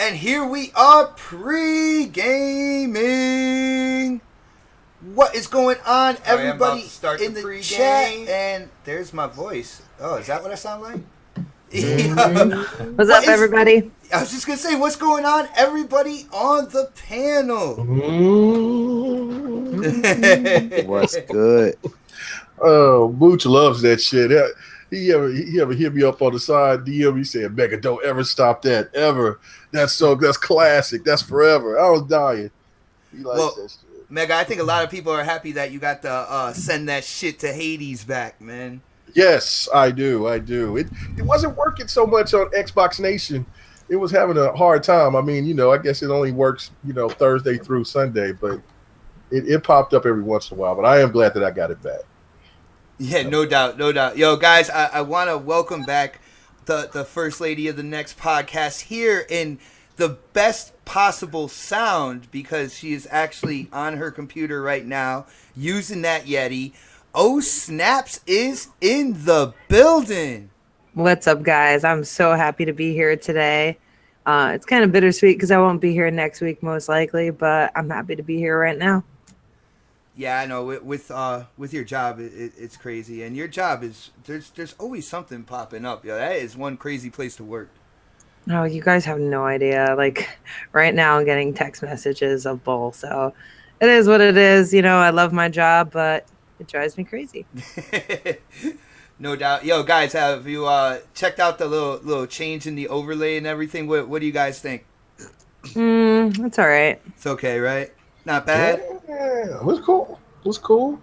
And here we are pre-gaming. What is going on, everybody in the chat? And there's my voice. Oh, is that what I sound like? What's up, everybody? I was just going to say, what's going on, everybody on the panel? What's good? Oh, Mooch loves that shit. He ever hit me up on the side DM. He said, "Mega, don't ever stop that ever. That's classic. That's forever." I was dying. He likes that shit. Mega, I think a lot of people are happy that you got to send that shit to Hades back, man. Yes, I do. It wasn't working so much on Xbox Nation. It was having a hard time. I mean, I guess it only works, Thursday through Sunday, but it popped up every once in a while. But I am glad that I got it back. Yeah, no doubt. Yo, guys, I want to welcome back the First Lady of the Next podcast here in the best possible sound because she is actually on her computer right now using that Yeti. Oh, Snaps is in the building. What's up, guys? I'm so happy to be here today. It's kind of bittersweet because I won't be here next week most likely, but I'm happy to be here right now. Yeah, I know. With your job, it's crazy, and your job is there's always something popping up. Yeah, that is one crazy place to work. No, you guys have no idea. Like right now, I'm getting text messages of bull. So it is what it is. I love my job, but it drives me crazy. No doubt. Yo, guys, have you checked out the little change in the overlay and everything? What do you guys think? It's all right. It's okay, right? Not bad. Yeah, it was cool. No,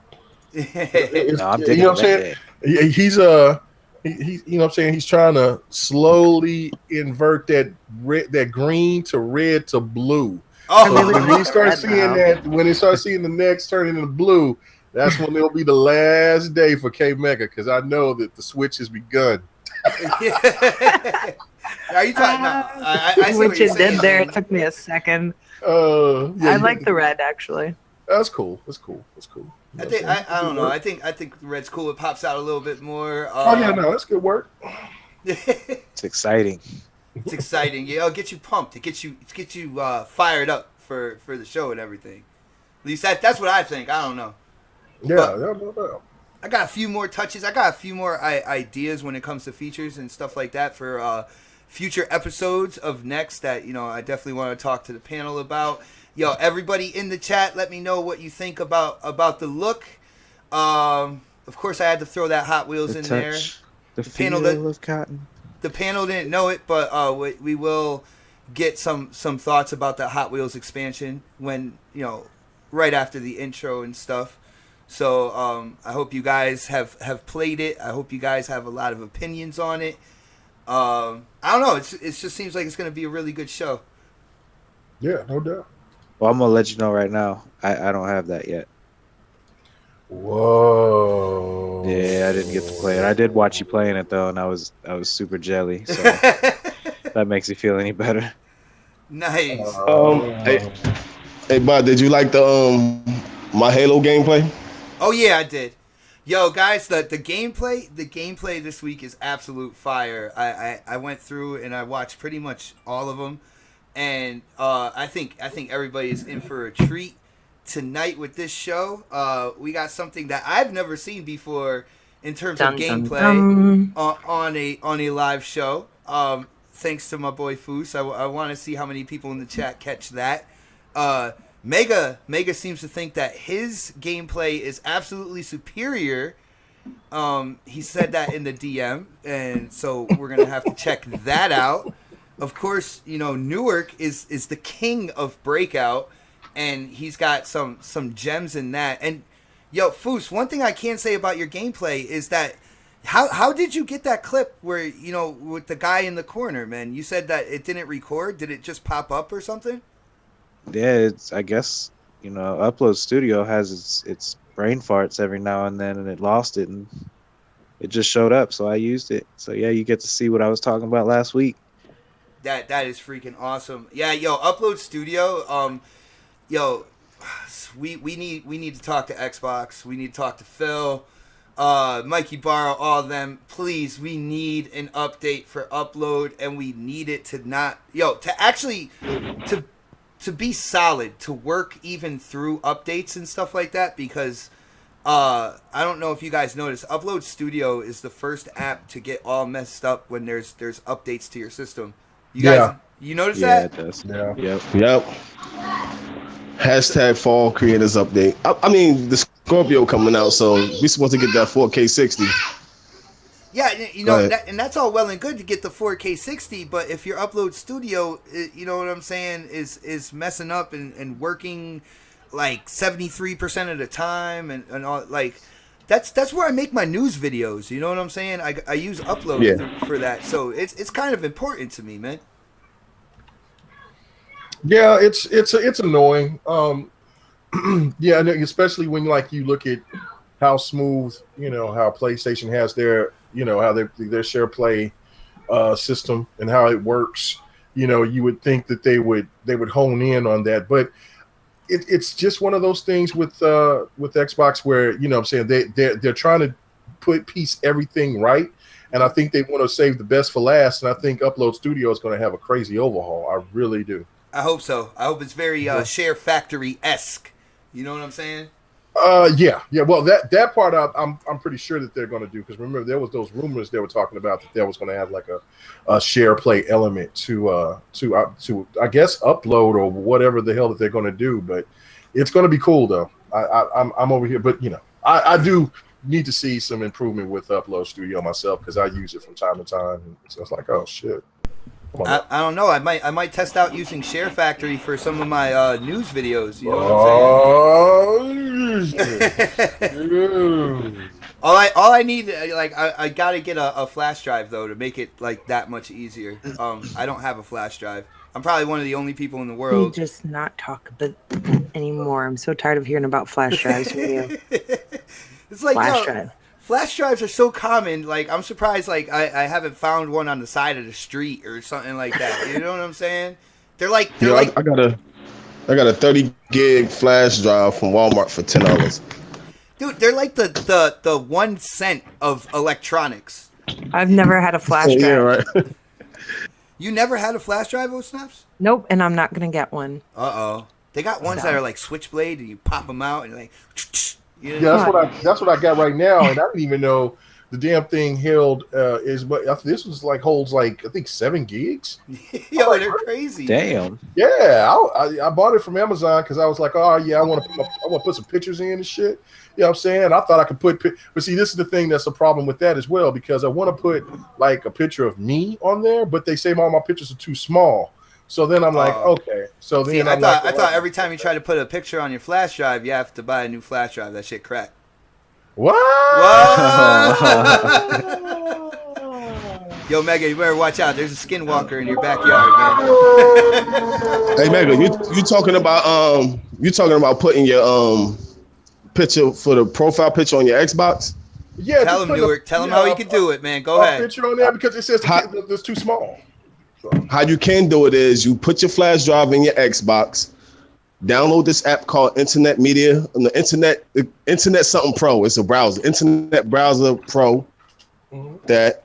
I'm digging what I'm saying? He's he's trying to slowly invert that green to red to blue. Oh, so when he starts seeing that, when he starts seeing the next turning into blue, that's when it'll be the last day for K Mega because I know that the switch has begun. Are you talking? I see what you saying, did there. man. It took me a second. Yeah, I like the red actually. That's cool. That's cool. I don't know. I think the red's cool. It pops out a little bit more. That's good work. It's exciting. It's exciting. Yeah, it'll get you pumped. It gets you fired up for the show and everything. At least that's what I think. I don't know. Yeah. I got a few more touches. I got a few more ideas when it comes to features and stuff like that for future episodes of Next that, I definitely want to talk to the panel about. Yo, everybody in the chat, let me know what you think about the look. Of course, I had to throw that Hot Wheels in there. The feel of cotton. The panel didn't know it, but we will get some thoughts about that Hot Wheels expansion when, right after the intro and stuff. So I hope you guys have played it. I hope you guys have a lot of opinions on it. I don't know. It just seems like it's going to be a really good show. Yeah, no doubt. Well, I'm gonna let you know right now. I don't have that yet. Whoa. Yeah, I didn't get to play it. I did watch you playing it though, and I was super jelly. So that makes you feel any better. Nice. Hey, Bud, did you like the my Halo gameplay? Oh yeah, I did. Yo, guys, the gameplay this week is absolute fire. I went through and I watched pretty much all of them, and I think everybody is in for a treat tonight with this show. We got something that I've never seen before in terms of gameplay on a live show. Thanks to my boy Foos. I want to see how many people in the chat catch that. Mega seems to think that his gameplay is absolutely superior. He said that in the DM, and so we're gonna have to check that out. Of course, Newark is the king of Breakout, and he's got some gems in that. And yo, Foos, one thing I can say about your gameplay is that how did you get that clip where with the guy in the corner, man? You said that it didn't record. Did it just pop up or something? Yeah, I guess Upload Studio has its brain farts every now and then, and it lost it, and it just showed up, so I used it. So yeah, you get to see what I was talking about last week. That is freaking awesome. Yeah, yo, Upload Studio. Yo, we need to talk to Xbox. We need to talk to Phil. Mikey Barrow, all of them. Please, we need an update for Upload, and we need it to to be solid, to work even through updates and stuff like that, because I don't know if you guys noticed, Upload Studio is the first app to get all messed up when there's updates to your system. You guys, you notice Yeah, that? it does. Yeah. Yep. Hashtag fall creators update. I mean, the Scorpio coming out, so we supposed to get that 4K 60. Yeah, you Go know, ahead. and that's all well and good to get the 4K 60, but if your Upload Studio, you know what I'm saying, is messing up and working like 73% of the time and all, like, that's where I make my news videos, you know what I'm saying? I use Upload Yeah. for that, so it's kind of important to me, man. Yeah, it's annoying. Yeah, and especially when like you look at how smooth, how PlayStation has their, how their share play system and how it works. You would think that they would hone in on that, but it's just one of those things with Xbox where what I'm saying, they're trying to piece everything right, and I think they want to save the best for last. And I think Upload Studio is going to have a crazy overhaul. I really do. I hope so. I hope it's very Share Factory-esque. You know what I'm saying? Yeah. Well, that part I'm pretty sure that they're going to do, because remember there was those rumors they were talking about that there was going to have like a share play element to I guess Upload or whatever the hell that they're going to do. But it's going to be cool though. I'm over here, but I do need to see some improvement with Upload Studio myself, because I use it from time to time. And so it's like, oh shit. I don't know. I might test out using Share Factory for some of my news videos. You know what I'm saying? all I need, like, I gotta get a flash drive though to make it like that much easier. I don't have a flash drive. I'm probably one of the only people in the Can you world. just not talk about anymore? I'm so tired of hearing about flash drives from you. It's like, Flash drive. Flash drives are so common. Like, I'm surprised, like, I haven't found one on the side of the street or something like that. You know what I'm saying? They're like I got a 30 gig flash drive from Walmart for $10. dude, they're like the 1 cent of electronics. I've never had a flash drive. Yeah, right. You never had a flash drive, oh snaps? Nope, and I'm not gonna get one. Uh-oh. They got ones that are like switchblade, and you pop them out, and like, you know? Yeah, that's what I got right now, and I didn't even know the damn thing held this was like holds like I think 7 gigs. Yo, they're crazy. Damn. Yeah, I bought it from Amazon because I was like, oh yeah, I want to put some pictures in and shit. You know what I'm saying? I thought I could but see, this is the thing that's a problem with that as well, because I want to put like a picture of me on there, but they say all my pictures are too small. So then I'm like, okay. So then I thought every time you try to put a picture on your flash drive, you have to buy a new flash drive. That shit crack. What? Yo, Mega, you better watch out. There's a skinwalker in your backyard, man. Hey, Mega, you talking about putting your picture for the profile picture on your Xbox? Yeah. Tell him, Newark. Tell him how he can do it, man. Go ahead. Picture on there because it says it's too small. How you can do it is you put your flash drive in your Xbox, download this app called Internet Media, on the Internet something Pro. It's a browser, Internet Browser Pro. That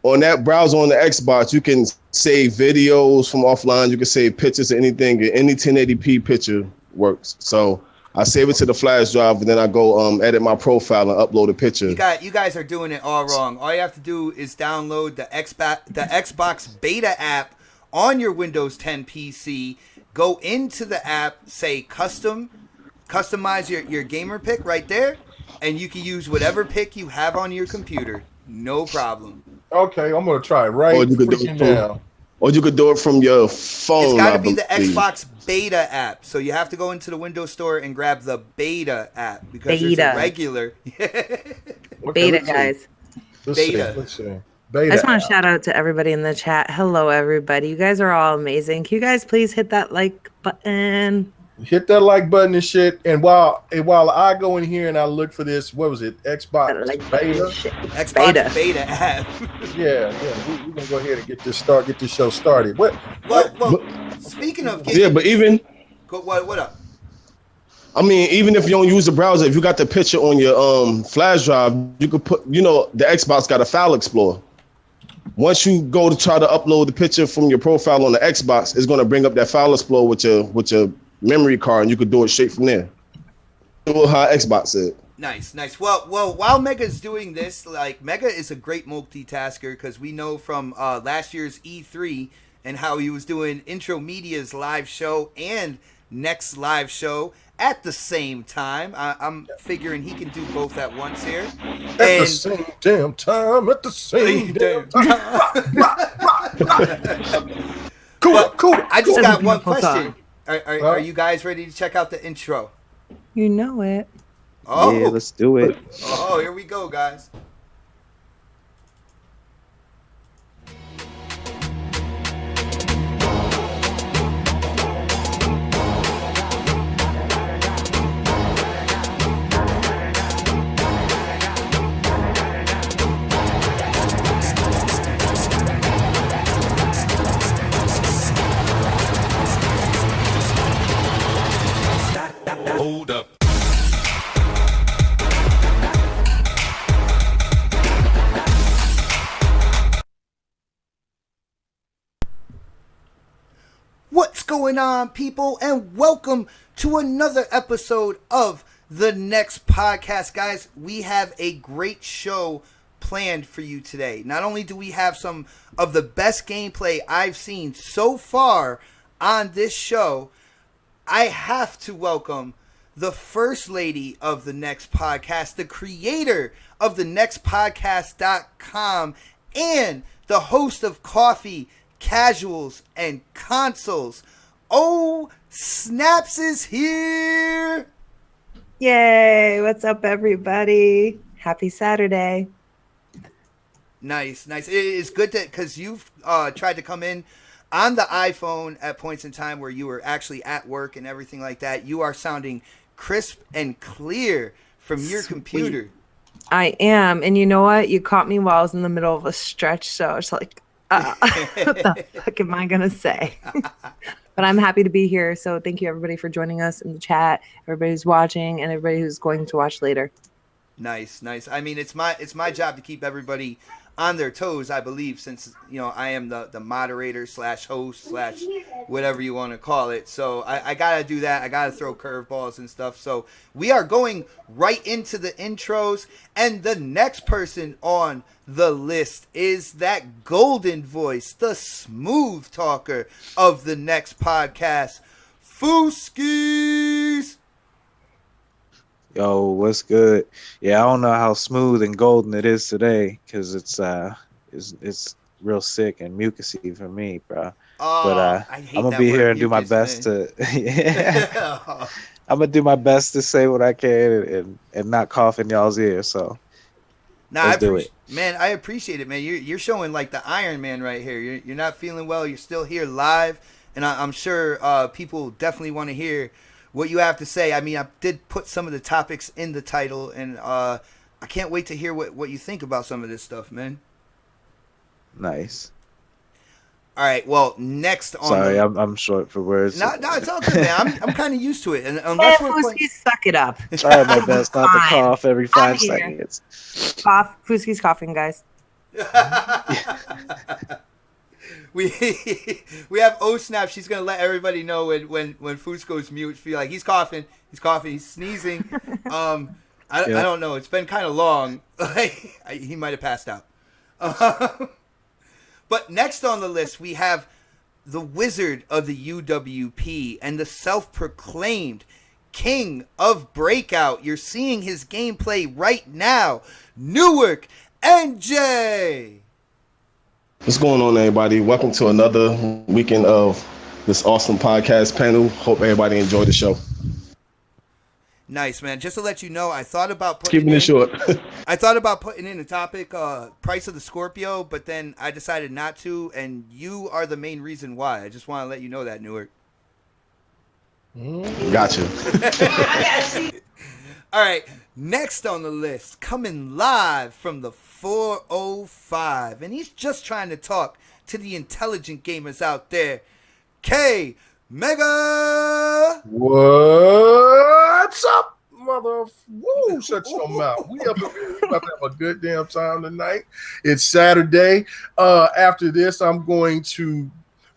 on that browser on the Xbox, you can save videos from offline. You can save pictures or anything. Any 1080p picture works. So I save it to the flash drive, and then I go edit my profile and upload a picture. You guys are doing it all wrong. All you have to do is download the Xbox Beta app on your Windows 10 PC. Go into the app, say customize your gamer pick right there, and you can use whatever pick you have on your computer. No problem. Okay, I'm gonna try it right now. Or you could do it from your phone. It's got to be the Xbox Beta app. So you have to go into the Windows Store and grab the Beta app, because there's a regular. Beta, guys. Let's see. Beta. I just want to shout out to everybody in the chat. Hello, everybody. You guys are all amazing. Can you guys please hit that like button? Hit that like button and shit. And while I go in here and I look for this, what was it? Xbox Beta? Xbox Beta app. Yeah. We're gonna go ahead and get this show started. Well, speaking of but even what up? I mean, even if you don't use the browser, if you got the picture on your flash drive, you could put, the Xbox got a file explorer. Once you go to try to upload the picture from your profile on the Xbox, it's going to bring up that file explorer with your memory card, and you could do it straight from there. Do how Xbox said. Nice, nice. Well, while Mega's doing this, like Mega is a great multitasker because we know from last year's E3 and how he was doing Intro Media's live show and next live show at the same time. I'm figuring he can do both at once here. At the same damn time. At the same damn time. Cool. I just got one beautiful question. Are you guys ready to check out the intro? You know it. Oh, Yeah, let's do it. Oh, here we go, guys. Hold up. What's going on, people, and welcome to another episode of the next podcast. Guys, we have a great show planned for you today. Not only do we have some of the best gameplay I've seen so far on this show, I have to welcome the first lady of the next podcast, the creator of the nextpodcast.com, and the host of Coffee, Casuals, and Consoles. Oh, Snaps is here. Yay! What's up, everybody? Happy Saturday. Nice. It's good because you've tried to come in on the iPhone at points in time where you were actually at work and everything like that. You are sounding crisp and clear from your computer. I am. And you know what? You caught me while I was in the middle of a stretch, so I was like, what the fuck am I going to say? But I'm happy to be here. So thank you, everybody, for joining us in the chat, everybody who's watching, and everybody who's going to watch later. Nice. I mean, it's my job to keep everybody on their toes, I believe, since I am the moderator / host / whatever you want to call it. So I gotta do that. I gotta throw curveballs and stuff. So we are going right into the intros, and the next person on the list is that golden voice, the smooth talker of the next podcast, Fooskies. Yo, what's good? Yeah, I don't know how smooth and golden it is today because it's real sick and mucusy for me, bro. But I'm gonna be here and do my best to. Yeah, I'm gonna do my best to say what I can and not cough in y'all's ear. So let's do it, man. I appreciate it, man. You're showing like the Iron Man right here. You're not feeling well. You're still here live, and I'm sure people definitely want to hear what you have to say. I mean, I did put some of the topics in the title, and I can't wait to hear what you think about some of this stuff, man. Nice. All right. Well, next on. Sorry, I'm short for words. No, it's all good, man. I'm kind of used to it, and unless we're Fooskies, suck it up. Try my best not to cough every 5 seconds. Cough. Fooskies coughing, guys. We have Snap. She's gonna let everybody know when Foos goes mute. Feel like he's coughing, he's sneezing. I don't know. It's been kind of long. He might have passed out. But next on the list we have the wizard of the UWP and the self-proclaimed king of Breakout. You're seeing his gameplay right now, Newark NJ. What's going on, everybody? Welcome to another weekend of this awesome podcast panel. Hope everybody enjoyed the show. Nice, man. Just to let you know, I thought about keeping it short. I thought about putting in a topic, price of the Scorpio, but then I decided not to, and you are the main reason why. I just want to let you know that, Newark. Gotcha. All right, next on the list, coming live from the 405, and he's just trying to talk to the intelligent gamers out there. K Mega. What's mother. Woo, shut your mouth. We up in here. We about to have a good damn time tonight. It's Saturday. After this, I'm going to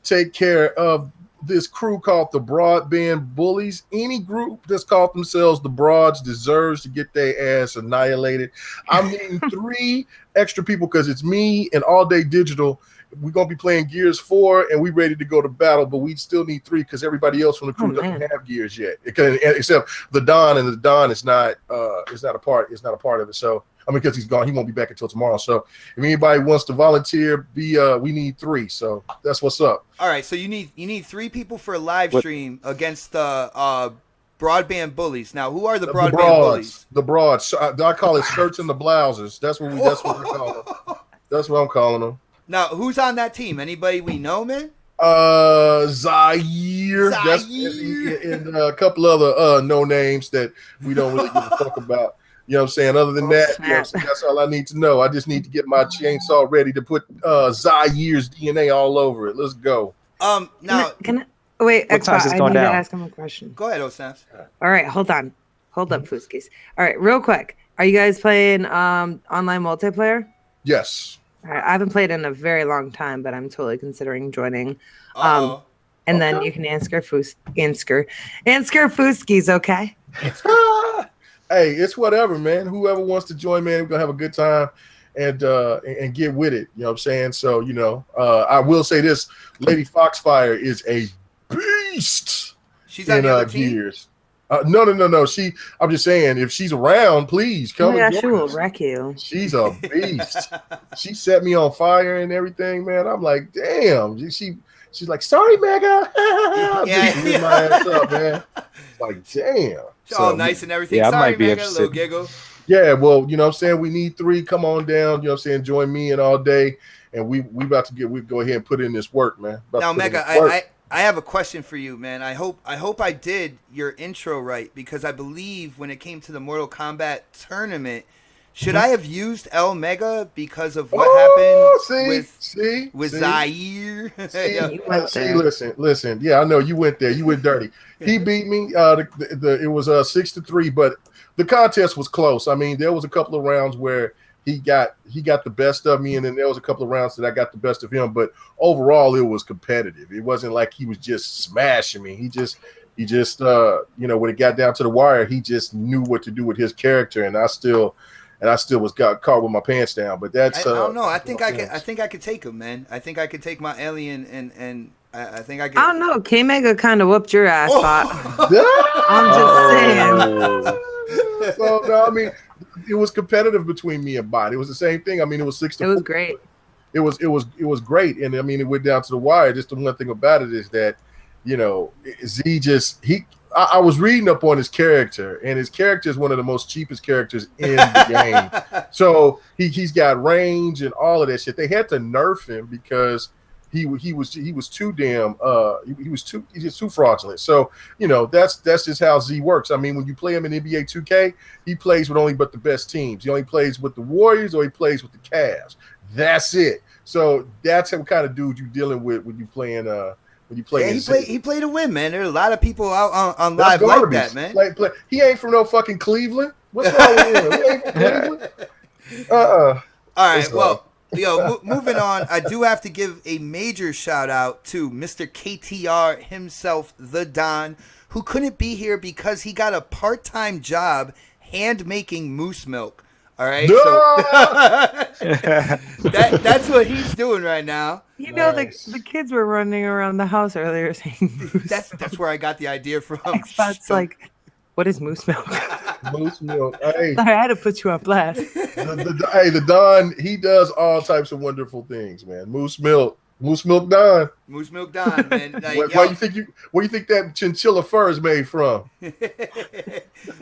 take care of this crew called the Broadband Bullies. Any group that's called themselves the Broads deserves to get their ass annihilated. I'm needing 3 extra people because it's me and All Day Digital. We're going to be playing Gears 4, and we ready to go to battle, but we still need 3 because everybody else from the crew doesn't have Gears yet, except the Don, and the Don is not a part of it. So I mean, because he's gone, he won't be back until tomorrow. So if anybody wants to volunteer, we need 3. So that's what's up. All right, so you need 3 people for a live stream against the Broadband Bullies. Now, who are the Broadband Bullies? The Broads. I call it shirts and the blouses. That's what I call them. That's what I'm calling them. Now, who's on that team? Anybody we know, man? Zaire. That's, and a couple other no names that we don't really give a fuck about. You know what I'm saying? Other than that, you know that's all I need to know. I just need to get my chainsaw ready to put Zaire's DNA all over it. Let's go. Now, wait, what time is this I going need down? to ask him a question. Go ahead, Osnaps. All right, hold up, Fooskies. All right, real quick. Are you guys playing online multiplayer? Yes. All right, I haven't played in a very long time, but I'm totally considering joining. Uh-oh. And then you can answer Fooskies, okay? Hey, it's whatever, man. Whoever wants to join, man, we're gonna have a good time and get with it. You know what I'm saying? So, I will say this: Lady Foxfire is a beast. She's on the other team? Gears. No. I'm just saying, if she's around, please come. Yeah, she will wreck you. She's a beast. She set me on fire and everything, man. I'm like, damn. She's like, sorry, Mega. Yeah. My ass up, man. Like, damn. It's all nice and everything. Yeah, I Sorry, might be Mega, a little interested. giggle. Yeah, well, you know what I'm saying? We need 3. Come on down. You know what I'm saying? Join me and All Day. And we about to go ahead and put in this work, man. Now, Mega, I have a question for you, man. I hope I did your intro right, because I believe when it came to the Mortal Kombat tournament, should I have used El Mega because of what happened with Zaire? Listen. Yeah, I know you went there. You went dirty. He beat me. It was 6-3, but the contest was close. I mean, there was a couple of rounds where he got the best of me, and then there was a couple of rounds that I got the best of him. But overall, it was competitive. It wasn't like he was just smashing me. He just when it got down to the wire, he just knew what to do with his character, and I still got caught with my pants down. But that's I don't know. I think I could take him, man. I think I could take my alien, and I think I could. I don't know. K Mega kind of whooped your ass, Bot. I'm just saying. So no, I mean, it was competitive between me and Bot. It was the same thing. I mean, it was 6-4. It was great. It was great, and I mean, it went down to the wire. Just the one thing about it is that, Z I was reading up on his character, and his character is one of the most cheapest characters in the game. So he's got range and all of that shit. They had to nerf him because he was too damn he's just too fraudulent. So that's just how Z works. I mean, when you play him in NBA 2K, he plays with only but the best teams. He only plays with the Warriors or he plays with the Cavs. That's it. So that's what kind of dude you're dealing with when you playing. He played to win, man. There's a lot of people out on live like that, man. He ain't from no fucking Cleveland. What's wrong with him? He ain't from Cleveland. All right, well, moving on. I do have to give a major shout out to Mr. KTR himself, the Don, who couldn't be here because he got a part-time job hand making moose milk. All right, that's what he's doing right now. The kids were running around the house earlier saying moose. That's where I got the idea from. Xbox like, what is moose milk? Moose milk. Hey, I had to put you on blast. The Don, he does all types of wonderful things, man. Moose milk Don. Moose milk Don, man. Like, where you think that chinchilla fur is made from?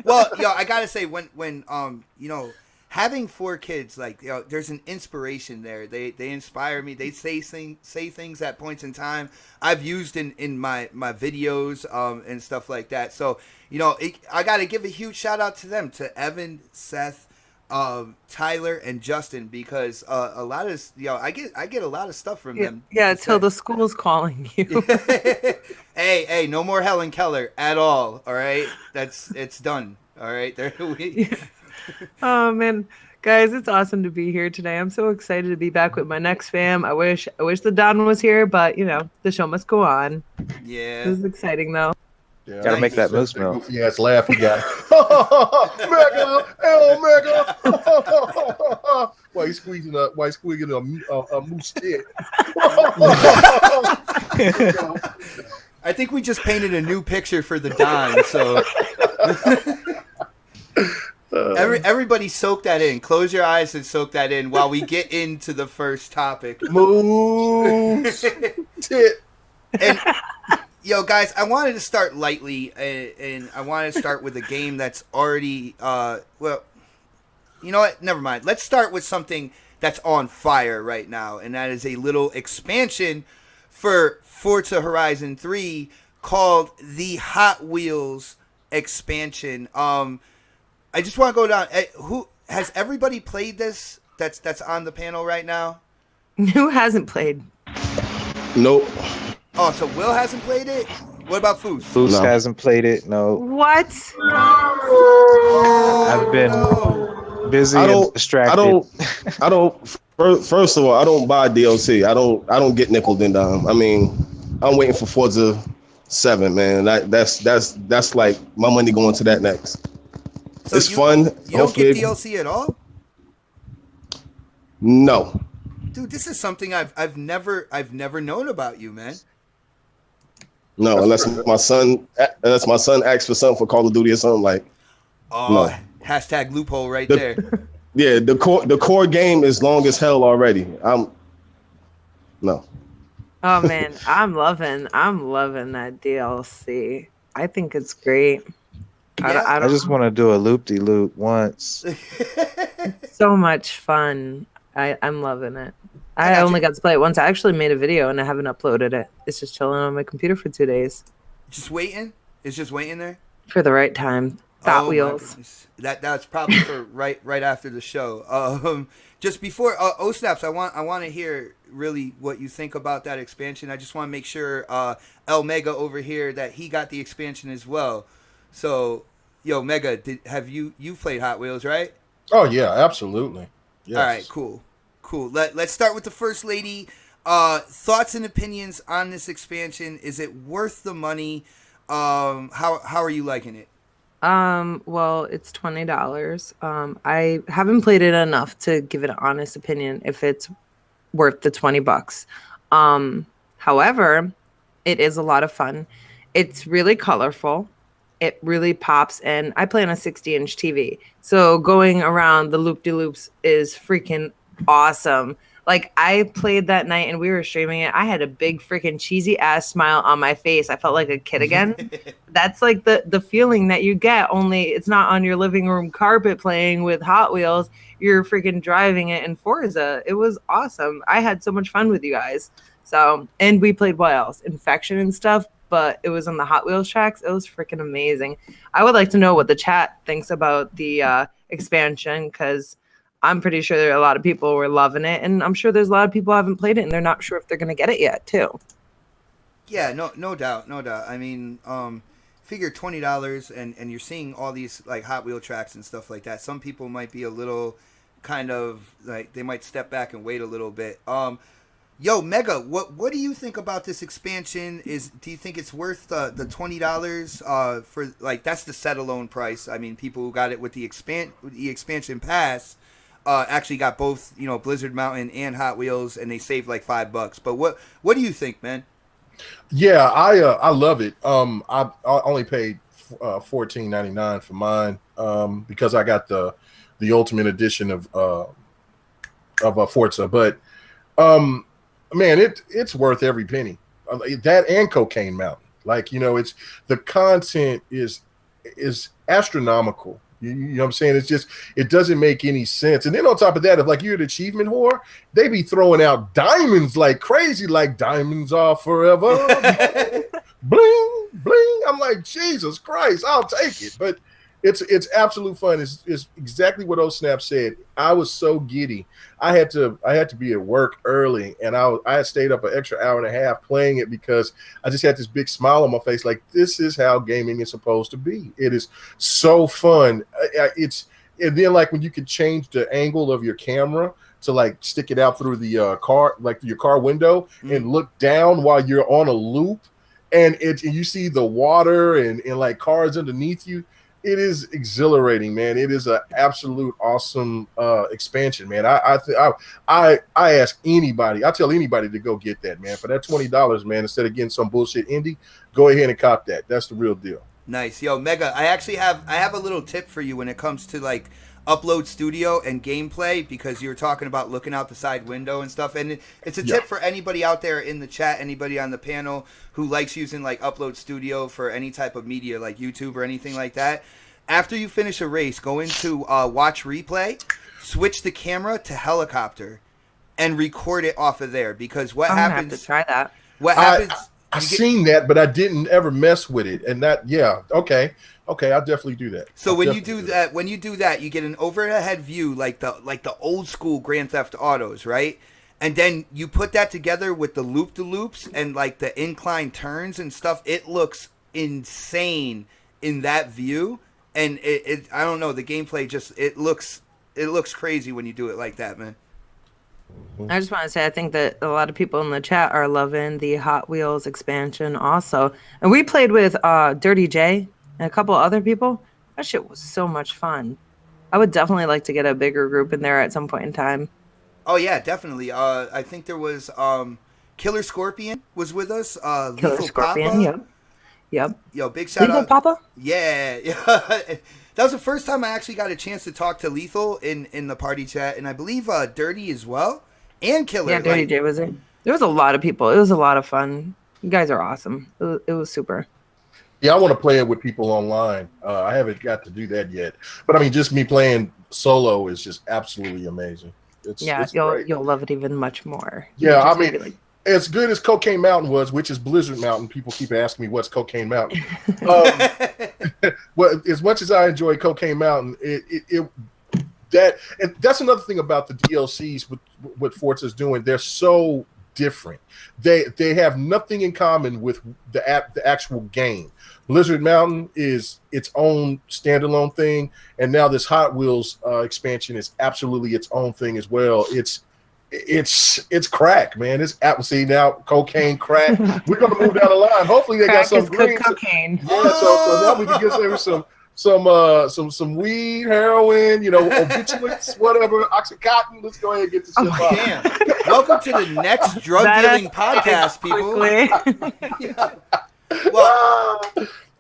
Well, I gotta say when having 4 kids, like, there's an inspiration there. They inspire me. They say things at points in time I've used in my videos and stuff like that. So I got to give a huge shout out to them, to Evan, Seth, Tyler, and Justin, because a lot of I get a lot of stuff from them. Yeah, till the school's calling you. Hey, no more Helen Keller at all. All right, it's done. All right, there we. Oh man, guys, it's awesome to be here today. I'm so excited to be back with my next fam. I wish the Don was here, but the show must go on. Yeah. This is exciting though. Yeah, Gotta I make that just moose said milk. goofy ass laugh he got. Mega, Mega. Why he's squeezing a moose tit. I think we just painted a new picture for the Don. So everybody soak that in. Close your eyes and soak that in while we get into the first topic. Moose tit. And yo, guys, I wanted to start lightly, and I wanted to start with a game that's already, well, you know what? Never mind. Let's start with something that's on fire right now, and that is a little expansion for Forza Horizon 3 called the Hot Wheels expansion. I just want to go down. Who has everybody played this? That's on the panel right now. Who hasn't played? Nope. Oh, so Will hasn't played it? What about Foos? Foos No. hasn't played it. No, What? I've been busy I and don't. distracted. I don't. First of all, I don't buy DLC. I don't get nickel and dime. I mean, I'm waiting for Forza 7, man. That's like my money going to that next. So It's fun. You don't get Hopefully- DLC at all? No. Dude, this is something I've never known about you, man. No, unless my son asks for something for Call of Duty or something like. Oh, No. hashtag loophole right The- there. Yeah, the core game is long as hell already. No. Oh man, I'm loving that DLC. I think it's great. Yeah. I I don't just want to do a loop-de-loop once. so much fun. I'm loving it. I I got only you. got to play it once. I actually made a video and I haven't uploaded it. It's just chilling on my computer for 2 days Just waiting? It's just waiting there? for the right time. Hot Oh, my Wheels. goodness. That's probably for right after the show. Just before Snaps, I want to hear really what you think about that expansion. I just want to make sure El Mega over here that he got the expansion as well. So, yo, Mega, have you played Hot Wheels, right? Oh yeah, absolutely. Yes. All right, cool. Let's start with the first lady. Thoughts and opinions on this expansion. Is it worth the money? How are you liking it? Well, it's $20. I haven't played it enough to give it an honest opinion if it's worth the $20. However, it is a lot of fun. It's really colorful. It really pops, and I play on a 60-inch TV. So going around the loop-de-loops is freaking awesome. Like, I played that night and we were streaming it. I had a big freaking cheesy ass smile on my face. I felt like a kid again. That's like the feeling that you get, only it's not on your living room carpet playing with Hot Wheels. You're freaking driving it in Forza. It was awesome. I had so much fun with you guys. So, and we played what else? Infection and stuff, but it was on the Hot Wheels tracks. It was freaking amazing. I would like to know what the chat thinks about the expansion, because I'm pretty sure there are a lot of people who are loving it, and I'm sure there's a lot of people who haven't played it and they're not sure if they're going to get it yet too. Yeah, no doubt. I mean, figure $20 and you're seeing all these like Hot Wheel tracks and stuff like that. Some people might be a little kind of like they might step back and wait a little bit. Yo, Mega, what do you think about this expansion? Do you think it's worth the $20 for, like, that's the set alone price? I mean, people who got it with the expansion pass actually got both, Blizzard Mountain and Hot Wheels, and they saved like $5. But what do you think, man? Yeah, I love it. I only paid $14.99 for mine because I got the Ultimate Edition of Forza. But man, it's worth every penny. That and Cocaine Mountain. Like, it's the content is astronomical. You know what I'm saying? It's just, it doesn't make any sense. And then on top of that, if like you're an achievement whore, they be throwing out diamonds like crazy, like diamonds are forever. Bling, bling. I'm like, Jesus Christ, I'll take it. But It's absolute fun. It's exactly what O'Snap said. I was so giddy. I had to be at work early, and I had stayed up an extra hour and a half playing it because I just had this big smile on my face. Like, this is how gaming is supposed to be. It is so fun. It's and then like when you can change the angle of your camera to like stick it out through the car, like your car window, and look down while you're on a loop, and you see the water and like cars underneath you. It is exhilarating, man. It is an absolute awesome expansion, man. I ask anybody, I tell anybody to go get that, man. For that $20, man, instead of getting some bullshit indie, go ahead and cop that. That's the real deal. Nice. Yo, Mega, I have a little tip for you when it comes to like Upload Studio and gameplay, because you were talking about looking out the side window and stuff, and it's a tip for anybody out there in the chat, anybody on the panel who likes using like Upload Studio for any type of media like YouTube or anything like that. After you finish a race, go into watch replay, switch the camera to helicopter, and record it off of there, because what happens, I'm gonna have to try that. What happens, I've seen that, but I didn't ever mess with it. And that, okay, I'll definitely do that. So when you do that, you get an overhead view like the old school Grand Theft Autos, right? And then you put that together with the loop-de-loops and like the incline turns and stuff. It looks insane in that view, and it I don't know, the gameplay just it looks crazy when you do it like that, man. I just want to say, I think that a lot of people in the chat are loving the Hot Wheels expansion also. And we played with Dirty J and a couple other people. That shit was so much fun. I would definitely like to get a bigger group in there at some point in time. Oh, yeah, definitely. I think there was Killer Scorpion was with us. Killer Lethal Scorpion, Papa. Yep. Yo, big shout Lethal out. Papa? Yeah. That was the first time I actually got a chance to talk to Lethal in the party chat, and I believe Dirty as well, and Killer. Yeah, Dirty J was there. There was a lot of people. It was a lot of fun. You guys are awesome. It was super. Yeah, I want to play it with people online. I haven't got to do that yet. But I mean, just me playing solo is just absolutely amazing. It's you'll love it even much more. Yeah, I mean, as good as Cocaine Mountain was, which is Blizzard Mountain. People keep asking me what's Cocaine Mountain. Well, as much as I enjoy Cocaine Mountain, that's another thing about the DLCs with what Forza's doing. They're so different. They have nothing in common with the actual game. Blizzard Mountain is its own standalone thing, and now this Hot Wheels expansion is absolutely its own thing as well. It's crack, man. It's see now cocaine crack. We're gonna move down the line. Hopefully they crack got some good cocaine. Yeah, so now we can get some weed, heroin, obituates, whatever, Oxycontin. Let's go ahead and get this shit off. Damn. Welcome to the next drug dealing podcast, people.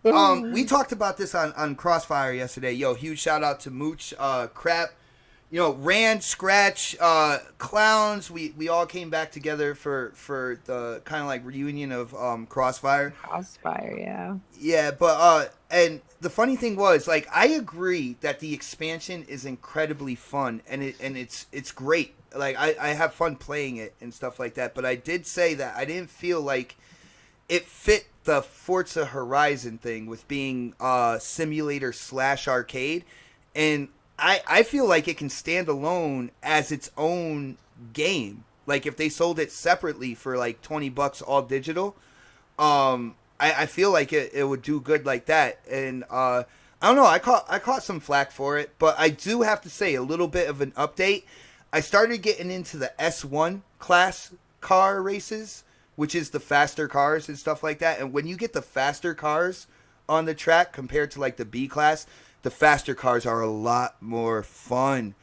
Well, we talked about this on Crossfire yesterday. Yo, huge shout out to Mooch, Crap. Rand, Scratch, Clowns, we all came back together for the kind of like reunion of Crossfire. Crossfire, yeah. Yeah, but and the funny thing was, like, I agree that the expansion is incredibly fun, and it's great. Like, I have fun playing it and stuff like that, but I did say that I didn't feel like it fit the Forza Horizon thing with being simulator / arcade, and I feel like it can stand alone as its own game. Like, if they sold it separately for like $20 all digital, I feel like it would do good like that. And I don't know, I caught some flack for it, but I do have to say a little bit of an update. I started getting into the S1 class car races, which is the faster cars and stuff like that. And when you get the faster cars on the track compared to like the B class, the faster cars are a lot more fun.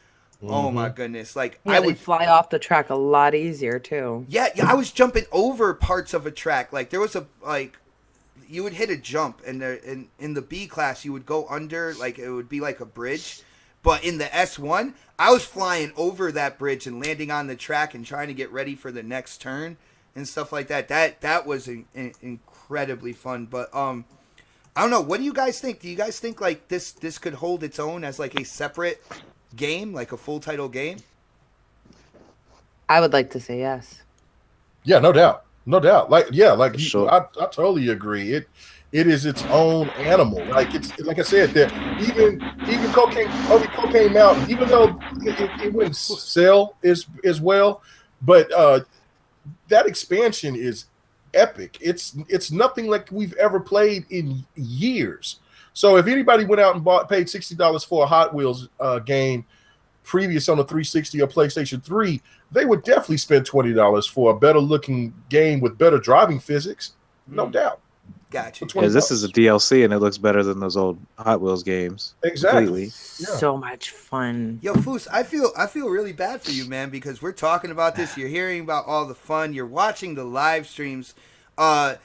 Mm-hmm. Oh my goodness! Like, I would fly off the track a lot easier too. Yeah, I was jumping over parts of a track. Like, there was you would hit a jump, and in the B class you would go under, like it would be like a bridge. But in the S1, I was flying over that bridge and landing on the track and trying to get ready for the next turn and stuff like that. That was incredibly fun. But I don't know. What do you guys think? Do you guys think like this could hold its own as like a separate game, like a full title game? I would like to say yes. Yeah, no doubt. Like sure. I totally agree. It is its own animal. Like like I said, that even Cocaine Mountain, even though it wouldn't sell as well, but that expansion is epic. It's nothing like we've ever played in years. So if anybody went out and paid $60 for a Hot Wheels game previous on the 360 or PlayStation 3, they would definitely spend $20 for a better looking game with better driving physics, no doubt. Gotcha. Because this is a DLC and it looks better than those old Hot Wheels games. Exactly. Completely. Yeah. So much fun. Yo, Foos, I feel really bad for you, man, because we're talking about this. You're hearing about all the fun. You're watching the live streams. Are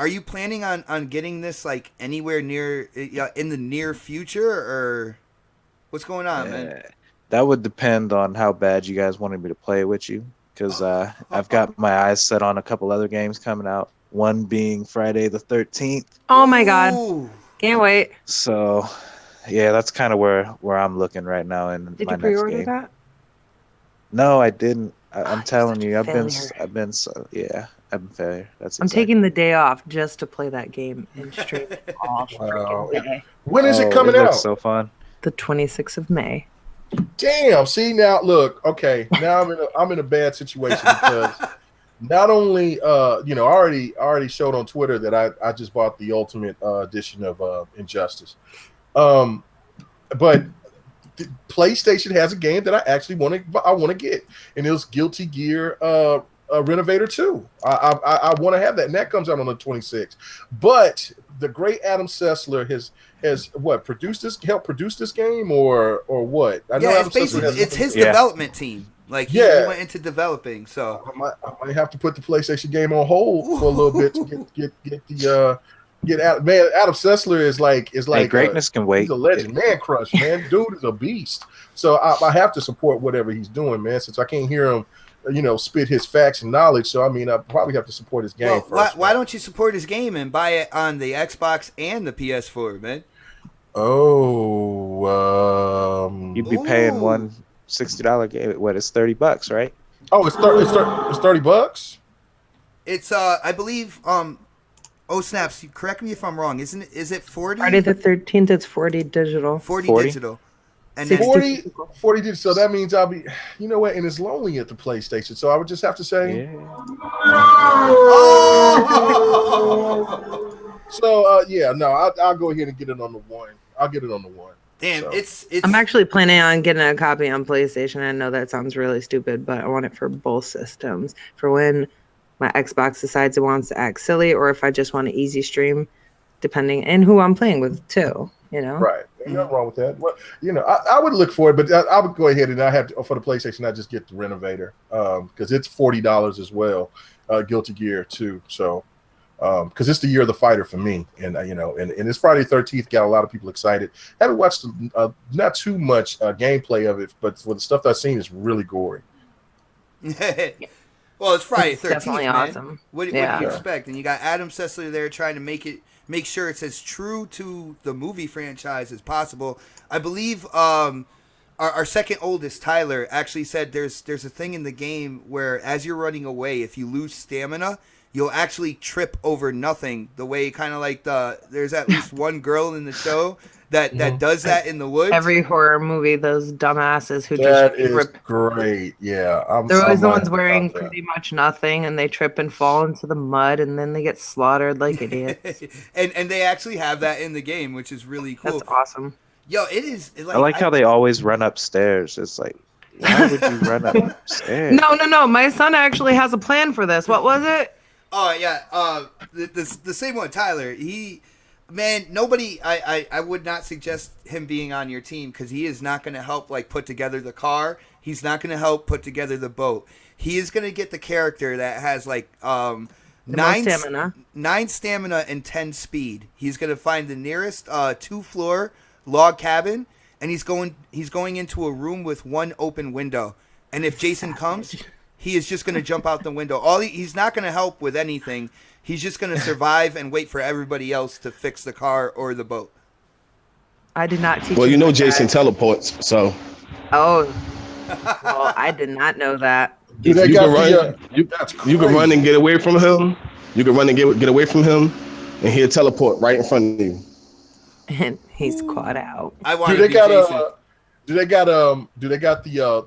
you planning on getting this like anywhere near in the near future, or what's going on, man? That would depend on how bad you guys wanted me to play with you. Because I've got my eyes set on a couple other games coming out. One being Friday the 13th. Oh my God. Ooh. Can't wait. So, yeah, that's kind of where I'm looking right now in Did my you next pre-order game. that? No, I didn't. I'm you're telling such a you, I've been failure. I've been failure. That's I'm exactly. taking the day off just to play that game and stream it all Wow. freaking day. When is it Oh, coming it looks out? so fun. The 26th of May. Damn. See now, look. Okay, now I'm in a bad situation because not only I already showed on Twitter that I just bought the Ultimate edition of Injustice, but PlayStation has a game that I actually want to get, and it was Guilty Gear Renovator 2. I want to have that, and that comes out on the 26th. But the great Adam Sessler has helped produce this game or what? I know Yeah, Adam it's basically Sessler it's his Yeah. development team. Like he went into developing, so I might have to put the PlayStation game on hold for a little bit to get out. Man, Adam Sessler is like Hey, greatness can wait. he's a legend, man crush, man. Dude is a beast. So I have to support whatever he's doing, man. Since I can't hear him, spit his facts and knowledge. So I mean, I probably have to support his game well, first. why don't you support his game and buy it on the Xbox and the PS4, man? Oh, You'd be paying one $60 game. What? It's $30, right? Oh, it's $30. It's I believe oh snaps! Correct me if I'm wrong. Is it 40? Friday the 13th, it's 40 digital. 40 40? digital. And 60 then 40 did. So that means I'll be, you know what? And it's lonely at the PlayStation. So I would just have to say, oh! so I'll go ahead and get it on the one. I'll get it on the one. Damn, So. it's I'm actually planning on getting a copy on PlayStation. I know that sounds really stupid, but I want it for both systems. For when my Xbox decides it wants to act silly, or if I just want an easy stream, depending and who I'm playing with too. Right. Ain't nothing wrong with that. Well, I would look for it, but I would go ahead and I have to, for the PlayStation, I just get the Renovator because it's $40 as well. Guilty Gear 2. So because it's the year of the fighter for me, and and it's Friday 13th got a lot of people excited. Haven't watched not too much gameplay of it, but for the stuff that I've seen, it's really gory. Well, it's Friday It's 13th, definitely man. awesome. What do Yeah. you expect? And you got Adam Sessler there trying to make sure it's as true to the movie franchise as possible. I believe our second oldest, Tyler, actually said there's a thing in the game where as you're running away, if you lose stamina, you'll actually trip over nothing. The way kind of like there's at least one girl in the show that does that in the woods. Every horror movie, those dumbasses who That just is great. Yeah, they're always the ones about wearing that. pretty much nothing, and they trip and fall into the mud, and then they get slaughtered like idiots. and they actually have that in the game, which is really cool. That's awesome. Yo, it is. I like how they always run upstairs. It's like, why would you run upstairs? No. My son actually has a plan for this. What was it? Oh yeah, the same one, Tyler. Nobody. I would not suggest him being on your team because he is not going to help put together the car. He's not going to help put together the boat. He is going to get the character that has nine stamina and 10 speed. He's going to find the nearest 2-floor log cabin, and he's going into a room with one open window. And if Jason comes, he is just going to jump out the window. He's not going to help with anything. He's just going to survive and wait for everybody else to fix the car or the boat. I did not teach. Well, him that. Jason teleports, so. Oh, well, I did not know that. You can run and get away from him. You can run and get away from him, and he'll teleport right in front of you. And he's caught out. I Do want they to be got Jason.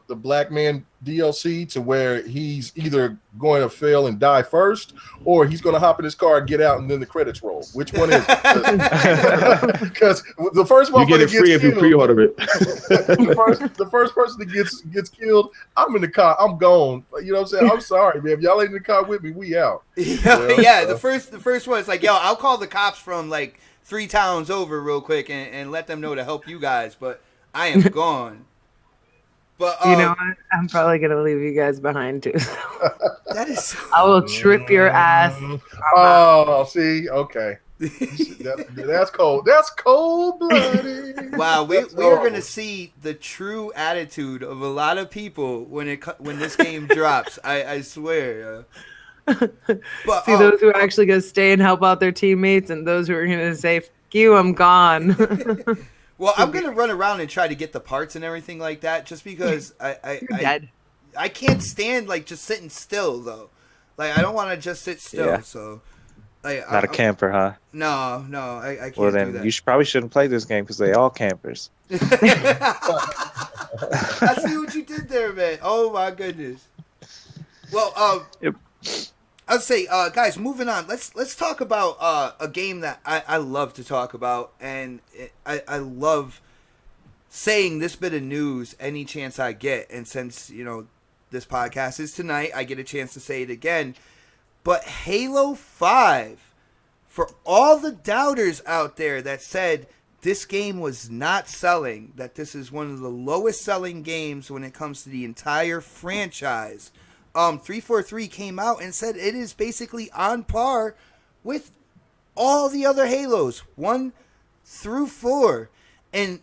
the Black Man DLC to where he's either going to fail and die first, or he's going to hop in his car, get out, and then the credits roll? Which one is it? Because the first You get motherfucker it free gets if you killed. pre-order it. The first person that gets killed, I'm in the car. I'm gone. You know what I'm saying? I'm sorry, man. If y'all ain't in the car with me, we out. Yeah, the first one is like, yo, I'll call the cops from like 3 towns over real quick and let them know to help you guys, but I am gone. But You know what? I'm probably gonna leave you guys behind too. that is so I will trip your ass. Oh, see, okay. That's cold. That's cold blooded. wow. We are gonna see the true attitude of a lot of people when this game drops. I swear. But See those who are actually gonna stay and help out their teammates, and those who are gonna say, "F you, I'm gone." well, I'm gonna run around and try to get the parts and everything like that, just because You're dead. I can't stand like just sitting still though. Like I don't want to just sit still. Yeah. So, like, Not a camper, huh? No, I can't Well, do then that. you probably shouldn't play this game because they all campers. I see what you did there, man. Oh my goodness. Well, Yep. I'll say, guys, moving on. Let's talk about a game that I love to talk about, and I love saying this bit of news any chance I get. And since this podcast is tonight, I get a chance to say it again. But Halo 5, for all the doubters out there that said this game was not selling, that this is one of the lowest selling games when it comes to the entire franchise, 343 came out and said it is basically on par with all the other Halos, 1 through 4. And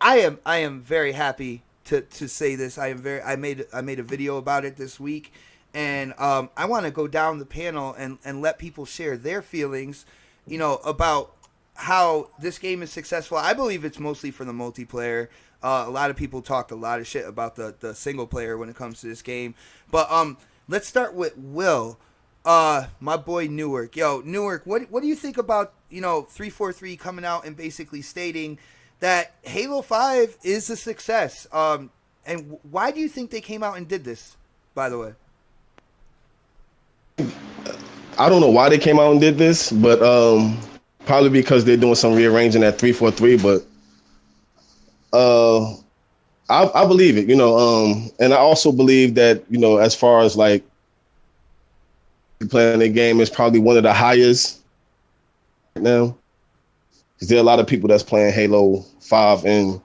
I am very happy to say this. I made a video about it this week. And I want to go down the panel and let people share their feelings, about how this game is successful. I believe it's mostly for the multiplayer. A lot of people talked a lot of shit about the single player when it comes to this game. But let's start with Will, my boy Newark. Yo, Newark, what do you think about 343 coming out and basically stating that Halo 5 is a success? And why do you think they came out and did this, by the way? I don't know why they came out and did this, but probably because they're doing some rearranging at 343. But I believe it, and I also believe that as far as like playing the game is probably one of the highest right now, because there are a lot of people that's playing Halo 5, and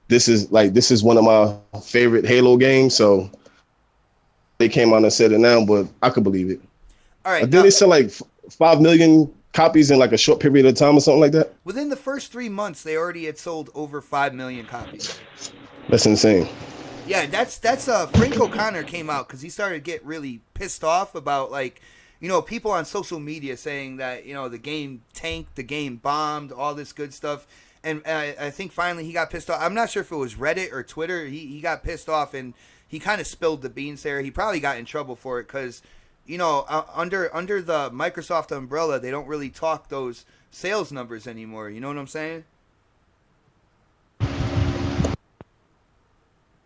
this is one of my favorite Halo games. So they came out and said it now, but I could believe it. All right. Did they sell like 5 million copies in like a short period of time or something like that? Within the first 3 months, they already had sold over 5 million copies. That's insane. Yeah, that's Frank O'Connor came out because he started to get really pissed off about people on social media saying that the game tanked, the game bombed, all this good stuff. And I think finally he got pissed off. I'm not sure if it was Reddit or Twitter. He got pissed off and he kind of spilled the beans there. He probably got in trouble for it because under the Microsoft umbrella, they don't really talk those sales numbers anymore. You know what I'm saying?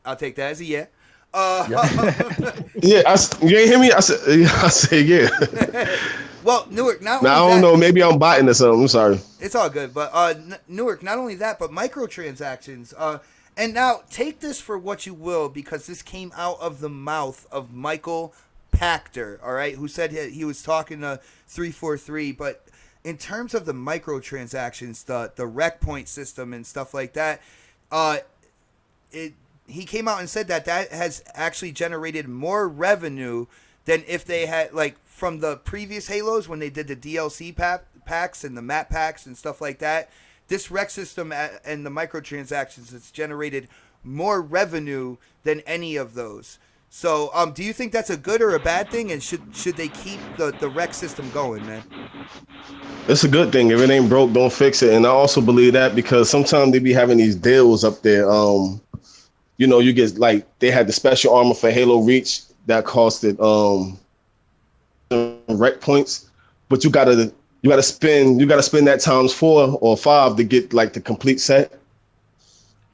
I'll take that as a yeah. Yeah, you ain't hear me? I said yeah. Well, Newark, now I don't know. Maybe I'm biting or something. I'm sorry. It's all good. But Newark, not only that, but microtransactions. And now take this for what you will, because this came out of the mouth of Michael Pachter, all right, who said he was talking to 343. But in terms of the microtransactions, the rec point system and stuff like that, he came out and said that has actually generated more revenue than if they had, like, from the previous Halos when they did the DLC packs and the map packs and stuff like that. This rec system and the microtransactions has generated more revenue than any of those. So, do you think that's a good or a bad thing? And should they keep the rec system going, man? It's a good thing. If it ain't broke, don't fix it. And I also believe that because sometimes they be having these deals up there. You get, like, they had the special armor for Halo Reach that costed rec points, but you gotta you gotta spend that times 4 or 5 to get like the complete set.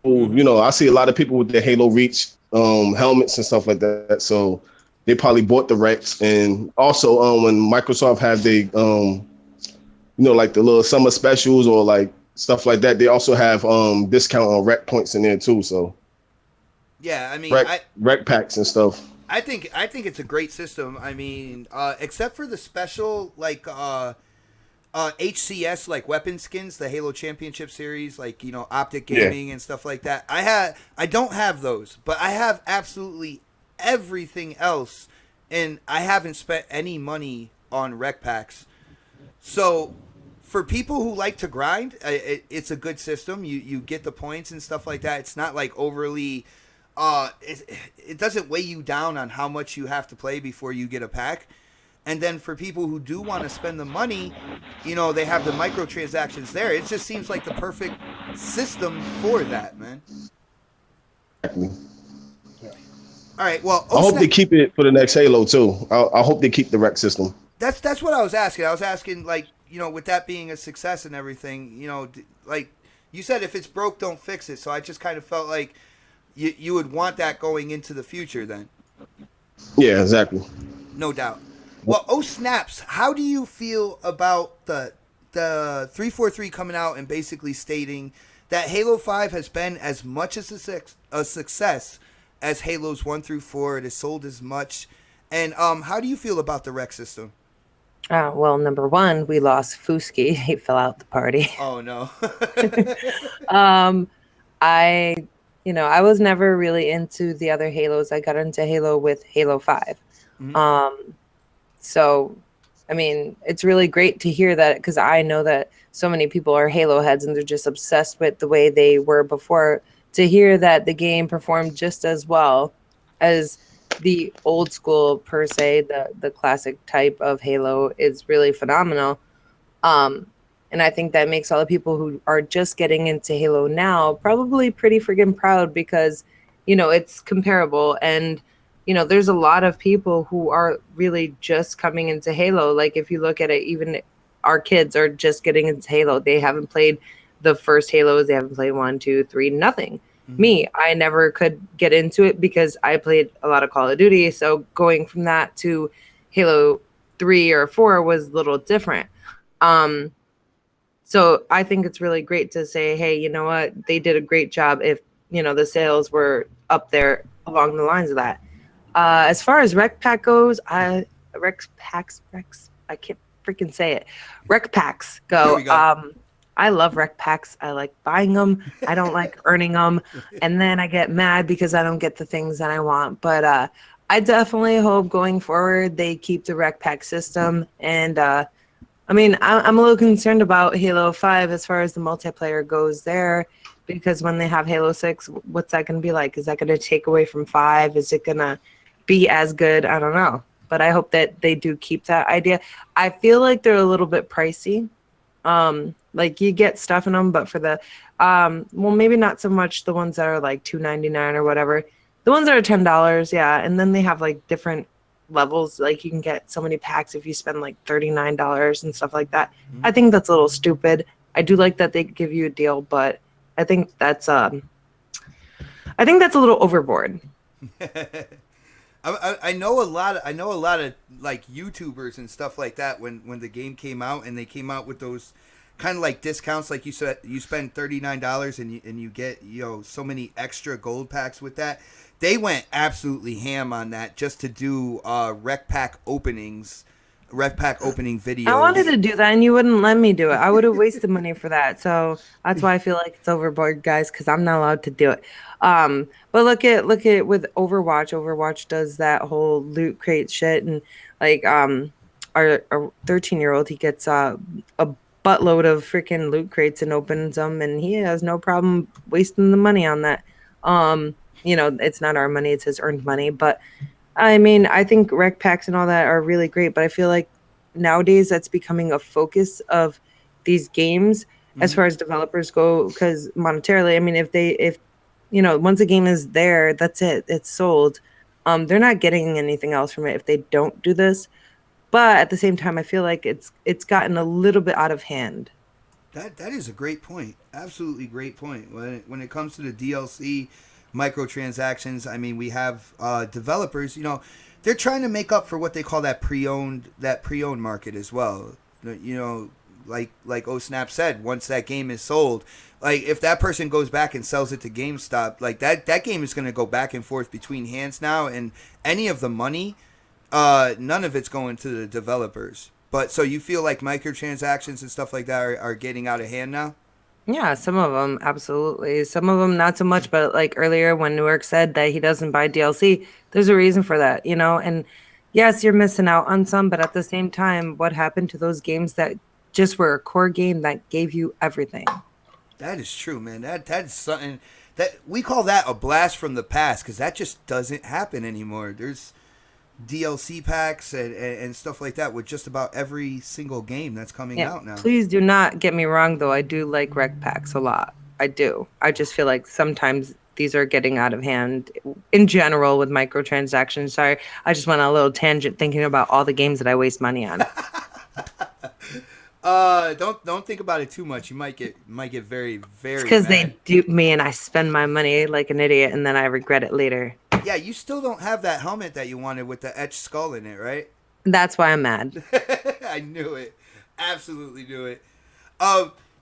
Mm-hmm. You know, I see a lot of people with their Halo Reach helmets and stuff like that. So they probably bought the Rex, and also when Microsoft had the like the little summer specials or like stuff like that, they also have discount on rec points in there too. So Yeah, I mean, rec packs and stuff. I think it's a great system. I mean, except for the special like HCS like weapon skins, the Halo Championship Series, like Optic Yeah, Gaming and stuff like that. I don't have those, but I have absolutely everything else, and I haven't spent any money on rec packs. So for people who like to grind, it's a good system. You get the points and stuff like that. It's not like overly. It doesn't weigh you down on how much you have to play before you get a pack. And then for people who do want to spend the money, they have the microtransactions there. It just seems like the perfect system for that, man. exactly. Yeah. All right, well, I hope they keep it for the next Halo too. I hope they keep the rec system. that's what I was asking. I was asking, like, with that being a success and everything, like you said, if it's broke, don't fix it. So I just kind of felt like you would want that going into the future then. Yeah, exactly. No doubt. Well, oh snaps! How do you feel about the 343 coming out and basically stating that Halo 5 has been as much as a success as Halos 1 through 4? It has sold as much. And how do you feel about the rec system? Well, number one, we lost Fuski. He fell out the party. Oh no. Um, I, I was never really into the other Halos. I got into Halo with Halo 5. Mhm. So, I mean, it's really great to hear that because I know that so many people are Halo heads and they're just obsessed with the way they were before. To hear that the game performed just as well as the old school per se, the classic type of Halo is really phenomenal. Um, and I think that makes all the people who are just getting into Halo now probably pretty friggin' proud because, it's comparable. And, there's a lot of people who are really just coming into Halo. Like, if you look at it, even our kids are just getting into Halo. They haven't played the first Halos. They haven't played 1, 2, 3, nothing. Mm-hmm. Me, I never could get into it because I played a lot of Call of Duty. So going from that to Halo 3 or 4 was a little different. So I think it's really great to say, hey, you know what? They did a great job if, the sales were up there along the lines of that. As far as Rec Pack goes, I can't freaking say it. Rec Packs There we go. I love Rec Packs. I like buying them. I don't like earning them. And then I get mad because I don't get the things that I want. But I definitely hope going forward they keep the Rec Pack system. And I mean, I'm a little concerned about Halo 5 as far as the multiplayer goes there, because when they have Halo 6, what's that going to be like? Is that going to take away from 5? Is it going to be as good? I don't know. But I hope that they do keep that idea. I feel like they're a little bit pricey. Like you get stuff in them, but for the, well, maybe not so much the ones that are like $2.99 or whatever. The ones that are $10, yeah. And then they have like different levels, like you can get so many packs if you spend like $39 and stuff like that. Mm-hmm. I think that's a little stupid. I do like that they give you a deal, but I think that's a little overboard. I know a lot of like YouTubers and stuff like that when the game came out and they came out with those kind of like discounts, like you said, you spend $39 and you get so many extra gold packs with that. They went absolutely ham on that just to do rec pack opening videos. I wanted to do that and you wouldn't let me do it. I would have wasted money for that. So that's why I feel like it's overboard, guys, because I'm not allowed to do it. But look at with Overwatch. Overwatch does that whole loot crate shit, and like our 13-year-old, he gets a buttload of freaking loot crates and opens them, and he has no problem wasting the money on that. It's not our money, it's his earned money. But I mean, I think rec packs and all that are really great, but I feel like nowadays that's becoming a focus of these games as far as developers go, because monetarily, I mean, if once a game is there, that's it, it's sold. They're not getting anything else from it if they don't do this. But at the same time, I feel like it's gotten a little bit out of hand. That is a great point. Absolutely great point. When it comes to the DLC microtransactions, I mean, we have developers. They're trying to make up for what they call that pre-owned market as well. Like Snap said, once that game is sold, like if that person goes back and sells it to GameStop, like that game is going to go back and forth between hands now, and any of the money, none of it's going to the developers. But so you feel like microtransactions and stuff like that are getting out of hand now? Yeah, some of them absolutely. Some of them not so much. But like earlier, when Newark said that he doesn't buy DLC, there's a reason for that, And yes, you're missing out on some, but at the same time, what happened to those games that just were a core game that gave you everything? That is true, man. That is something that we call that a blast from the past, because that just doesn't happen anymore. There's DLC packs and stuff like that with just about every single game that's coming Yeah, out now. please do not get me wrong, though. I do like rec packs a lot. I do. I just feel like sometimes these are getting out of hand in general with microtransactions. Sorry, I just went on a little tangent thinking about all the games that I waste money on. Don't think about it too much. You might get very It's very because mad. they dupe me and I spend my money like an idiot and then I regret it later. Yeah, you still don't have that helmet that you wanted with the etched skull in it, right? That's why I'm mad. I knew it. Absolutely knew it.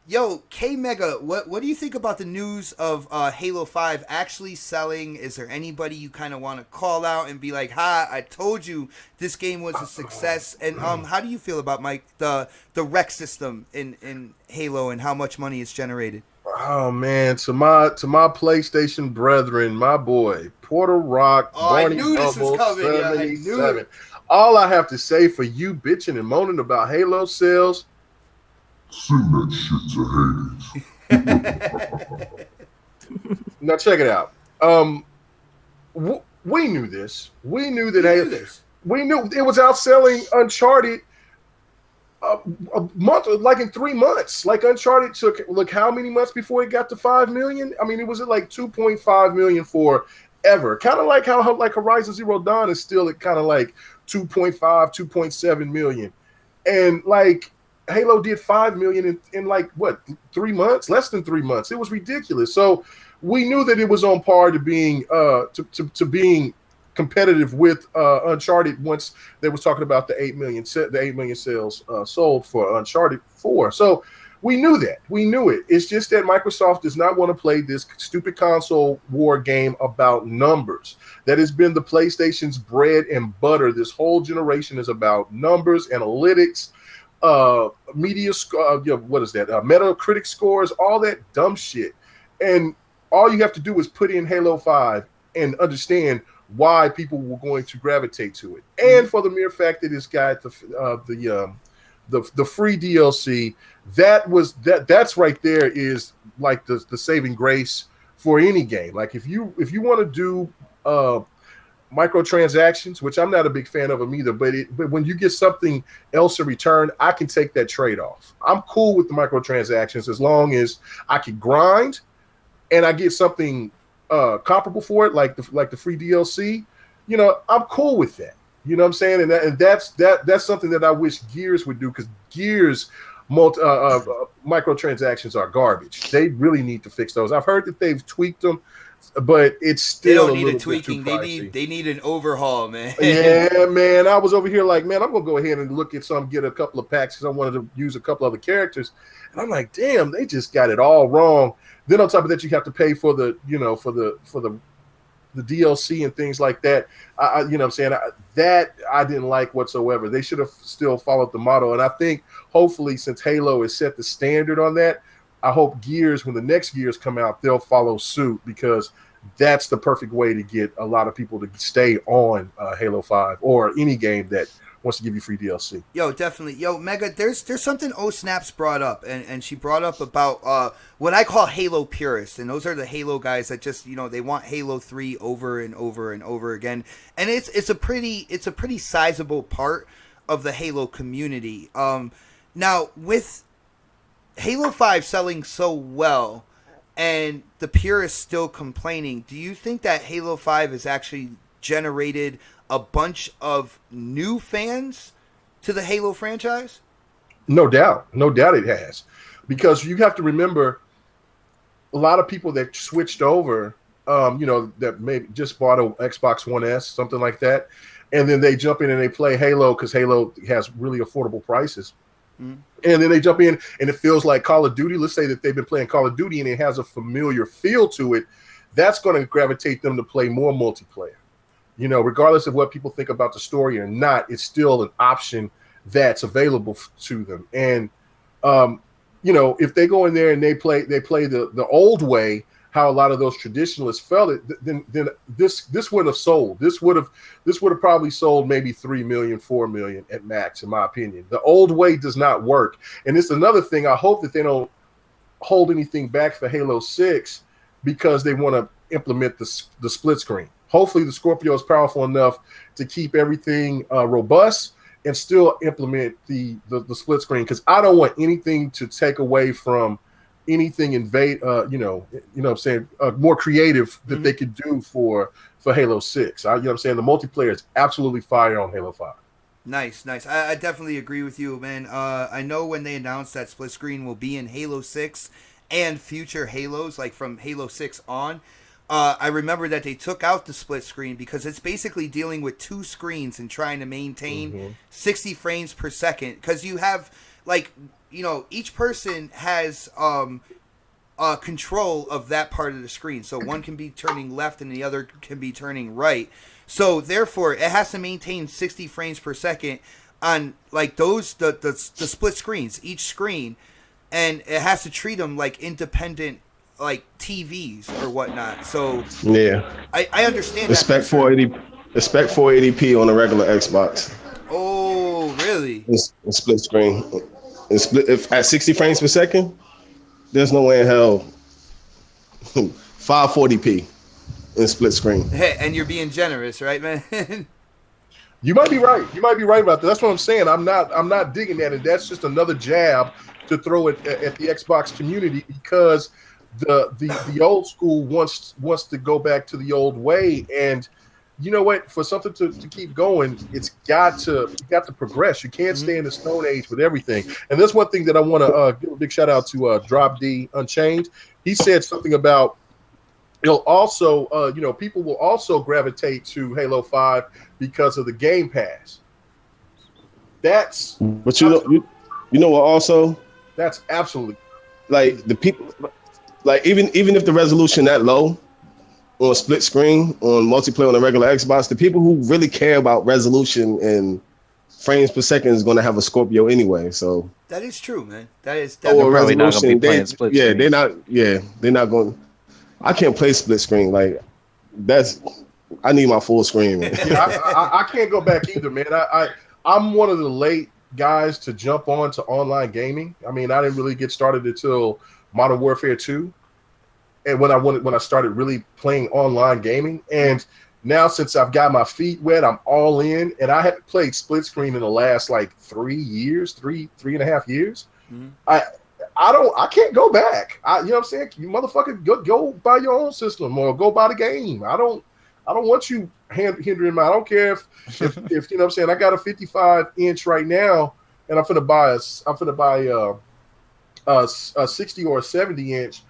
Yo, K Mega, what do you think about the news of Halo 5 actually selling? Is there anybody you kind of want to call out and be like, "Ha, I told you this game was a success"? And how do you feel about the rec system in Halo and how much money it's generated? Oh man, to my PlayStation brethren, my boy Porter Rock, Oh, I Barney knew this was Noble, coming. Yeah, I knew 77. it. All I have to say for you bitching and moaning about Halo sales, send that shit to Hades. Now check it out. We knew this. We knew that we knew it was outselling Uncharted a month, like in 3 months. Like Uncharted took, look, how many months before it got to 5 million? I mean, it was at like 2.5 million for ever. Kind of like how like Horizon Zero Dawn is still at kind of like 2.5, 2.7 million. And like Halo did 5 million in like what, 3 months? Less than 3 months. It was ridiculous. So we knew that it was on par to being to being competitive with Uncharted once they was talking about the 8 million sales sold for Uncharted 4. So we knew that. We knew it. It's just that Microsoft does not want to play this stupid console war game about numbers. That has been the PlayStation's bread and butter. This whole generation is about numbers, analytics, media what is that? Metacritic scores, all that dumb shit. And all you have to do is put in Halo 5 and understand why people were going to gravitate to it, and for the mere fact that it's got the free DLC, that's right there is like the saving grace for any game. Like if you want to do microtransactions, which I'm not a big fan of them either, but when you get something else in return, I can take that trade off. I'm cool with the microtransactions as long as I can grind and I get something comparable for it, like the free DLC. I'm cool with that. You know what I'm saying? And that's something that I wish Gears would do, because Gears microtransactions are garbage. They really need to fix those. I've heard that they've tweaked them, but it's still they don't need a tweaking. They need an overhaul, man. Yeah, man. I was over here like, man, I'm gonna go ahead and look at get a couple of packs because I wanted to use a couple other characters, and I'm like, damn, they just got it all wrong. Then on top of that, you have to pay for the DLC and things like that. I you know what I'm saying? That I didn't like whatsoever. They should have still followed the model. And I think hopefully, since Halo has set the standard on that, I hope Gears, when the next Gears come out, they'll follow suit, because that's the perfect way to get a lot of people to stay on Halo 5 or any game that wants to give you free DLC. Yo, definitely. Yo, Mega, there's something Snaps brought up, and she brought up about what I call Halo purists, and those are the Halo guys that just, they want Halo 3 over and over and over again. And it's a pretty sizable part of the Halo community. Now with Halo 5 selling so well and the purists still complaining, do you think that Halo 5 has actually generated a bunch of new fans to the Halo franchise? No doubt it has, because you have to remember a lot of people that switched over, that maybe just bought a Xbox One S, something like that, and then they jump in and they play Halo because Halo has really affordable prices. Mm. And then they jump in and it feels like Call of Duty. Let's say that they've been playing Call of Duty and it has a familiar feel to it. That's going to gravitate them to play more multiplayer. Regardless of what people think about the story or not, it's still an option that's available to them. And if they go in there and they play the old way, how a lot of those traditionalists felt it, then this wouldn't have sold. This would have probably sold maybe 3 million, 4 million at max, in my opinion. The old way does not work. And it's another thing. I hope that they don't hold anything back for Halo 6 because they want to implement the split screen. Hopefully the Scorpio is powerful enough to keep everything robust and still implement the split screen, because I don't want anything to take away from anything more creative that they could do for Halo 6. The multiplayer is absolutely fire on Halo 5. Nice. I definitely agree with you, man. I know when they announced that split screen will be in Halo 6 and future Halos, like from Halo 6 on, I remember that they took out the split screen because it's basically dealing with two screens and trying to maintain 60 frames per second. Because you have, each person has control of that part of the screen. So one can be turning left and the other can be turning right. So therefore, it has to maintain 60 frames per second on the split screens, each screen, and it has to treat them like independent TVs or whatnot. So yeah, I understand. Expect 480p on a regular Xbox. Oh, really? It's split screen. If at 60 frames per second, there's no way in hell 540p in split screen. Hey, and you're being generous, right, man? You might be right. You might be right about that. That's what I'm saying. I'm not digging that, and that's just another jab to throw it at the Xbox community, because the old school wants to go back to the old way. And you know what? For something to keep going, it's got to progress. You can't stay in the Stone Age with everything. And that's one thing that I want to give a big shout out to Drop D Unchained. He said something about it'll also people will also gravitate to Halo 5 because of the Game Pass. But you know what also? That's absolutely the people, even if the resolution that low on split screen on multiplayer on a regular Xbox, the people who really care about resolution and frames per second is going to have a Scorpio anyway. So that is true, man. That is definitely probably not going to be playing split screen. They're not going. I can't play split screen. I need my full screen, man. Yeah, I can't go back either, man. I'm one of the late guys to jump on to online gaming. I mean, I didn't really get started until Modern Warfare 2, and when I started really playing online gaming. And now, since I've got my feet wet, I'm all in. And I haven't played split screen in the last 3 years, three and a half years. Mm-hmm. I can't go back. You know what I'm saying? You motherfucker, go buy your own system or go buy the game. I don't want you hindering me. I don't care if you know what I'm saying. I got a 55-inch right now, and I'm finna buy a 60 or a 70-inch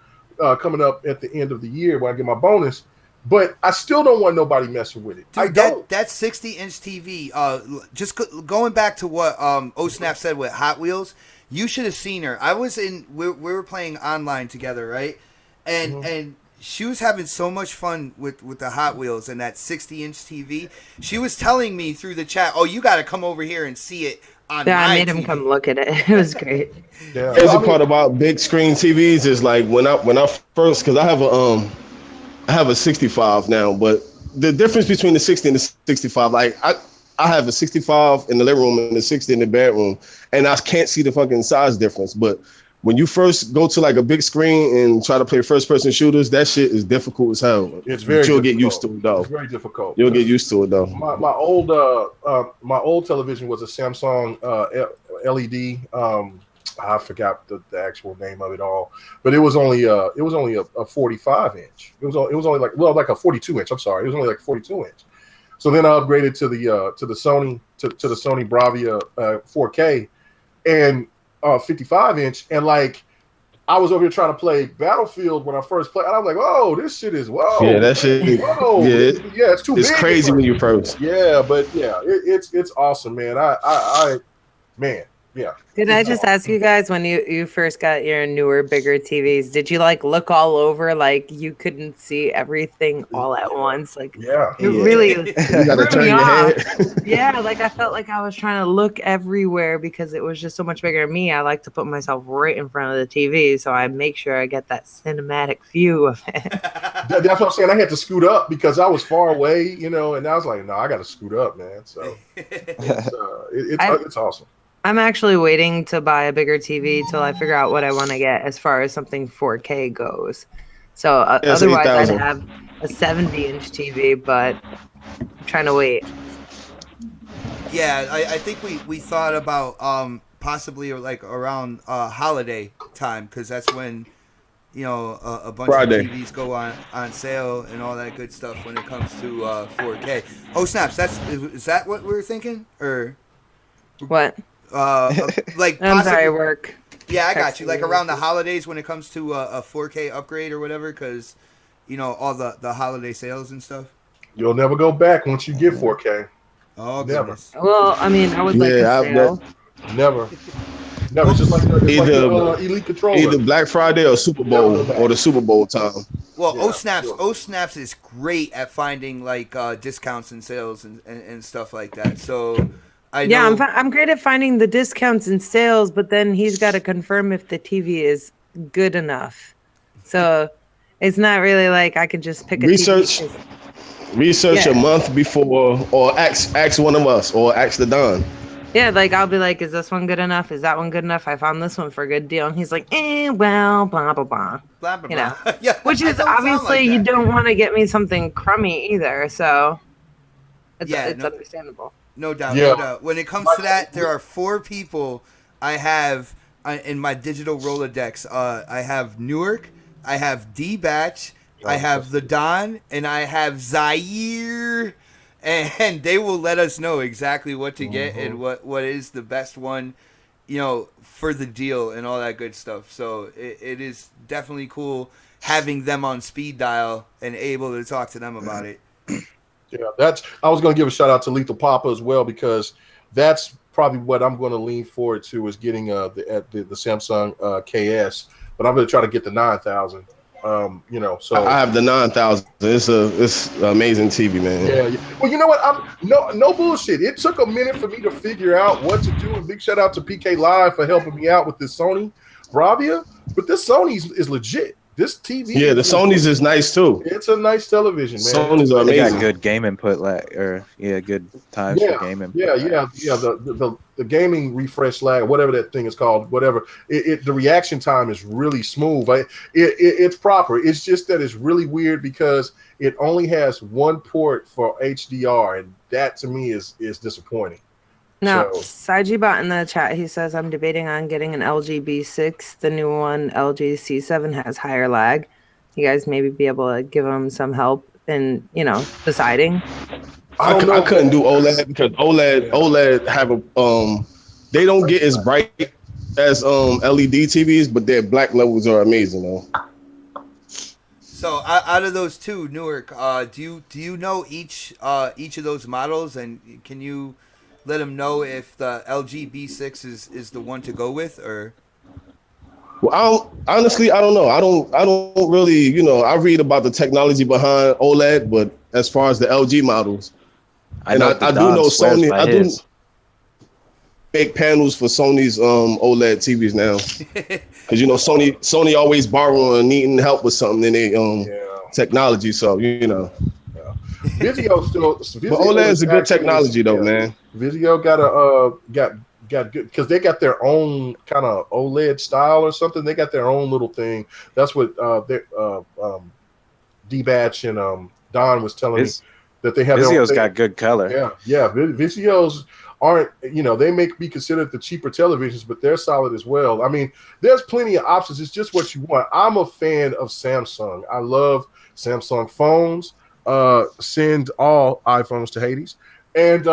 coming up at the end of the year when I get my bonus. But I still don't want nobody messing with it. Dude, that 60-inch TV. Just going back to what Osnap said with Hot Wheels. You should have seen her. We were playing online together, right? And she was having so much fun with the Hot Wheels and that 60-inch TV. She was telling me through the chat, "Oh, you got to come over here and see it on my I made TV." him come look at it. It was great. Yeah. Crazy part about big screen TVs is when I first, because I have a 65 now, but the difference between the 60 and the 65, I have a 65 in the living room and a 60 in the bedroom, and I can't see the fucking size difference. But when you first go to a big screen and try to play first-person shooters, that shit is difficult as hell. It's very difficult. Get used to it, though. It's very difficult. You'll get used to it, though. My old television was a Samsung LED. I forgot the actual name of it all, but it was only a 45-inch. It was only like a 42-inch. I'm sorry, it was only 42-inch. So then I upgraded to the Sony to the Sony Bravia 4K and 55-inch, and like I was over here trying to play Battlefield when I first played, and I was like, "Oh, this shit is Yeah, whoa, that shit. whoa, Yeah, yeah, it's too it's big." crazy when you first. Yeah, but yeah, it's awesome, man. Man, yeah. Did I just ask you guys when you first got your newer, bigger TVs? Did you like look all over like you couldn't see everything all at once? Like Yeah. it really You got to threw me turn your off. head. Yeah, like I felt like I was trying to look everywhere because it was just so much bigger than me. I like to put myself right in front of the TV, so I make sure I get that cinematic view of it. That's what I'm saying. I had to scoot up because I was far away, you know, and I was like, "No, I got to scoot up, man." So it's awesome. I'm actually waiting to buy a bigger TV till I figure out what I want to get as far as something 4K goes. So It's otherwise, I'd 8,000. have a 70-inch TV, but I'm trying to wait. Yeah, I think we thought about possibly like around holiday time, because that's when a bunch Friday. of TVs go on sale and all that good stuff when it comes to 4K. Oh snaps! Is that what we were thinking, or What? like I'm sorry, possibly? work. Yeah, I got Texting you. Like me. around the holidays when it comes to a 4K upgrade or whatever, because all the holiday sales and stuff. You'll never go back once you get 4K. Oh Never. goodness. Well, I mean, I would like a Yeah, sale. Never. It's just like the Elite controller. either Black Friday or Super Bowl or the Super Bowl time. Well, Yeah, O Snaps is great at finding like discounts and sales and stuff like that. So I know. Yeah, I'm great at finding the discounts and sales, but then he's got to confirm if the TV is good enough. So it's not really like I can just pick a TV. Research a Yeah. month before, or ask one of us, or ask the Don. Yeah, like I'll be like, is this one good enough? Is that one good enough? I found this one for a good deal. And he's like, well, blah, blah, blah. Blah blah You know, blah. Yeah, which I is don't sound obviously like you that. don't want to get me something crummy either. So it's No, understandable. no doubt, Yeah. no doubt. When it comes to that, there are 4 people I have in my digital Rolodex. I have Newark, I have D-Batch, I have the Don, and I have Zaire. And they will let us know exactly what to get and what is the best one, for the deal and all that good stuff. So it is definitely cool having them on speed dial and able to talk to them about it. Yeah, I was going to give a shout out to Lethal Papa as well, because that's probably what I'm going to lean forward to is getting the Samsung KS, but I'm going to try to get the 9000. So I have the 9,000. It's an amazing TV, man. yeah. Well, you know what? No bullshit. It took a minute for me to figure out what to do. And big shout out to PK Live for helping me out with this Sony Bravia. But this Sony is legit. This TV. Yeah, the Sony's is nice too. It's a nice television, man. Sony's are They amazing. got good game input, good times for game input. Yeah. The gaming refresh lag, whatever that thing is called, whatever. The reaction time is really smooth. It's proper. It's just that it's really weird because it only has one port for HDR, and that to me is disappointing. No, So- Saiji Bot in the chat, he says, I'm debating on getting an LG B6. The new one, LG C7, has higher lag. You guys maybe be able to give him some help in, deciding. I couldn't do OLED because OLED have they don't get as bright as LED TVs, but their black levels are amazing though. So out of those two, Newark, do you know each of those models, and can you let them know if the LG B6 is the one to go with, or? Well, I don't know. I don't really, I read about the technology behind OLED, but as far as the LG models, I do know Sony. I do make panels for Sony's OLED TVs now, because Sony always borrowing and needing help with something in their technology. So Vizio but OLED is a good technology though, man. Vizio got good because they got their own kind of OLED style or something. They got their own little thing. That's what D-Batch and Don was telling me, that they have. Vizio's got good color. Yeah. Vizios aren't, they may be considered the cheaper televisions, but they're solid as well. I mean, there's plenty of options. It's just what you want. I'm a fan of Samsung. I love Samsung phones. send all iPhones to Hades. And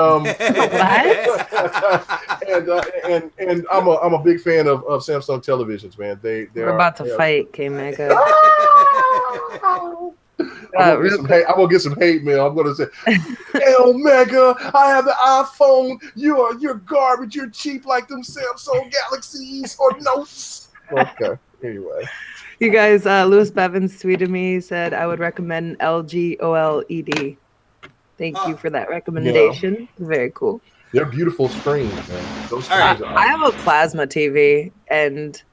and I'm a big fan of Samsung televisions, man. We're about to fight, K Mega. I'm gonna get some hate mail. I'm gonna say, "Hey, Omega, I have the iPhone. You're garbage. You're cheap like them Samsung Galaxies or Notes." Okay. Anyway, you guys, Lewis Bevins tweeted me, said I would recommend LG OLED. Thank you for that recommendation. Very cool. They're beautiful screens, man. Those All screens right. I have a plasma TV and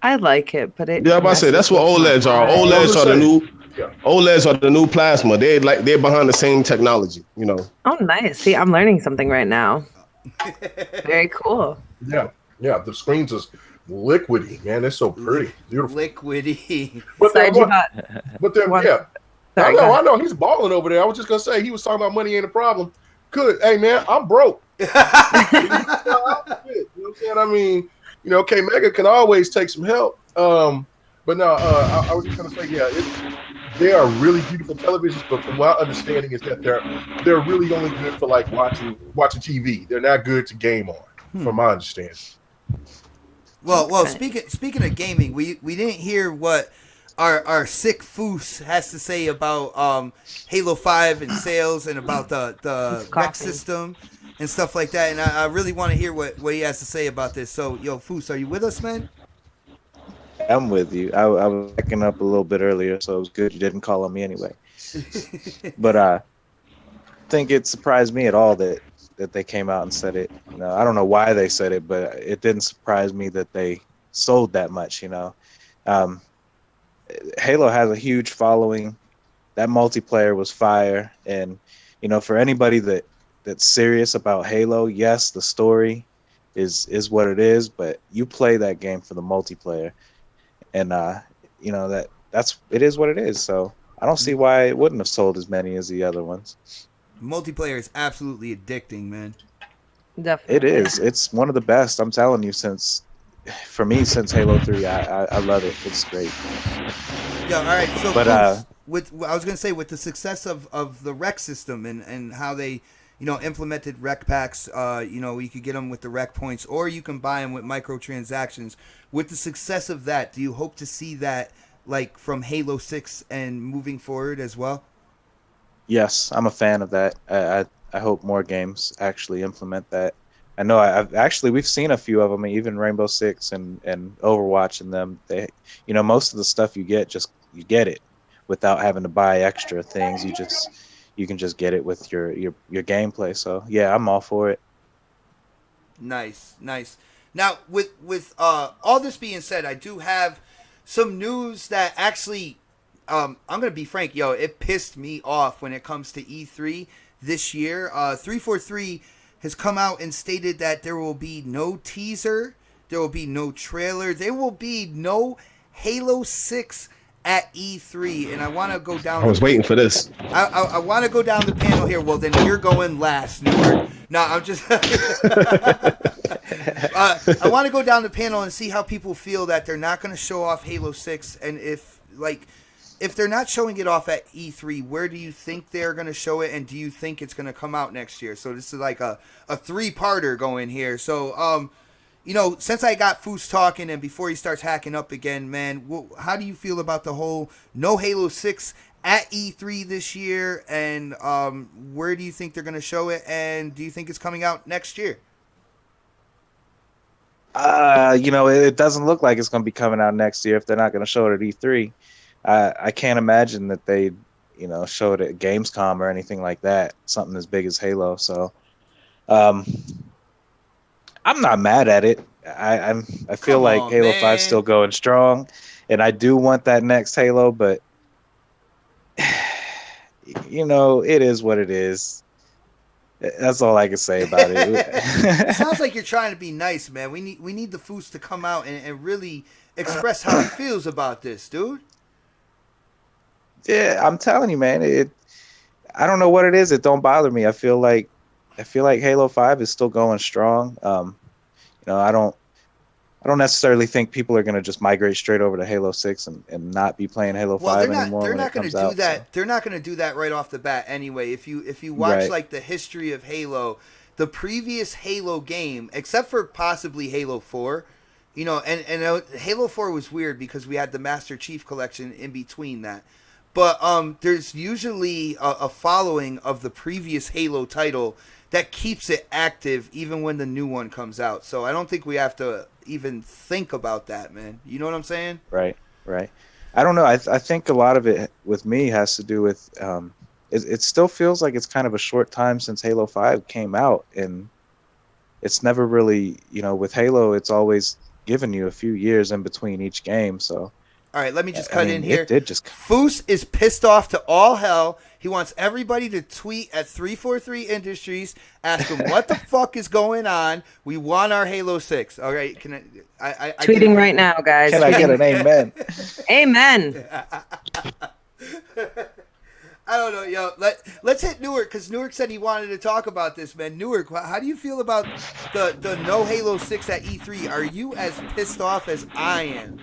I like it, but it. Yeah, I'm about to say that's what OLEDs are. OLEDs are the new. OLEDs are the new plasma. They're behind the same technology. You know. Oh, nice. See, I'm learning something right now. Very cool. Yeah. The screens is liquidy, man. They're so pretty, beautiful, liquidy. But then, Sorry, I know. He's balling over there. I was just gonna say he was talking about money ain't a problem. Good. Hey, man, I'm broke. You know what I'm saying? I mean, K Mega can always take some help. But no, I was just gonna say, they are really beautiful televisions. But from my understanding is that they're really only good for like watching TV. They're not good to game on, from my understanding. Well, speaking of gaming, we didn't hear what our sick Foos has to say about Halo 5 and sales and about the rec system and stuff like that. And I really want to hear what he has to say about this. So, yo, Foos, are you with us, man? I'm with you. I was backing up a little bit earlier, so it was good you didn't call on me anyway. But I think it surprised me at all that they came out and said it. I don't know why they said it, but it didn't surprise me that they sold that much. Halo has a huge following. That multiplayer was fire, and for anybody that's serious about Halo, yes, the story is what it is, but you play that game for the multiplayer, and it is what it is. So I don't see why it wouldn't have sold as many as the other ones. Multiplayer is absolutely addicting, man. Definitely. It is. It's one of the best. I'm telling you, since Halo 3, I love it. It's great. Yeah, all right. So, but I was gonna say, with the success of the rec system and how they implemented rec packs, you could get them with the rec points, or you can buy them with microtransactions. With the success of that, do you hope to see that like from Halo 6 and moving forward as well? Yes, I'm a fan of that. I hope more games actually implement that. I know we've seen a few of them, even Rainbow Six and Overwatch, and them. They, most of the stuff you get it without having to buy extra things. You can just get it with your gameplay. So yeah, I'm all for it. Nice. Now, with all this being said, I do have some news that actually, I'm gonna be frank, it pissed me off when it comes to E3 this year. 343 has come out and stated that there will be no teaser, there will be no trailer, there will be no Halo 6 at E3, and I want to go down. I was waiting for this. I want to go down the panel here. Well, then you're going last, Newark. No, I'm just. I want to go down the panel and see how people feel that they're not going to show off Halo 6, and if they're not showing it off at E3, where do you think they're going to show it, and do you think it's going to come out next year? So this is like a three-parter going here. So since I got Foos talking and before he starts hacking up again, man, how do you feel about the whole no Halo 6 at E3 this year? And where do you think they're going to show it? And do you think it's coming out next year? It doesn't look like it's going to be coming out next year if they're not going to show it at E3. I can't imagine that they, show it at Gamescom or anything like that, something as big as Halo. So, I'm not mad at it. I feel like Halo 5's still going strong, and I do want that next Halo, but it is what it is. That's all I can say about it. It sounds like you're trying to be nice, man. We need the Foos to come out and really express how he feels about this, dude. Yeah, I'm telling you, man. I don't know what it is. It don't bother me. I feel like Halo 5 is still going strong. I I don't necessarily think people are going to just migrate straight over to Halo 6 and not be playing Halo Well, 5 anymore they're when not it going to comes do out. that. So. They're not going to do that right off the bat anyway. If you watch Right. like the history of Halo, the previous Halo game, except for possibly Halo 4, you know, and Halo 4 was weird because we had the Master Chief Collection in between that. But there's usually a following of the previous Halo title that keeps it active even when the new one comes out. So I don't think we have to even think about that, man. You know what I'm saying? Right. I don't know. I think a lot of it with me has to do with it still feels like it's kind of a short time since Halo 5 came out, and it's never really, with Halo, it's always given you a few years in between each game. So All right, let me just I cut mean, in here. it did just. Foos is pissed off to all hell. He wants everybody to tweet at 343 Industries, ask him what the fuck is going on. We want our Halo 6. All right, can I Tweeting right now, guys. Can I get an amen? Amen. I don't know, yo. Let's hit Newark because Newark said he wanted to talk about this, man. Newark, how do you feel about the no Halo 6 at E3? Are you as pissed off as I am?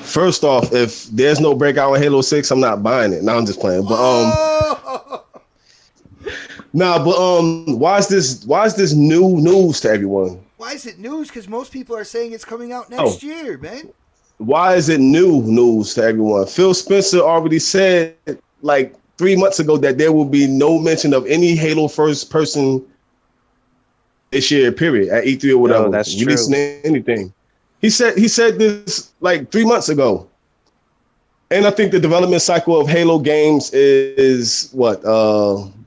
First off, if there's no breakout on Halo 6, I'm not buying it. No, I'm just playing. But Whoa! why is this new news to everyone? Why is it news? Because most people are saying it's coming out next year, man. Why is it new news to everyone? Phil Spencer already said like 3 months ago that there will be no mention of any Halo first person this year, period, at E3 or whatever. No, that's releasing true. anything. He said this like 3 months ago. And I think the development cycle of Halo games is what,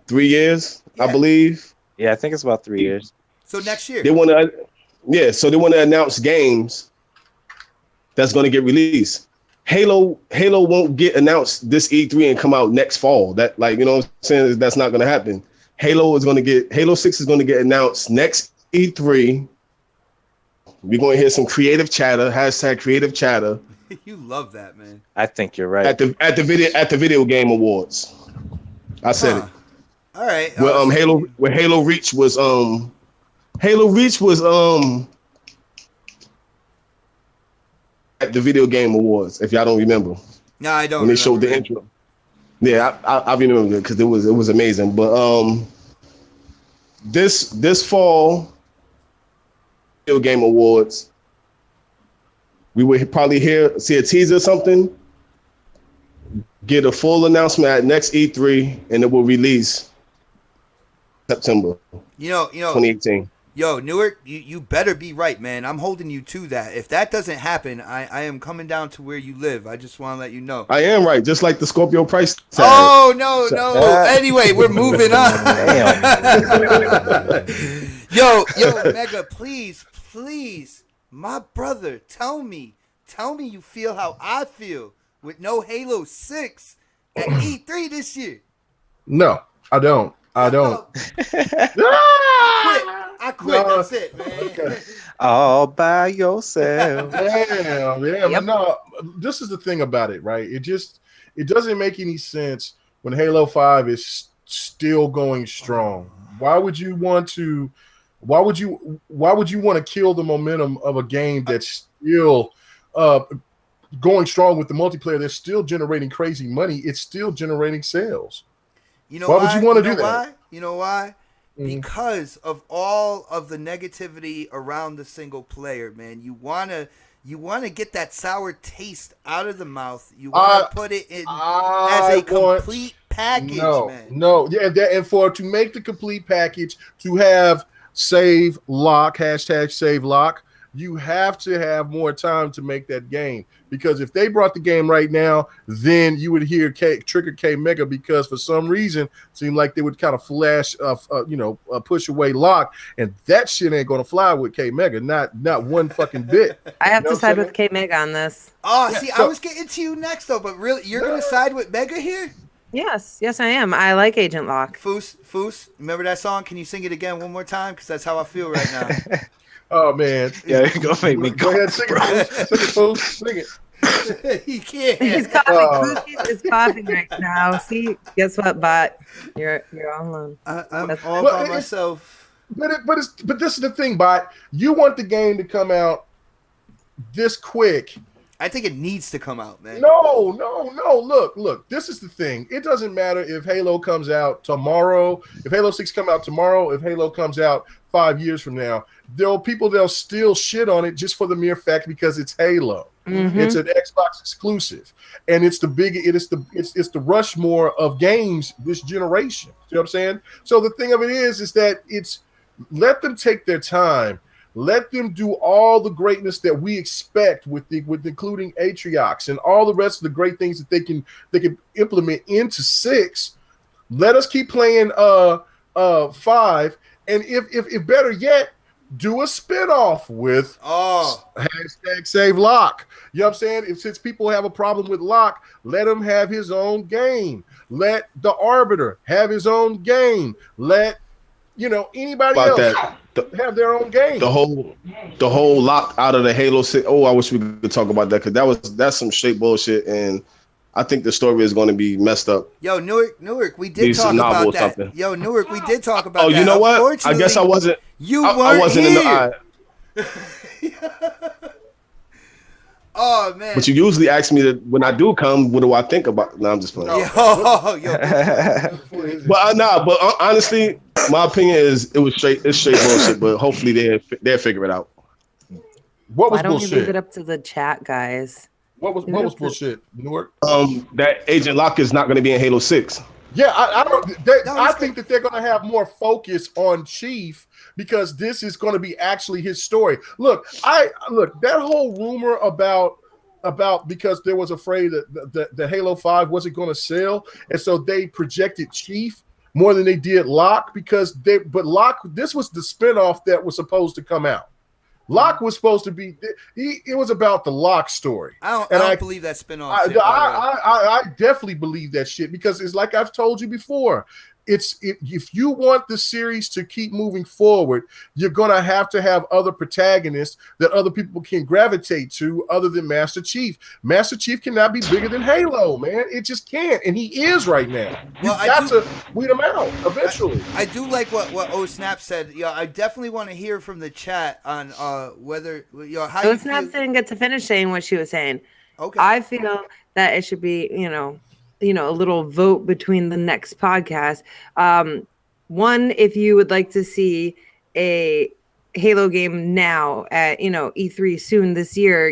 3 years, Yeah. I believe. Yeah, I think it's about 3 years. So next year. They want to announce games that's going to get released. Halo won't get announced this E3 and come out next fall. That, like, you know what I'm saying? That's not going to happen. Halo 6 is going to get announced next E3. We're going to hear some creative chatter, hashtag creative chatter You love that, man. I think you're right. at the video game awards. I said it. All right. Where Halo Reach was at the video game awards, if y'all don't remember. No, I don't. When they showed the man. intro. Yeah, I remember it because it was amazing. But this fall video game awards, we would probably see a teaser or something, get a full announcement at next E3, and it will release September You know, 2018. yo, Newark, you better be right, man. I'm holding you to that. If that doesn't happen, I am coming down to where you live. I just want to let you know. I am right, just like the Scorpio price tag. Oh, no. Anyway, we're moving on. Yo, Mega, please, my brother, tell me you feel how I feel with no Halo 6 at E3 this year. No, I don't. I quit. No. That's it, man. Okay. All by yourself. Damn. Yep. But no, this is the thing about it, right? It doesn't make any sense when Halo 5 is still going strong. Why would you want to kill the momentum of a game that's still going strong with the multiplayer? They're still generating crazy money. It's still generating sales. You know Why would you wanna do that? Why? You know why? Mhm. Because of all of the negativity around the single player, man. You wanna get that sour taste out of the mouth. You wanna put it in as a complete package, man. No, yeah, and to make the complete package, to have save lock, hashtag save lock, you have to have more time to make that game. Because if they brought the game right now, then you would hear Trigger K Mega, because for some reason, it seemed like they would kind of push away lock, and that shit ain't gonna fly with K Mega, not one fucking bit. I have You know to what side I'm saying? with K Meg on this. Oh, Yeah, see, I so- was getting to you next though, but really, you're gonna side with Mega here? Yes, I am. I like Agent Locke. Foos, remember that song? Can you sing it again one more time? Because that's how I feel right now. Oh man, Yeah, go make me go ahead, sing it, fool. Sing it. He can't. He's coughing. Cookies is coughing right now. See, guess what, bot? You're all alone. I'm That's- all Well, by it's- myself. But this is the thing, bot. You want the game to come out this quick. I think it needs to come out, man. No. Look. This is the thing. It doesn't matter if Halo comes out tomorrow. If Halo 6 come out tomorrow, if Halo comes out 5 years from now, they'll still shit on it just for the mere fact because it's Halo. Mhm. It's an Xbox exclusive, and it's the Rushmore of games this generation. You know what I'm saying? So the thing of it is that let them take their time. Let them do all the greatness that we expect with including Atriox and all the rest of the great things that they can implement into 6. Let us keep playing 5, and if better yet, do a spinoff with #save Locke. You know what I'm saying? Since people have a problem with Locke, let him have his own game. Let the Arbiter have his own game. Let anybody About else that, have their own game. the whole Lock out of the Halo 6. Oh, I wish we could talk about that because that's some straight bullshit, and I think the story is going to be messed up. Yo, Newark, we did Needs talk a novel about or that. something. Yo, Newark, we did talk about Oh, that. you know what? I guess I wasn't. I wasn't in the. Oh man! But you usually ask me that when I do come, what do I think about? No, I'm just playing. Yo. But honestly, my opinion is it's straight bullshit. But hopefully they'll figure it out. What was Why don't we leave bullshit? it up to the chat, guys? What was bullshit, Newark? That Agent Locke is not going to be in Halo 6. Yeah, I think that they're going to have more focus on Chief because this is going to be actually his story. Look, that whole rumor about because there was afraid that the Halo 5 wasn't going to sell, and so they projected Chief more than they did Locke but Locke, this was the spinoff that was supposed to come out. Locke was supposed to be. It was about the Locke story. I don't believe that spinoff. I definitely believe that shit because it's like I've told you before. If you want the series to keep moving forward, you're gonna have to have other protagonists that other people can gravitate to, other than Master Chief. Master Chief cannot be bigger than Halo, man. It just can't, and he is right now. You've got to weed him out eventually. I do like what Snap said. Yeah, I definitely want to hear from the chat on whether how Snap didn't get to finish saying what she was saying. Okay, I feel that it should be a little vote between the next podcast. One, if you would like to see a Halo game now at E3 soon this year,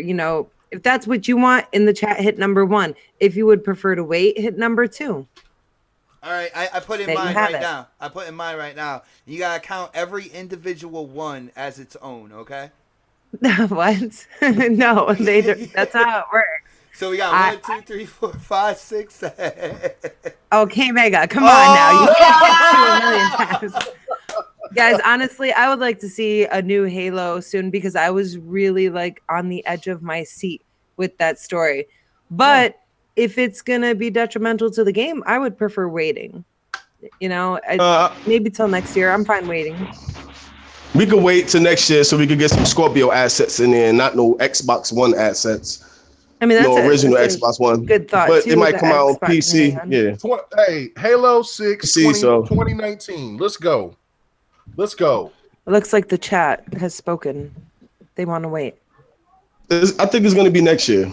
if that's what you want, in the chat, hit number 1. If you would prefer to wait, hit number 2. All right, I put in mine right now. I put in mine right now. You gotta count every individual one as its own. Okay. What? No, that's how it works. So we got 1, 2, 3, 4, 5, 6, 7. Okay, Mega, come on now. You can't do 2 million times. Guys, honestly, I would like to see a new Halo soon because I was really on the edge of my seat with that story. But if it's going to be detrimental to the game, I would prefer waiting. Maybe till next year. I'm fine waiting. We could wait till next year so we could get some Scorpio assets in there, not no Xbox One assets. I mean, that's original Xbox One. Good thought. But too, it might come out on PC. Yeah. Hey, Halo 6 2019. Let's go. It looks like the chat has spoken. They want to wait. I think it's going to be next year.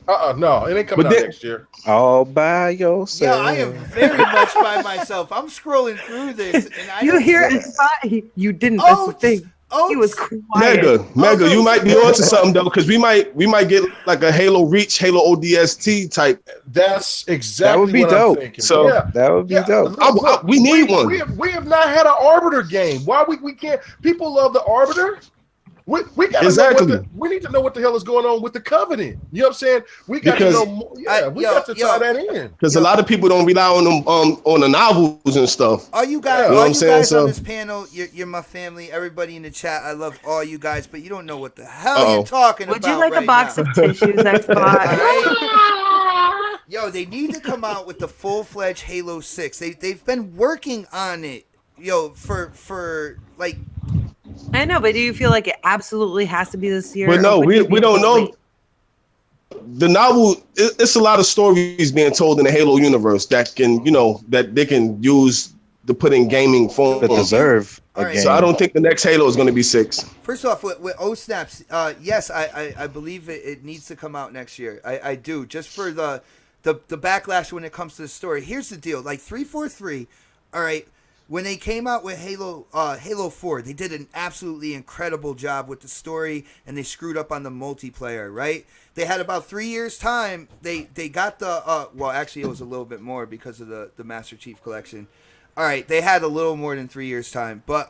No, it ain't coming out next year. All by yourself. Yeah, I am very much by myself. I'm scrolling through this, and you hear it? You didn't. That's the thing. He was quiet. Mega, you might be onto something though, because we might get like a Halo Reach, Halo ODST type. That's exactly that would be what dope. I'm thinking. So that would be dope. Look, we need one. We have not had an Arbiter game. Why we can't? People love the Arbiter. We gotta know we need to know what the hell is going on with the Covenant. You know what I'm saying? We got to know more. Yeah, we got to tie that in. Because a lot of people don't rely on them on the novels and stuff. All you guys, you know what I'm saying? on this panel, you're my family. Everybody in the chat, I love all you guys, but you don't know what the hell you're talking about. Would you like right a box now. of tissues, Xbox? Yo, they need to come out with the full-fledged Halo 6. They've been working on it, for like. I know, but do you feel like it absolutely has to be this year? But no, we don't know. The novel, it's a lot of stories being told in the Halo universe that can, that they can use to put in gaming to form. deserve All a right. So I game. don't think the next Halo is going to be 6. First off, with O Snaps, yes, I believe it needs to come out next year. I do, just for the backlash when it comes to the story. Here's the deal: like 343, all right. When they came out with Halo 4, they did an absolutely incredible job with the story, and they screwed up on the multiplayer. Right? They had about 3 years time. They got the well, actually, it was a little bit more because of the Master Chief Collection. All right, they had a little more than 3 years time, but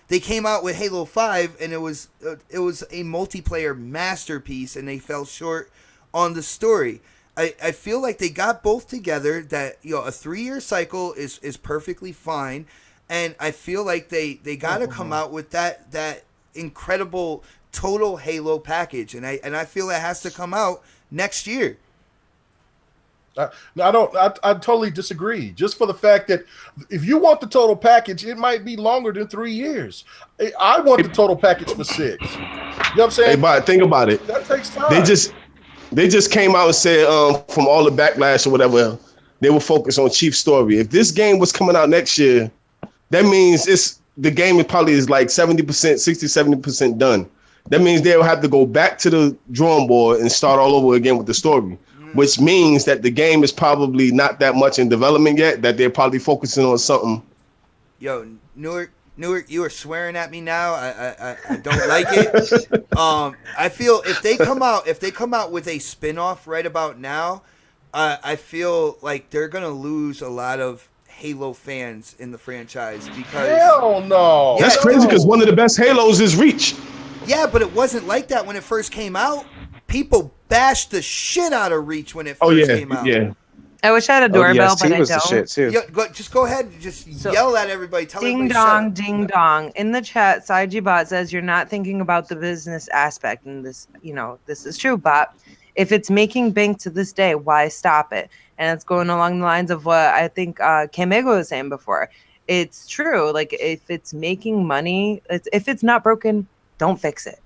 they came out with Halo 5, and it was a multiplayer masterpiece, and they fell short on the story. I feel like they got both together. That a 3-year cycle is perfectly fine, and I feel like they got to come out with that incredible total Halo package, and I feel it has to come out next year. No, I don't. I totally disagree. Just for the fact that if you want the total package, it might be longer than 3 years. I want the total package for 6. You know what I'm saying? Hey, but think about it. That takes time. They just came out and said from all the backlash or whatever, they were focused on Chief's story. If this game was coming out next year, that means the game is like 70%, 60-70% done. That means they'll have to go back to the drawing board and start all over again with the story, which means that the game is probably not that much in development yet, that they're probably focusing on something. Yo, Newark, you are swearing at me now. I don't like it. I feel if they come out with a spin-off right about now, I feel like they're gonna lose a lot of Halo fans in the franchise because hell no. That's crazy because one of the best Halos is Reach. Yeah, but it wasn't like that when it first came out. People bashed the shit out of Reach when it first came out. Yeah. I wish I had a doorbell, ODST but I was the don't. shit too. Just go ahead and just yell at everybody. Tell Ding everybody dong, shut up. ding dong. In the chat, Saiji Bot says you're not thinking about the business aspect, and this is true, Bot. If it's making bank to this day, why stop it? And it's going along the lines of what I think Kamego was saying before. It's true. Like if it's making money, if it's not broken, don't fix it.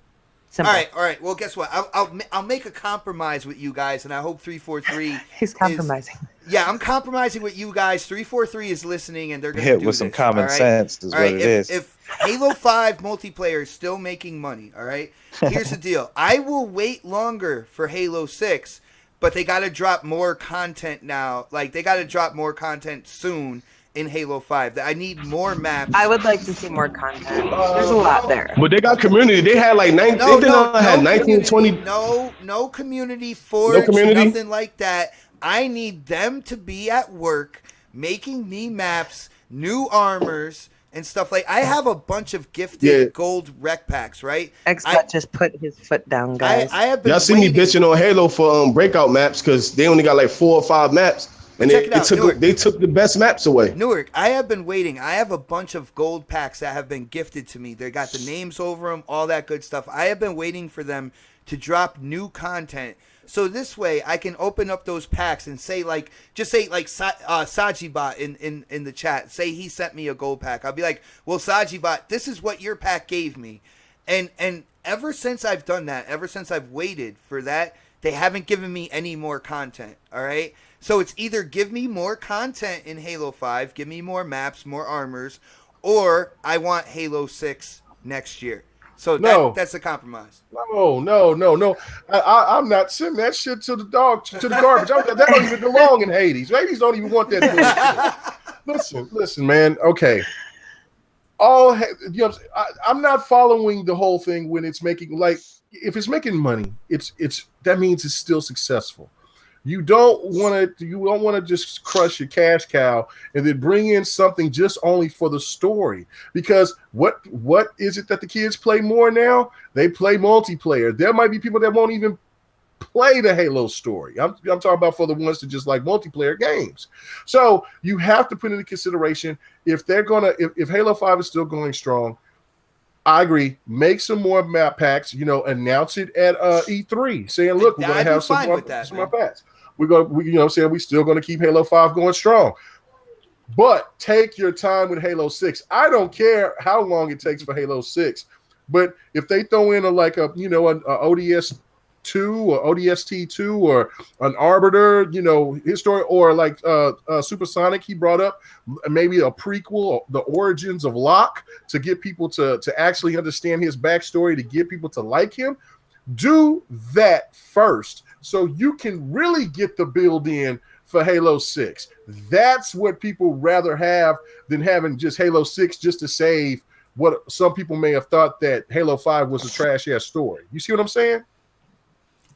Simple. All right. Well, guess what? I'll make a compromise with you guys, and I hope 343. He's compromising. Yeah, I'm compromising with you guys. 343 is listening, and they're going to do With this. some common sense is all what right? it is. If Halo 5 multiplayer is still making money, all right, here's the deal. I will wait longer for Halo 6, but they got to drop more content now. Like, they got to drop more content soon in Halo 5. I need more maps. I would like to see more content. There's a lot there. But they got community. They had like 19, had 19, 20. No community Forge, nothing like that. I need them to be at work making me maps, new armors, and stuff like. I have a bunch of gifted gold rec packs, right? Xbot just put his foot down, guys. I have been Y'all see me bitching on Halo for breakout maps because they only got like 4 or 5 maps. And they took the best maps away. Newark, I have been waiting. I have a bunch of gold packs that have been gifted to me. They got the names over them, all that good stuff. I have been waiting for them to drop new content. So this way I can open up those packs and say Sajibot in the chat. Say he sent me a gold pack. I'll be like, well, Sajibot, this is what your pack gave me. And ever since I've done that, ever since I've waited for that, they haven't given me any more content. All right. So it's either give me more content in Halo 5, give me more maps, more armors, or I want Halo 6 next year. So that's a compromise. No. I'm not sending that shit to the garbage. That don't even belong in Hades. Hades don't even want that bullshit. Listen, man. Okay. I'm not following the whole thing when it's making if it's making money, it's that means it's still successful. You don't want to just crush your cash cow and then bring in something just only for the story. Because what is it that the kids play more now? They play multiplayer. There might be people that won't even play the Halo story. I'm talking about for the ones that just like multiplayer games. So you have to put into consideration if Halo 5 is still going strong. I agree. Make some more map packs. Announce it at E3, saying, "Look, we're going to have some more packs. We're still going to keep Halo 5 going strong." But take your time with Halo 6. I don't care how long it takes for Halo 6, but if they throw in an ODS 2 or ODST 2 or an Arbiter, his story, or like Supersonic, he brought up maybe a prequel, the origins of Locke, to get people to actually understand his backstory, to get people to like him. Do that first so you can really get the build in for Halo 6. That's what people rather have than having just Halo 6 just to save what some people may have thought that Halo 5 was a trash ass story. You see what I'm saying?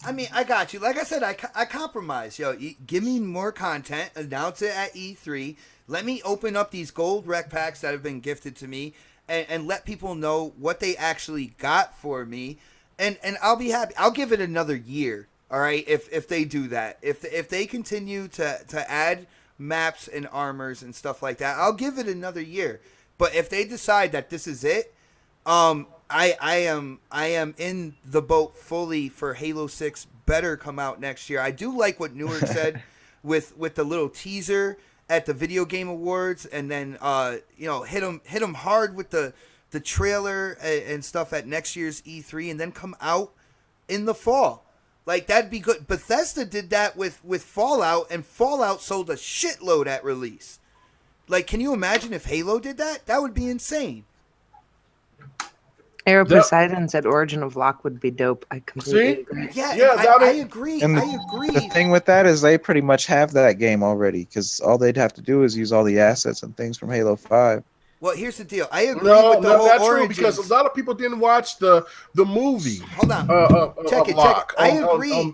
I mean, I got you. Like I said, I compromise. Give me more content. Announce it at E3. Let me open up these gold rec packs that have been gifted to me, and let people know what they actually got for me, and I'll be happy. I'll give it another year. All right, if they do that, if they continue to add maps and armors and stuff like that, I'll give it another year. But if they decide that this is it, I am in the boat fully for Halo 6 better come out next year. I do like what Newark said with the little teaser at the Video Game Awards, and then hit them hard with the trailer and stuff at next year's E3, and then come out in the fall. Like, that'd be good. Bethesda did that with Fallout, and Fallout sold a shitload at release. Like, can you imagine if Halo did that? That would be insane. Arrow Poseidon said Origin of Locke would be dope. I completely agree. Yeah, Yeah, I agree. And I agree. The thing with that is they pretty much have that game already, because all they'd have to do is use all the assets and things from Halo 5. Well, here's the deal. I agree No, with the whole not Origins. true, because a lot of people didn't watch the movie. Hold on. Check it. I agree.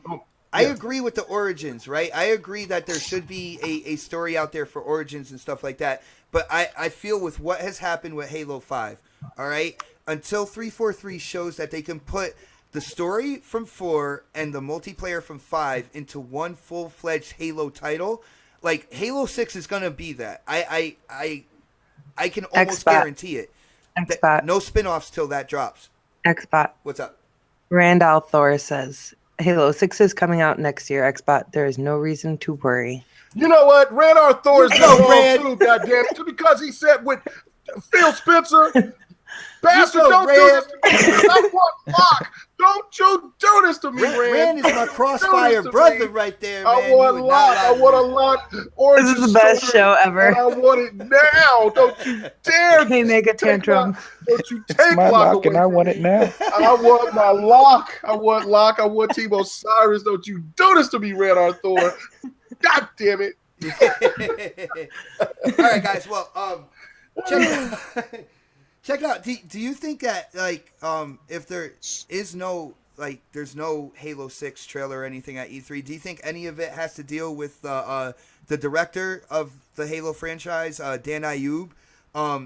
I agree with the Origins, right? I agree that there should be a story out there for Origins and stuff like that. But I feel with what has happened with Halo 5, all right, until 343 shows that they can put the story from 4 and the multiplayer from 5 into one full-fledged Halo title, like, Halo 6 is going to be that. I can almost guarantee it. No spin-offs till that drops. Xbot. What's up? Randall Thor says, Halo 6 is coming out next year, Xbot. There is no reason to worry. You know what? Rand Arthur is wrong too, goddamn it. Just because he said with Phil Spencer, bastard, don't do this to me. I want Locke. Don't you do this to me, Rand. Rand is my crossfire brother right there, man. I want Locke. I want a Locke. This is the best show ever. And I want it now. Don't you dare. Hey, make a tantrum. Don't you take My Locke Locke, away and I from want me. it now. I want my Locke. I want Locke. I want Team Osiris. Don't you do this to me, Rand Arthur. God damn it. All right, guys. Well, check it out. Do you think that, like, if there is no, like, there's no Halo 6 trailer or anything at E3, do you think any of it has to deal with the director of the Halo franchise, Dan Ayub?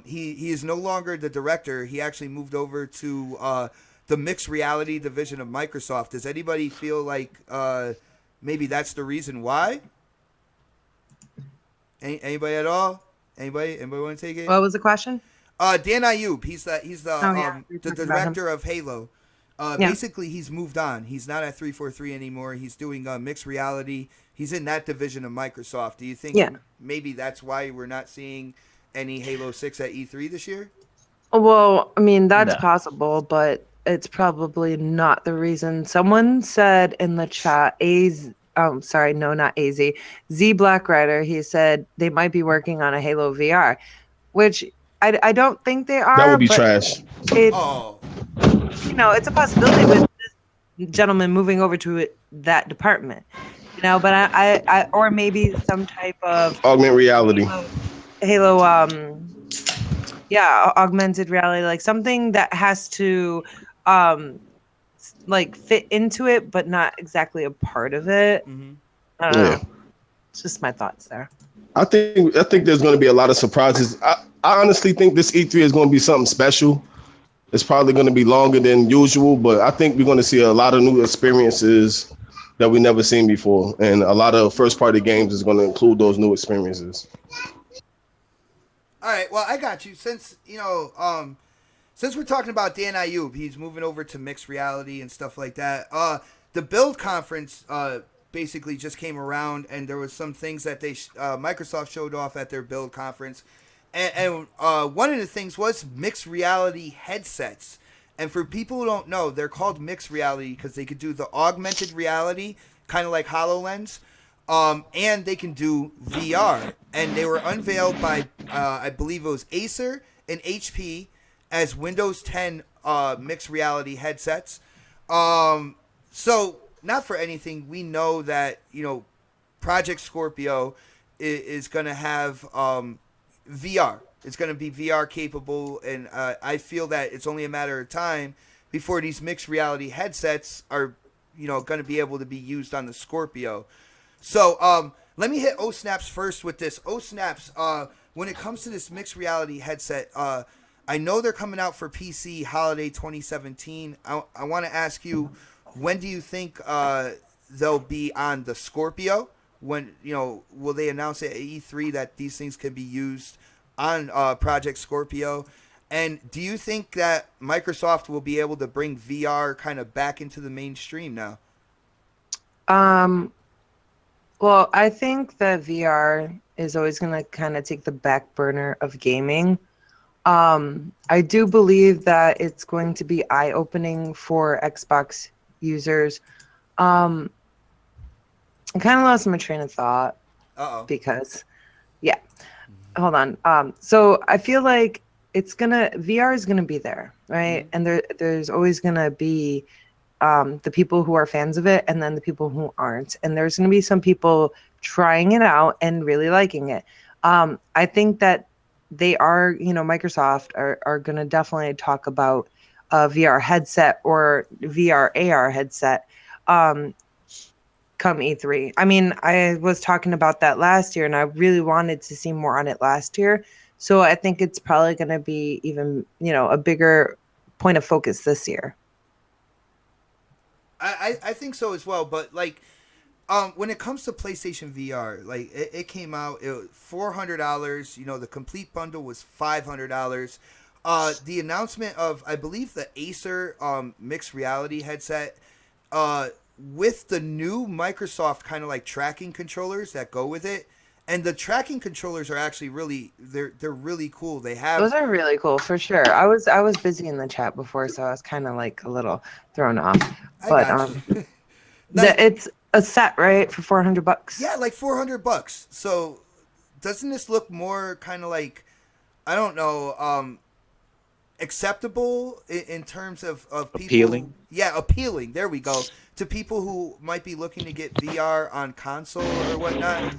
He is no longer the director. He actually moved over to the mixed reality division of Microsoft. Does anybody feel like maybe that's the reason why? Anybody at all? Anybody want to take it? What was the question? Dan Ayub. He's the director of Halo. Yeah. Basically, he's moved on. He's not at 343 anymore. He's doing mixed reality. He's in that division of Microsoft. Do you think maybe that's why we're not seeing any Halo 6 at E3 this year? Well, I mean, that's possible, but it's probably not the reason. Someone said in the chat, not AZ. Z Black Rider, he said they might be working on a Halo VR, which I don't think they are. That would be trash. Oh. It's a possibility with this gentleman moving over to that department. But I or maybe some type of Augmented reality. Halo augmented reality, like something that has to like fit into it but not exactly a part of it. Mm-hmm. I don't know. It's just my thoughts there. I think there's going to be a lot of surprises. I honestly think this E3 is going to be something special. It's probably going to be longer than usual, but I think we're going to see a lot of new experiences that we never seen before, and a lot of first-party games is going to include those new experiences. All right, well, I got you. Since we're talking about Dan Ayub, he's moving over to mixed reality and stuff like that. The Build conference basically just came around, and there was some things that Microsoft showed off at their Build conference, and one of the things was mixed reality headsets. And for people who don't know, they're called mixed reality because they could do the augmented reality, kind of like HoloLens, and they can do VR. And they were unveiled by, I believe it was Acer and HP as Windows 10 mixed reality headsets. So, not for anything, we know that, Project Scorpio is going to have VR. It's going to be VR capable, and I feel that it's only a matter of time before these mixed reality headsets are, going to be able to be used on the Scorpio. So let me hit O Snaps first with this. O Snaps, when it comes to this mixed reality headset, I know they're coming out for PC holiday 2017. I want to ask you, when do you think they'll be on the Scorpio? When will they announce at E3 that these things can be used on Project Scorpio? And do you think that Microsoft will be able to bring VR kind of back into the mainstream now? Well, I think that VR is always going to kind of take the back burner of gaming. I do believe that it's going to be eye-opening for Xbox users. I kind of lost my train of thought because, yeah, hold on. So I feel like VR is gonna be there, right? And there's always gonna be the people who are fans of it, and then the people who aren't. And there's gonna be some people trying it out and really liking it. I think that they are, Microsoft are gonna definitely talk about a VR headset or VR AR headset. Come E3. I mean, I was talking about that last year, and I really wanted to see more on it last year. So I think it's probably going to be even, a bigger point of focus this year. I think so as well. But when it comes to PlayStation VR, it came out, it was $400. The complete bundle was $500. The announcement of, I believe, the Acer mixed reality headset, with the new Microsoft kind of tracking controllers that go with it, and the tracking controllers are actually they're really cool. They have Those are really cool for sure. I was busy in the chat before, so I was kind of a little thrown off. But it's a set, right, for $400. Yeah, $400. So doesn't this look more kind of I don't know, acceptable in terms of people? Appealing. Yeah, appealing. There we go. To people who might be looking to get VR on console or whatnot.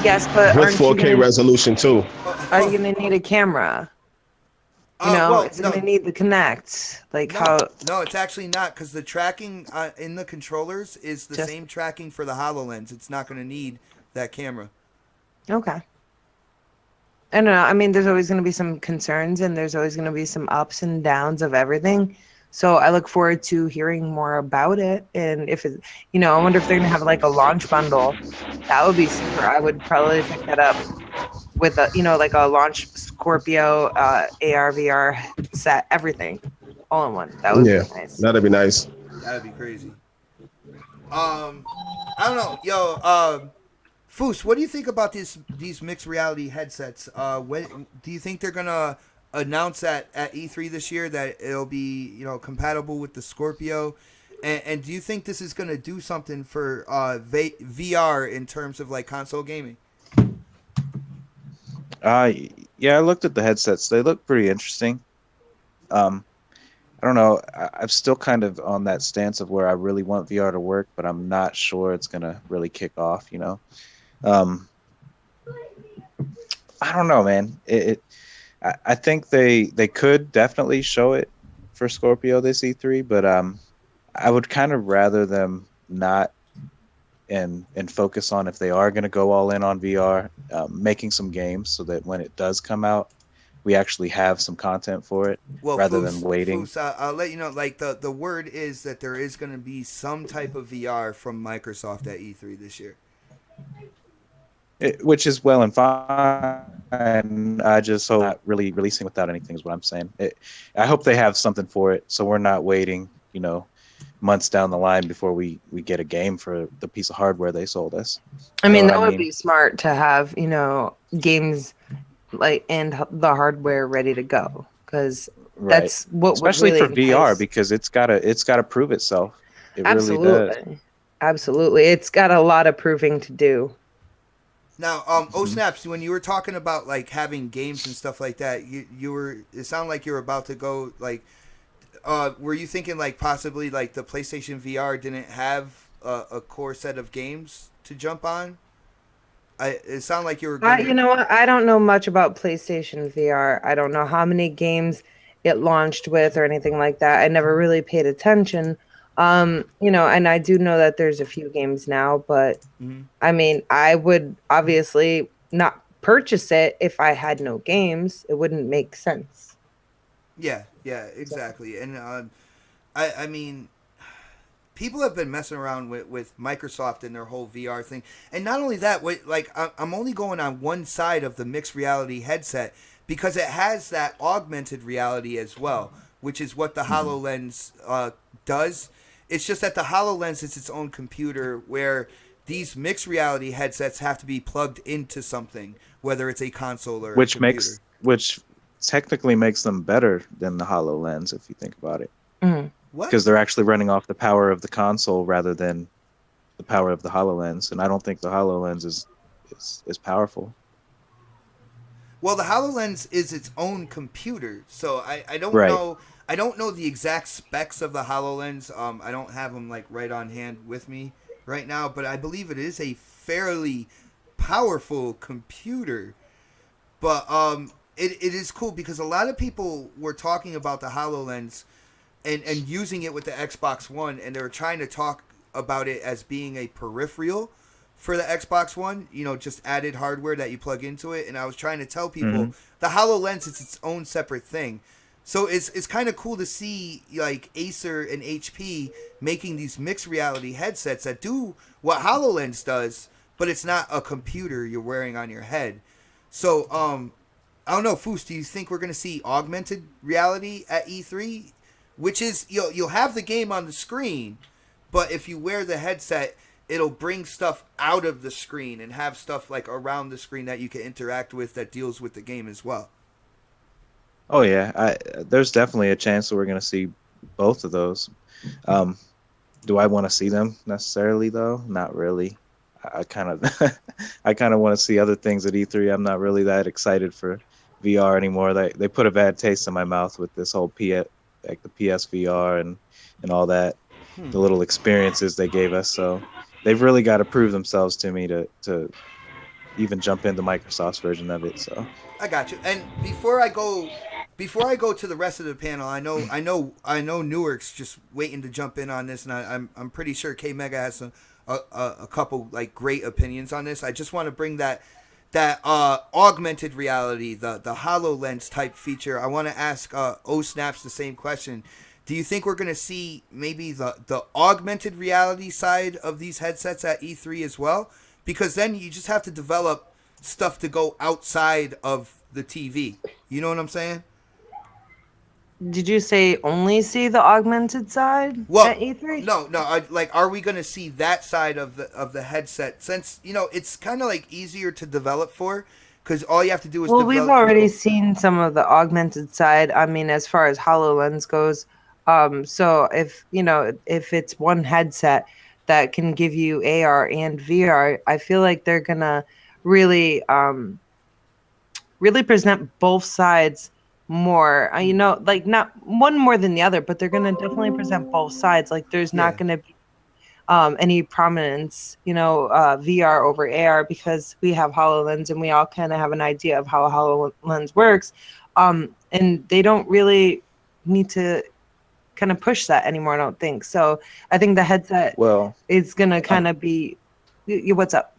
Yes, but with 4K resolution too. Are you gonna need a camera? It's gonna need the Kinect. No, it's actually not, because the tracking in the controllers is the same tracking for the HoloLens. It's not going to need that camera. Okay. I don't know. I mean, there's always going to be some concerns, and there's always going to be some ups and downs of everything. So I look forward to hearing more about it. And if it, I wonder if they're going to have a launch bundle. That would be super. I would probably pick that up with a, a launch Scorpio, AR, VR set, everything all in one. That would be nice. That'd be nice. That'd be crazy. I don't know. Yo, Foos, what do you think about these mixed reality headsets? When do you think they're gonna announce that at E3 this year that it'll be compatible with the Scorpio? And do you think this is gonna do something for VR in terms of console gaming? Yeah, I looked at the headsets. They look pretty interesting. I don't know. I'm still kind of on that stance of where I really want VR to work, but I'm not sure it's gonna really kick off. I don't know, man. I think they could definitely show it for Scorpio this E3, but I would kind of rather them not and focus on, if they are going to go all in on VR, making some games so that when it does come out, we actually have some content for it, rather than waiting. I'll let you know, the word is that there is going to be some type of VR from Microsoft at E3 this year. Which is well and fine. I just hope not really releasing without anything is what I'm saying. I hope they have something for it, so we're not waiting, months down the line before we get a game for the piece of hardware they sold us. I mean, that would be smart to have, games and the hardware ready to go, because Right. That's what would Especially really for VR entice. because it's gotta prove itself. It really does. Absolutely. Absolutely. It's got a lot of proving to do. Now, oh Mhm. snaps! When you were talking about like having games and stuff like that, you were it sounded like you were about to go like, were you thinking like possibly like the PlayStation VR didn't have a core set of games to jump on? It sounded like you were You gonna. know what? I don't know much about PlayStation VR. I don't know how many games it launched with or anything like that. I never really paid attention. And I do know that there's a few games now, but Mhm. I mean, I would obviously not purchase it if I had no games. It wouldn't make sense. Yeah, yeah, So, exactly. And I mean, people have been messing around with Microsoft and their whole VR thing. And not only that, like I'm only going on one side of the mixed reality headset because it has that augmented reality as well, which is what the Mhm. HoloLens does. It's just that the HoloLens is its own computer where these mixed reality headsets have to be plugged into something, whether it's a console or a computer. Which technically makes them better than the HoloLens if you think about it. mhm. What? Because they're actually running off the power of the console rather than the power of the HoloLens. And I don't think the HoloLens is powerful. Well, the HoloLens is its own computer, so I don't Right. know. I don't know the exact specs of the HoloLens. I don't have them like right on hand with me right now, but I believe it is a fairly powerful computer. But it is cool because a lot of people were talking about the HoloLens and using it with the Xbox One, and they were trying to talk about it as being a peripheral for the Xbox One, just added hardware that you plug into it. And I was trying to tell people Hmm. the HoloLens is its own separate thing. So it's kind of cool to see like Acer and HP making these mixed reality headsets that do what HoloLens does, but it's not a computer you're wearing on your head. So I don't know, Foos, do you think we're going to see augmented reality at E3? Which is you'll have the game on the screen, but if you wear the headset, it'll bring stuff out of the screen and have stuff like around the screen that you can interact with that deals with the game as well. Oh yeah. There's definitely a chance that we're gonna see both of those. Um, do I want to see them necessarily though? Not really. I kind of I kind of want to see other things at E3. I'm not really that excited for VR anymore. They put a bad taste in my mouth with this whole like the PSVR and all that, Hmm. the little experiences they gave us. So they've really got to prove themselves to me to even jump into Microsoft's version of it. So I got you. And before I go to the rest of the panel, I know Newark's just waiting to jump in on this, and I'm pretty sure K Mega has a couple like great opinions on this. I just want to bring that augmented reality, the HoloLens type feature. I want to ask O Snaps the same question. Do you think we're going to see maybe the augmented reality side of these headsets at E3 as well? Because then you just have to develop stuff to go outside of the TV. You know what I'm saying? Did you say only see the augmented side Well, at E3? no. Like, are we going to see that side of the headset? Since it's kind of like easier to develop for, because all you have to do is Well, we've develop for already both. seen some of the augmented side. I mean, as far as HoloLens goes. So if it's one headset that can give you AR and VR, I feel like they're gonna really, really present both sides more. Like not one more than the other, but they're gonna definitely present both sides. Like there's not Yeah. gonna be any prominence, VR over AR because we have HoloLens and we all kind of have an idea of how HoloLens works. And they don't really need to kind of push that anymore, I don't think. So I think the headset well, is going to I'm kind of be, what's up?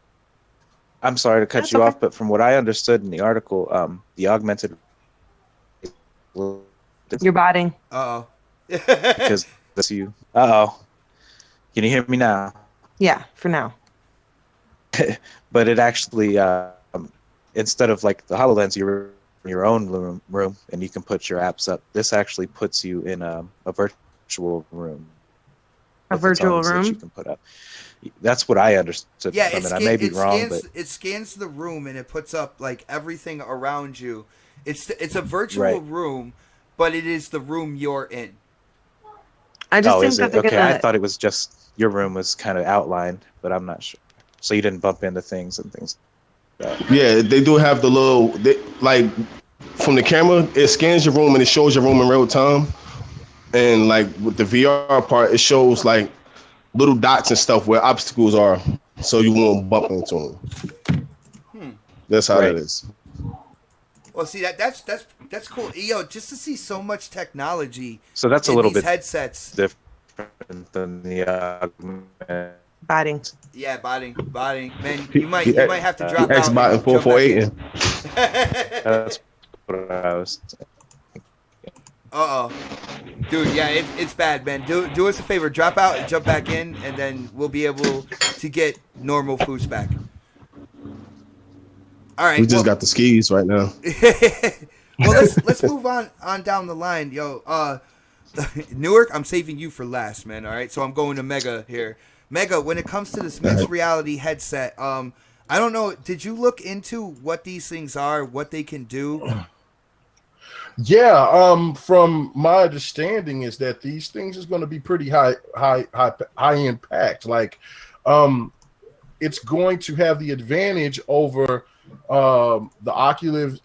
I'm sorry to cut That's you okay. off, but from what I understood in the article, the augmented You're botting. Uh oh. because that's you. Uh-oh. Can you hear me now? Yeah, for now. But it actually instead of like the HoloLens, you're in your own room and you can put your apps up. This actually puts you in a virtual room A with its own virtual that you room. can put up. That's what I understood Yeah, it from it. I may be it wrong, scans but it scans the room and it puts up like everything around you. It's a virtual right. room, but it is the room you're in. I just Oh, think is that it? they're Okay, I gonna. thought it was just your room was kind of outlined, but I'm not sure. So you didn't bump into things and things like that. Yeah, they do have the little like from the camera. It scans your room and it shows your room in real time. And like with the VR part, it shows like little dots and stuff where obstacles are, so you won't bump into them. That's how that Right. is. Well, see that's cool. Yo, just to see so much technology So that's a in little these bit headsets. different than the augmented. Batting. Yeah, botting. Man, He, you might have to he drop X out and botting jump back in. 448. That's what I was. Uh oh, dude. Yeah, it's bad, man. Do us a favor, drop out and jump back in, and then we'll be able to get normal Foos back. All We right. just Well, got the skis right now. well, let's move on down the line, yo. Newark, I'm saving you for last, man. All right, so I'm going to Mega here. Mega, when it comes to this mixed reality headset, I don't know. Did you look into what these things are, what they can do? Yeah, from my understanding is that these things is going to be pretty high impact. Like, it's going to have the advantage over the Oculus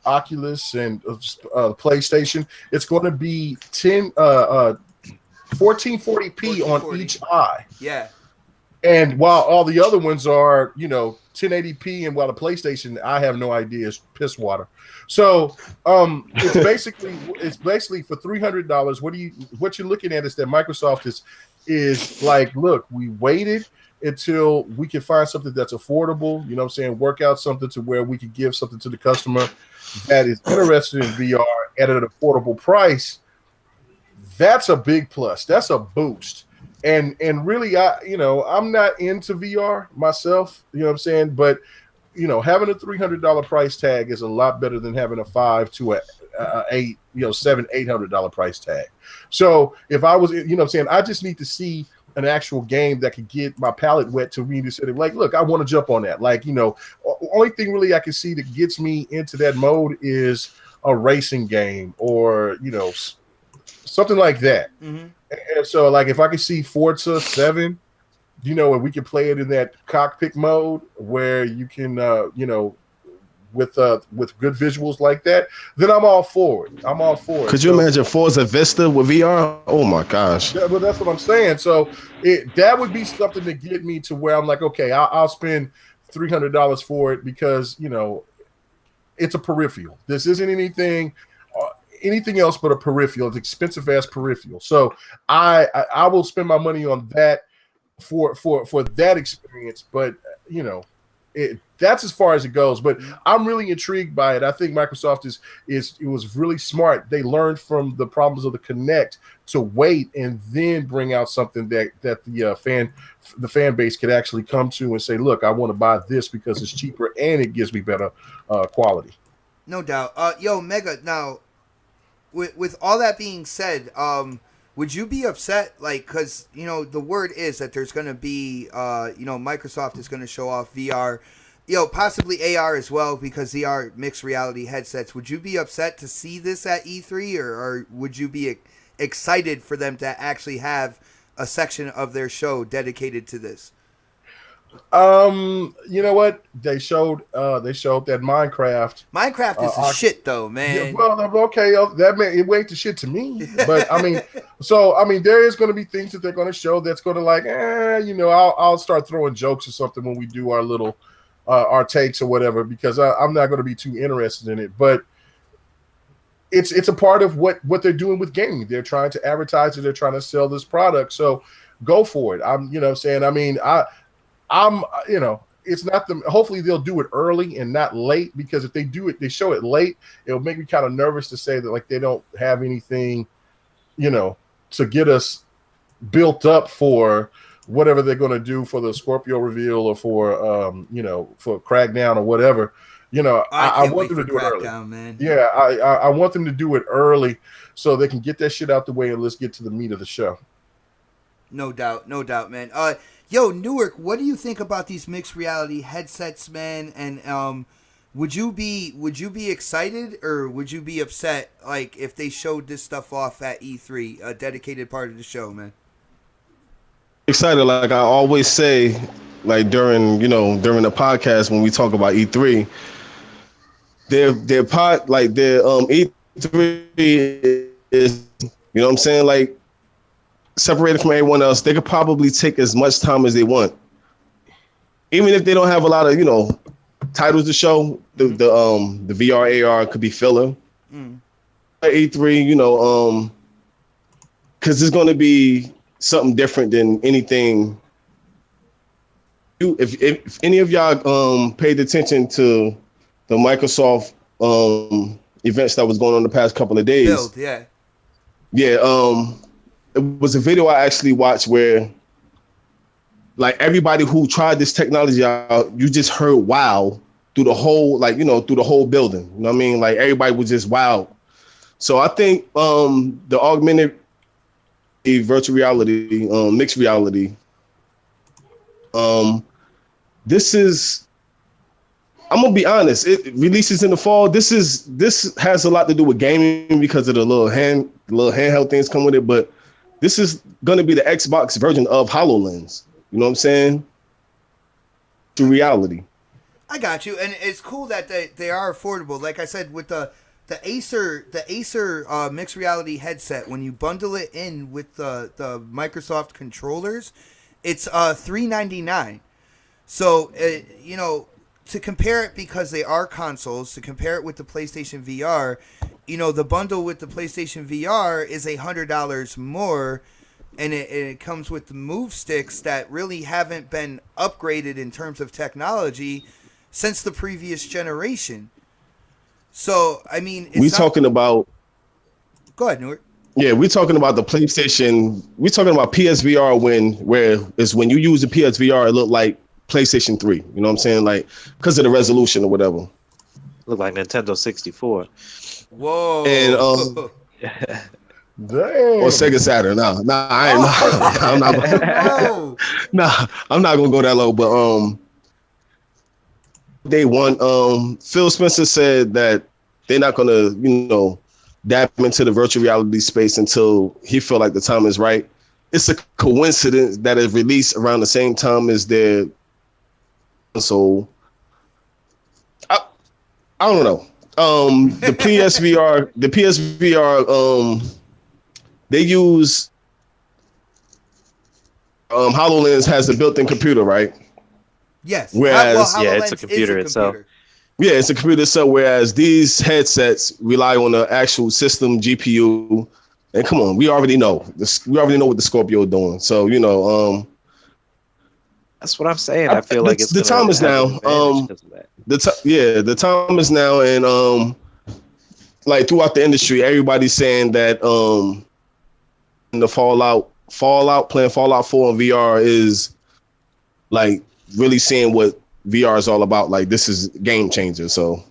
and PlayStation. It's going to be 1440p on 1440. each eye. Yeah. And while all the other ones are, 1080p, and while the PlayStation, I have no idea, is piss water. So it's basically for $300. What you're looking at is that Microsoft is like, look, we waited until we can find something that's affordable, you know what I'm saying, work out something to where we could give something to the customer that is interested in VR at an affordable price. That's a big plus. That's a boost. And really, I'm not into VR myself, you know what I'm saying? But, having a $300 price tag is a lot better than having a $500 to a eight, $700-800 price tag. So if I was, what I'm saying, I just need to see an actual game that could get my palate wet to me to say, like, look, I want to jump on that. Like, only thing really I can see that gets me into that mode is a racing game or, something like that. Mm-hmm. And so, like, if I could see Forza 7, and we can play it in that cockpit mode where you can, with good visuals like that, then I'm all for it. Could you imagine Forza Vista with VR? Oh my gosh. Well, that's what I'm saying. So that would be something to get me to where I'm like, okay, I'll spend $300 for it because, it's a peripheral. This isn't anything else but a peripheral. It's expensive ass peripheral. So I will spend my money on that for that experience. But that's as far as it goes. But I'm really intrigued by it. I think Microsoft it was really smart. They learned from the problems of the Kinect to wait and then bring out something that the fan base could actually come to and say, look, I want to buy this because it's cheaper and it gives me better quality. No doubt. Yo, Mega. Now, with all that being said, would you be upset, like, because the word is that there's going to be, Microsoft is going to show off VR, possibly AR as well, because they are mixed reality headsets. Would you be upset to see this at E3, or would you be excited for them to actually have a section of their show dedicated to this? You know what? They showed that Minecraft. Minecraft is the shit, though, man. Yeah, well, okay, it ain't the shit to me. But I mean, there is going to be things that they're going to show that's going to like, I'll start throwing jokes or something when we do our little our takes or whatever, because I'm not going to be too interested in it. But it's a part of what they're doing with gaming. They're trying to advertise it. They're trying to sell this product. So go for it. It's not hopefully they'll do it early and not late, because if they show it late, it'll make me kind of nervous to say that, like, they don't have anything, to get us built up for whatever they're going to do for the Scorpio reveal or for, for Crackdown or whatever. I want them to do it early. Man. Yeah, I want them to do it early so they can get that shit out the way and let's get to the meat of the show. No doubt, man. Yo, Newark, what do you think about these mixed reality headsets, man? And Would you be excited or would you be upset like if they showed this stuff off at E3, a dedicated part of the show, man? Excited, like I always say, like during the podcast when we talk about E3, their E3 is, you know what I'm saying, like separated from everyone else. They could probably take as much time as they want, even if they don't have a lot of titles to show. The VR AR could be filler. Mm. E3, because it's going to be something different than anything. If any of y'all paid attention to the Microsoft events that was going on the past couple of days, Build, yeah. yeah, it was a video I actually watched where like everybody who tried this technology out, you just heard wow through the whole through the whole building. You know what I mean? Like everybody was just wow. So I think the augmented virtual reality, mixed reality, this is, I'm gonna be honest. It releases in the fall. This has a lot to do with gaming because of the little handheld things come with it. But this is gonna be the Xbox version of HoloLens. You know what I'm saying? To reality. I got you, and it's cool that they are affordable. Like I said, with the Acer mixed reality headset, when you bundle it in with the Microsoft controllers, it's $399. So to compare it, because they are consoles, to compare it with the PlayStation VR, the bundle with the PlayStation VR is $100 more, and it comes with the move sticks that really haven't been upgraded in terms of technology since the previous generation. So I mean, Talking about. Go ahead, Newark. Yeah, we're talking about the PlayStation. We're talking about PSVR when you use the PSVR, it looked like PlayStation 3. You know what I'm saying? Like because of the resolution or whatever. Look like Nintendo 64. Whoa. And Damn. or Sega Saturn. Nah, I ain't. Oh. I'm not. Whoa. Nah, I'm not gonna go that low. But day one, Phil Spencer said that they're not gonna, dab into the virtual reality space until he feel like the time is right. It's a coincidence that it released around the same time as their console. I don't know. The PSVR, they use HoloLens has a built-in computer, right? Yes. Whereas, it's a computer itself. Yeah, it's a computer itself. Whereas these headsets rely on the actual system GPU. And come on, we already know this. We already know what the Scorpio is doing. So That's what I'm saying. I feel like it's the time is have now. an advantage because of that. The time is now, and like throughout the industry, everybody's saying that in the playing Fallout 4 in VR is like really seeing what VR is all about. Like this is game changer. So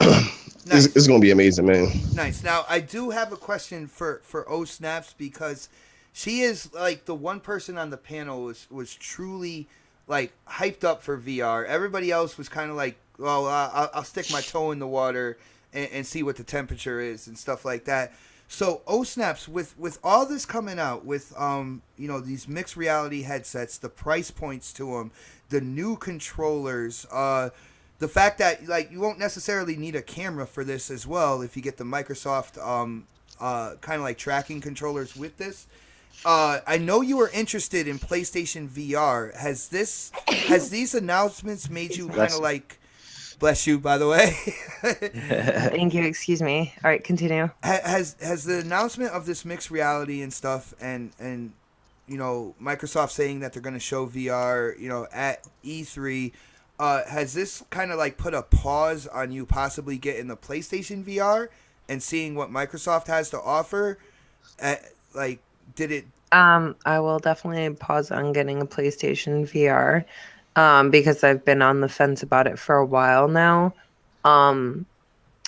Nice. it's gonna be amazing, man. Nice. Now I do have a question for O Snaps, because she is like the one person on the panel was truly like hyped up for VR. Everybody else was kind of like, well, I'll stick my toe in the water and see what the temperature is and stuff like that. So O Snaps, with all this coming out, with these mixed reality headsets, the price points to them, the new controllers, the fact that like you won't necessarily need a camera for this as well if you get the Microsoft kind of like tracking controllers with this. I know you were interested in PlayStation VR. Has these announcements made you kind of like, bless you, by the way. Thank you. Excuse me. All right, continue. Has the announcement of this mixed reality and stuff, and Microsoft saying that they're going to show VR, at E3, has this kind of like put a pause on you possibly getting the PlayStation VR and seeing what Microsoft has to offer? Did it? I will definitely pause on getting a PlayStation VR, because I've been on the fence about it for a while now. And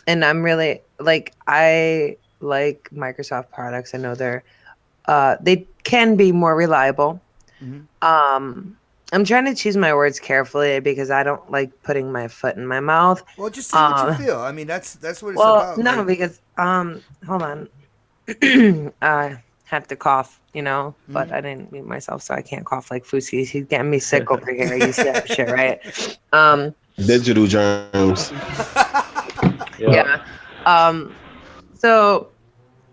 I'm really I like Microsoft products. I know they can be more reliable. Mm-hmm. I'm trying to choose my words carefully because I don't like putting my foot in my mouth. Well, just say what you feel. I mean, that's what it's Well, about. no, Like, because hold on. I have to cough, but I didn't mute myself, so I can't cough like Fuski. He's getting me sick over here. You see that shit, right? Digital germs. Yeah. Yeah. Um, so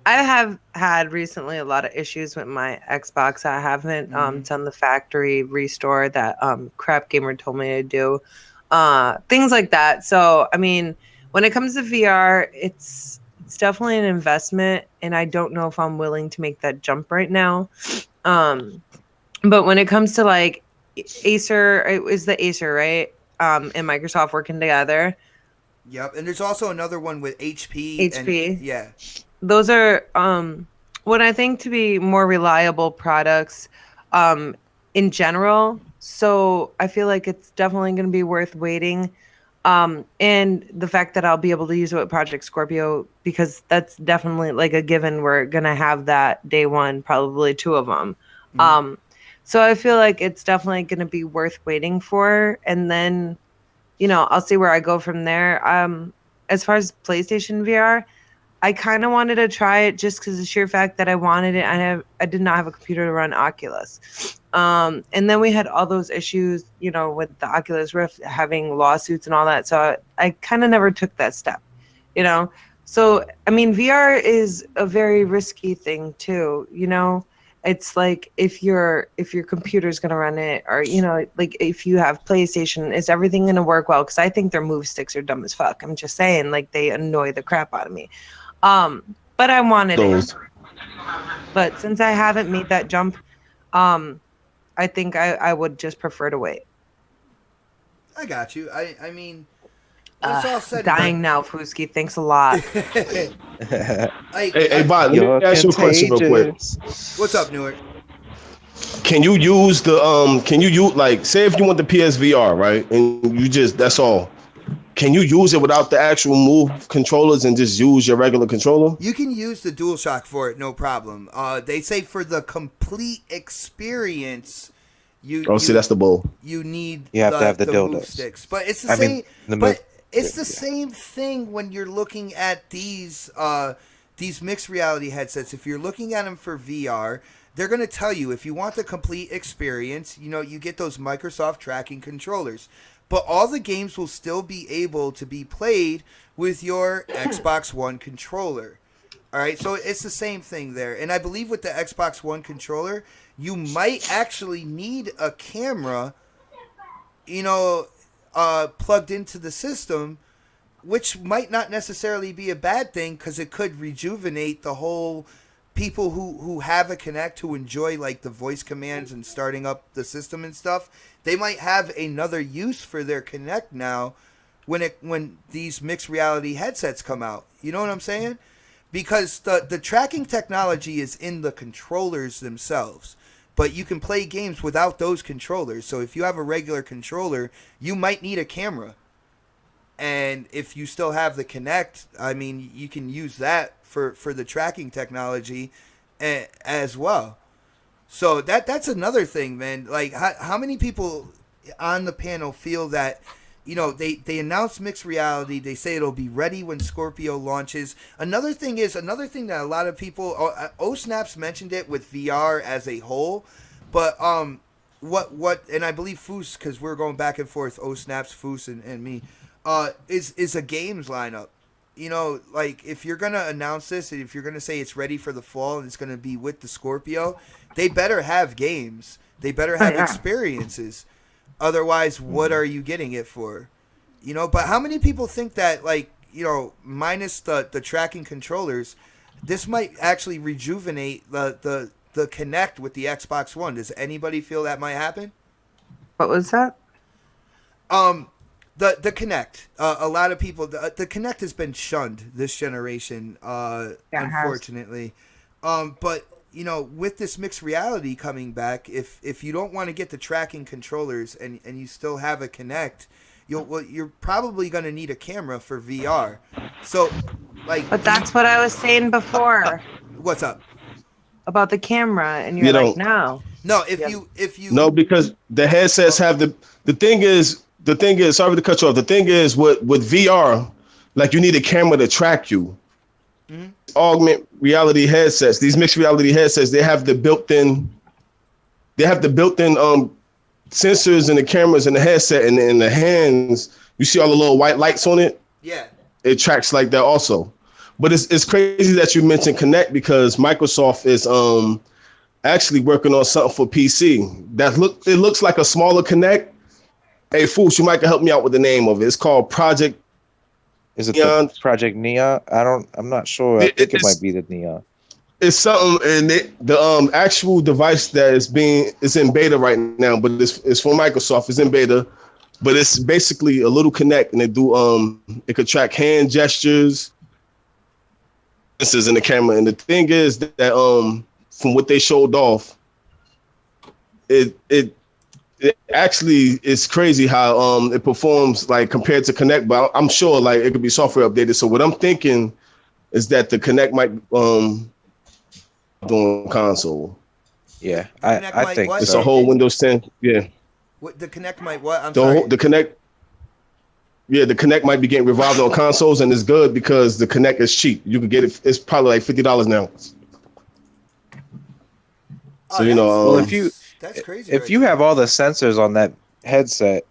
I have had recently a lot of issues with my Xbox. I haven't done the factory restore that Crap Gamer told me to do. Things like that. So I mean, when it comes to VR, it's definitely an investment, and I don't know if I'm willing to make that jump right now. Um, but when it comes to like Acer, it was the Acer, right? And Microsoft working together. yep. And there's also another one with HP and HP. yeah. Those are what I think to be more reliable products um in general. So I feel like it's definitely going to be worth waiting. And the fact that I'll be able to use it with Project Scorpio, because that's definitely like a given. We're gonna have that day one, probably two of them. Um, so I feel like it's definitely gonna be worth waiting for, and then I'll see where I go from there. As far as PlayStation VR, I kind of wanted to try it just because the sheer fact that I wanted it. I did not have a computer to run Oculus. And then we had all those issues, with the Oculus Rift having lawsuits and all that. So I kind of never took that step, you know. So I mean, VR is a very risky thing too, It's like if your computer's gonna run it, or like if you have PlayStation, is everything gonna work well? Because I think their move sticks are dumb as fuck. I'm just saying, like they annoy the crap out of me. But I wanted it. Those. But since I haven't made that jump, um, I think I would just prefer to wait. I got you. I mean, when it's all said Dying and now, Fuski. Thanks a lot. done. Like, Hey, Bot, let You're me ask you a question real quick. what's up, Newark? Can you use the can you use, like, say if you want the PSVR, right? And you just, that's all. Can you use it without the actual move controllers and just use your regular controller? You can use the DualShock for it, no problem. They say for the complete experience, you Oh, see, that's the bull. you need You have to have the move dildos. sticks, but it's the I same. mean, the but move. it's the Yeah. same thing when you're looking at these mixed reality headsets. If you're looking at them for VR, they're going to tell you if you want the complete experience, you get those Microsoft tracking controllers. But all the games will still be able to be played with your Xbox One controller. All right, so it's the same thing there. And I believe with the Xbox One controller, you might actually need a camera, plugged into the system, which might not necessarily be a bad thing because it could rejuvenate the whole people who have a Connect, who enjoy like the voice commands and starting up the system and stuff. They might have another use for their Connect now when these mixed reality headsets come out. You know what I'm saying? Because the tracking technology is in the controllers themselves. But you can play games without those controllers. So if you have a regular controller, you might need a camera. And if you still have the Kinect, I mean, you can use that for the tracking technology as well. So that's another thing, man. Like, how many people on the panel feel that, they announced mixed reality. They say it'll be ready when Scorpio launches. Another thing that a lot of people, Snaps mentioned it with VR as a whole, but what, and I believe Foos, because we're going back and forth, Snaps, Foos, and me, is a games lineup. Like if you're gonna announce this, and if you're gonna say it's ready for the fall and it's gonna be with the Scorpio, they better have games. They better have experiences. Otherwise, what are you getting it for? But how many people think that, like, minus the tracking controllers, this might actually rejuvenate the Connect with the Xbox One? Does anybody feel that might happen? What was that? The Connect. A lot of people. The Connect has been shunned this generation, unfortunately. But with this mixed reality coming back, if you don't want to get the tracking controllers and you still have a Connect, you're probably going to need a camera for VR. So, like, But that's what I was saying before what's up? about the camera, and you're You like, don't. no. No, Yeah. if you No, because the headsets have the thing is sorry to cut you off. The thing is with VR, like you need a camera to track you. Mhm. Augment reality headsets, these mixed reality headsets, they have the built-in sensors and the cameras in the headset and in the hands. You see all the little white lights on it. yeah. It tracks like that also. But it's crazy that you mentioned Connect because Microsoft is actually working on something for PC it looks like a smaller Connect. Hey, Fools, you might can help me out with the name of it. It's called Project Is it the Neon. Project Neon? I'm not sure. I think it might be the Neon. It's something, and the actual device that is in beta right now, but it's from Microsoft. It's in beta, but it's basically a little Connect, and it could track hand gestures, this is in the camera. And the thing is that from what they showed off, it actually is crazy how it performs like compared to Connect. But I'm sure like it could be software updated. So what I'm thinking is that the Connect might doing console. Yeah, The Connect I might think what? It's a so. whole Windows 10. Yeah, What the Connect might what? I'm the sorry. the Connect. Yeah, the Connect might be getting revived on consoles, and it's good because the Connect is cheap. You could get it. It's probably like $50 now. So Oh, that's Well, that's crazy if right you there. have all the sensors on that headset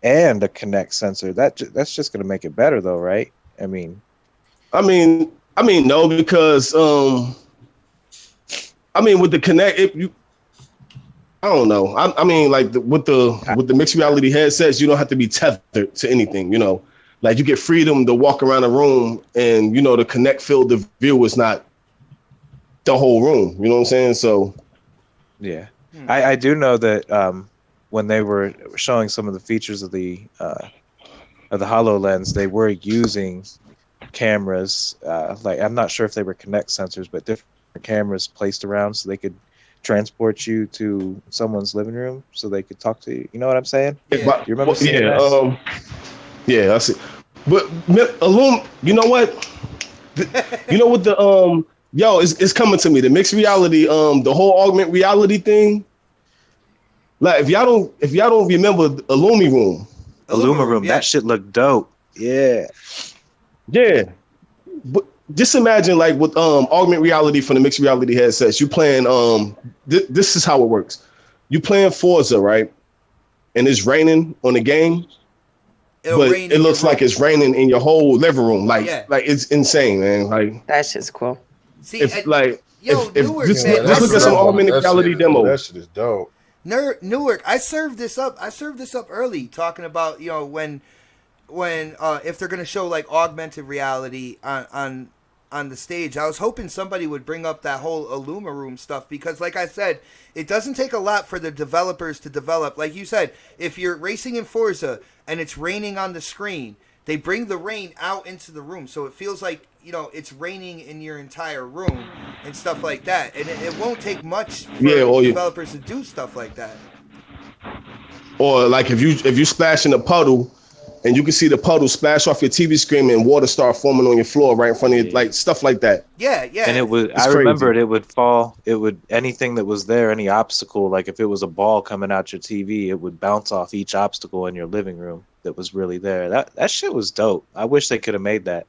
and the Connect sensor, that's just going to make it better, though, right? I mean, I mean, no, because I mean, with the Connect, I don't know. I mean, like I, with the mixed reality headsets, you don't have to be tethered to anything. Like you get freedom to walk around a room, and the Connect field of view is not the whole room. You know what I'm saying? So yeah, Hmm. I do know that when they were showing some of the features of the HoloLens, they were using cameras. Like I'm not sure if they were Connect sensors, but different cameras placed around so they could transport you to someone's living room so they could talk to you. You know what I'm saying? Do Yeah. you remember seeing yeah, that? yeah, I see. But you know what? You know what it's coming to me. The mixed reality, the whole augment reality thing. Like if y'all don't remember Illumi Room, Illumaroom, Room, that yeah. shit looked dope. Yeah. yeah. But just imagine like with augment reality from the mixed reality headsets, you playing this is how it works. You playing Forza, right? And it's raining on the game, It'll but rain it in your looks like room. it's raining in your whole living room. Like Yeah. like it's insane, man. Like That shit's cool. See, if like yo, if Newark, just man, Yeah, I just that's look at some served level. augmented That shit reality is that demos. shit is dope. Newark. I served this up. I served this up early, talking about when if they're gonna show like augmented reality on the stage. I was hoping somebody would bring up that whole Illuma Room stuff because, like I said, it doesn't take a lot for the developers to develop. Like you said, if you're racing in Forza and it's raining on the screen, they bring the rain out into the room, so it feels like it's raining in your entire room and stuff like that. And it won't take much Yeah, for or you developers to do stuff like that. or like if you splash in a puddle and you can see the puddle splash off your TV screen and water start forming on your floor right in front of you, Yeah. like stuff like that. Yeah, And yeah, it was, I It's crazy. remembered it would fall, it would, anything that was there, any obstacle, like if it was a ball coming out your TV, it would bounce off each obstacle in your living room that was really there. That shit was dope. I wish they could have made that.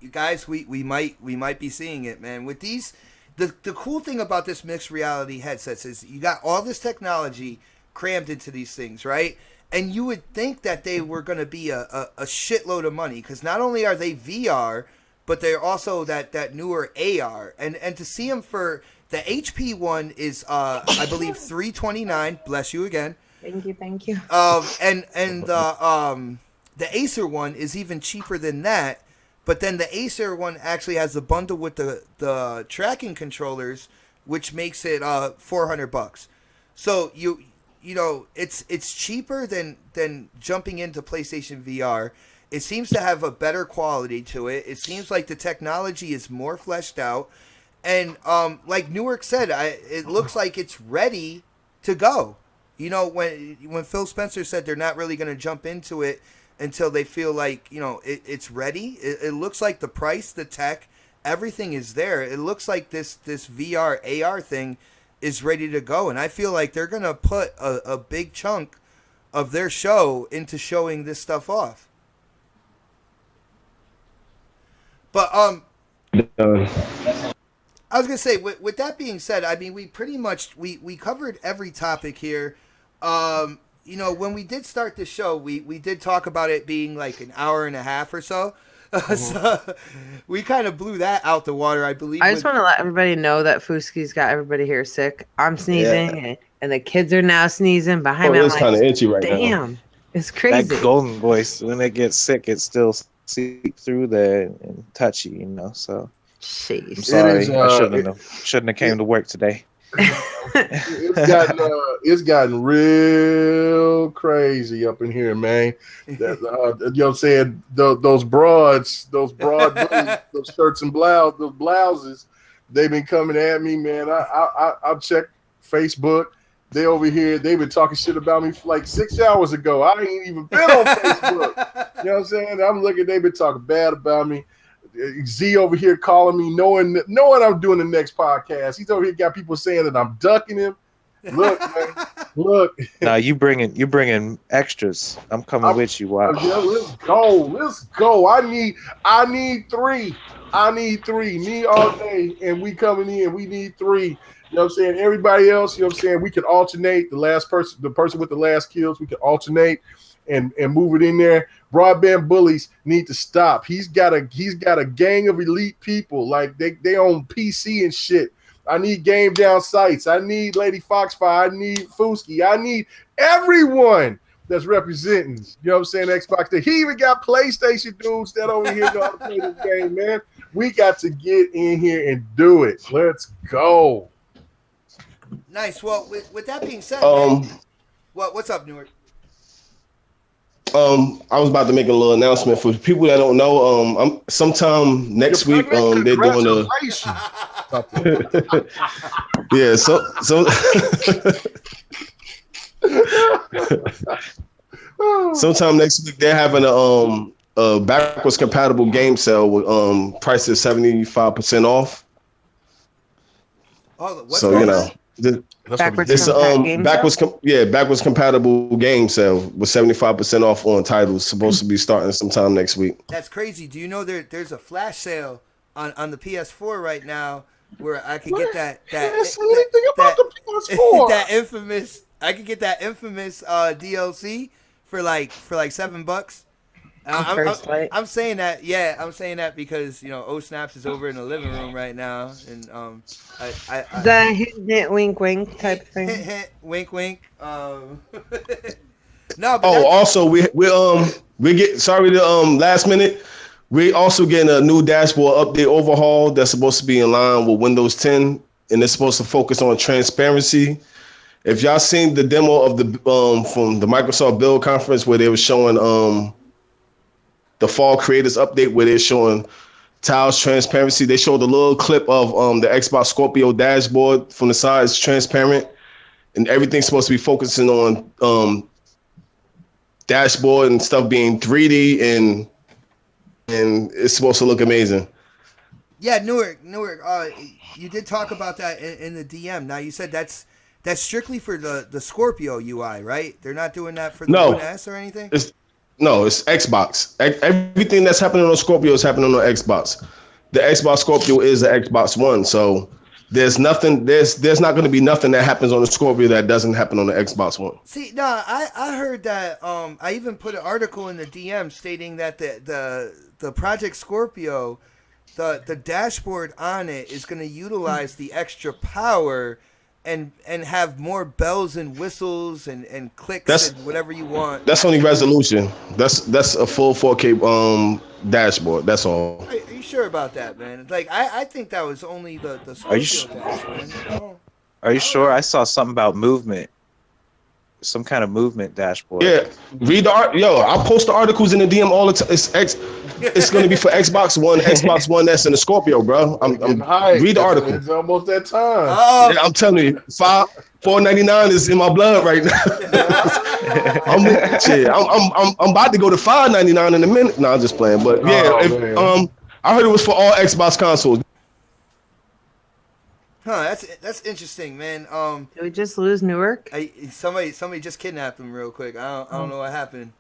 you guys, we might be seeing it, man. With these, the cool thing about this mixed reality headsets is you got all this technology crammed into these things, right? And you would think that they were going to be a shitload of money because not only are they VR, but they're also that newer AR. And to see them for the HP one is I believe 329. Bless you again. Thank you. Thank you. And the Acer one is even cheaper than that. But then the Acer one actually has the bundle with the tracking controllers, which makes it $400. So it's cheaper than jumping into PlayStation VR. It seems to have a better quality to it. It seems like the technology is more fleshed out, and like Newark said, it looks like it's ready to go. When Phil Spencer said they're not really going to jump into it until they feel like it's ready. It looks like the price, the tech, everything is there. It looks like this VR AR thing is ready to go, and I feel like they're gonna put a big chunk of their show into showing this stuff off. But I was gonna say, with that being said, I mean, we pretty much we covered every topic here. You know, when we did start the show, we did talk about it being like an hour and a half or so. So we kind of blew that out the water, I believe. I just want to let everybody know that Fuski's got everybody here sick. I'm sneezing, and the kids are now sneezing behind me. It's kind of itchy right now. Damn, it's crazy. That golden voice, when they get sick, it still seep through there and touchy, you know. So I'm Jeez. sorry, is, I shouldn't have came to work today. It's gotten real crazy up in here, man. You know what I'm saying? Those broad booties, those shirts and those blouses, they've been coming at me, man. I'll check Facebook. They over here, they've been talking shit about me like 6 hours ago. I ain't even been on Facebook. You know what I'm saying? I'm looking, they've been talking bad about me. Z over here calling me, knowing I'm doing the next podcast. He's over here got people saying that I'm ducking him. Look, man, look. Now you bringing extras. I'm coming with you. Wow. Yeah, let's go. I need three. Me all day, and we coming in. We need three. You know what I'm saying? Everybody else, you know what I'm saying? We can alternate. The person with the last kills, we can alternate and move it in there. Broadband bullies need to stop. He's got a gang of elite people, like they own PC and shit. I need Game Down Sites. I need Lady Foxfire. I need Fuski. I need everyone that's representing. You know what I'm saying? Xbox. He even got PlayStation dudes that over here know how to play this game, man. We got to get in here and do it. Let's go. Nice. Well, with that being said, man, what's up, Newark? I was about to make a little announcement for people that don't know. Sometime next week, they're doing a yeah. So sometime next week they're having a backwards compatible game sale with prices 75% off. Oh, what's so going you know. on? Backwards compatible game sale with 75% off on titles. Supposed to be starting sometime next week. That's crazy. Do you know there's a flash sale on the PS4 right now where I could get that infamous. I could get that infamous DLC for like $7. I'm saying that, yeah. I'm saying that because O Snaps is over in the living room right now, and the hint, wink, wink type thing. Hint, wink, wink. No, but also we get sorry to last minute. We also getting a new dashboard update overhaul that's supposed to be in line with Windows 10, and it's supposed to focus on transparency. If y'all seen the demo of the from the Microsoft Build Conference where they were showing the fall creators update where they're showing tiles transparency. They showed a little clip of the Xbox Scorpio dashboard from the side. It's transparent, and everything's supposed to be focusing on dashboard and stuff being 3D, and it's supposed to look amazing. Yeah, Newark. You did talk about that in the DM. Now you said that's strictly for the Scorpio UI, right? They're not doing that for the One S or anything. It's Xbox. Everything that's happening on Scorpio is happening on Xbox. The Xbox Scorpio is the Xbox One, so there's nothing. There's not going to be nothing that happens on the Scorpio that doesn't happen on the Xbox One. See, I heard that. I even put an article in the DM stating that the Project Scorpio, the dashboard on it is going to utilize the extra power and have more bells and whistles and clicks and whatever you want. That's only resolution. That's a full 4K dashboard. That's all. Are you sure about that, man? Like I think that was only the Scorpio dashboard. Are you sure? I saw something about movement. Some kind of movement dashboard. Yeah, read the I post the articles in the DM all the time. It's going to be for Xbox One, Xbox One S, and the Scorpio, bro. Read the article. It's almost that time. Yeah, I'm telling you, $4.99 is in my blood right now. I'm about to go to $5.99 in a minute. No, I'm just playing, but yeah, I heard it was for all Xbox consoles. Huh? That's interesting, man. Did we just lose Newark? Somebody just kidnapped him real quick. I don't know what happened.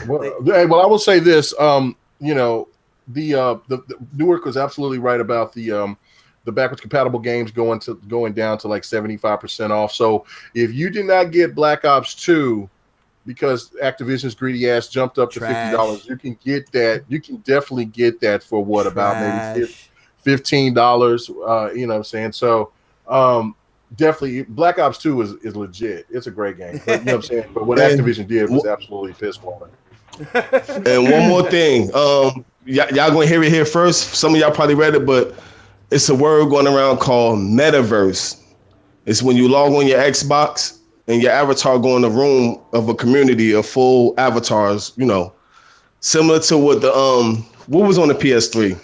Well, I will say this. You know, the Newark was absolutely right about the backwards compatible games going down to like 75% off. So if you did not get Black Ops 2 because Activision's greedy ass jumped up to $50, you can get that. You can definitely get that for what about maybe $15. You know what I'm saying? So definitely Black Ops 2 is legit. It's a great game. But, you know what I'm saying? But what Activision did was absolutely piss water. And one more thing, y'all gonna hear it here first. Some of y'all probably read it, but it's a word going around called metaverse. It's when you log on your Xbox and your avatar go in the room of a community of full avatars. You know, similar to what the what was on the PS3.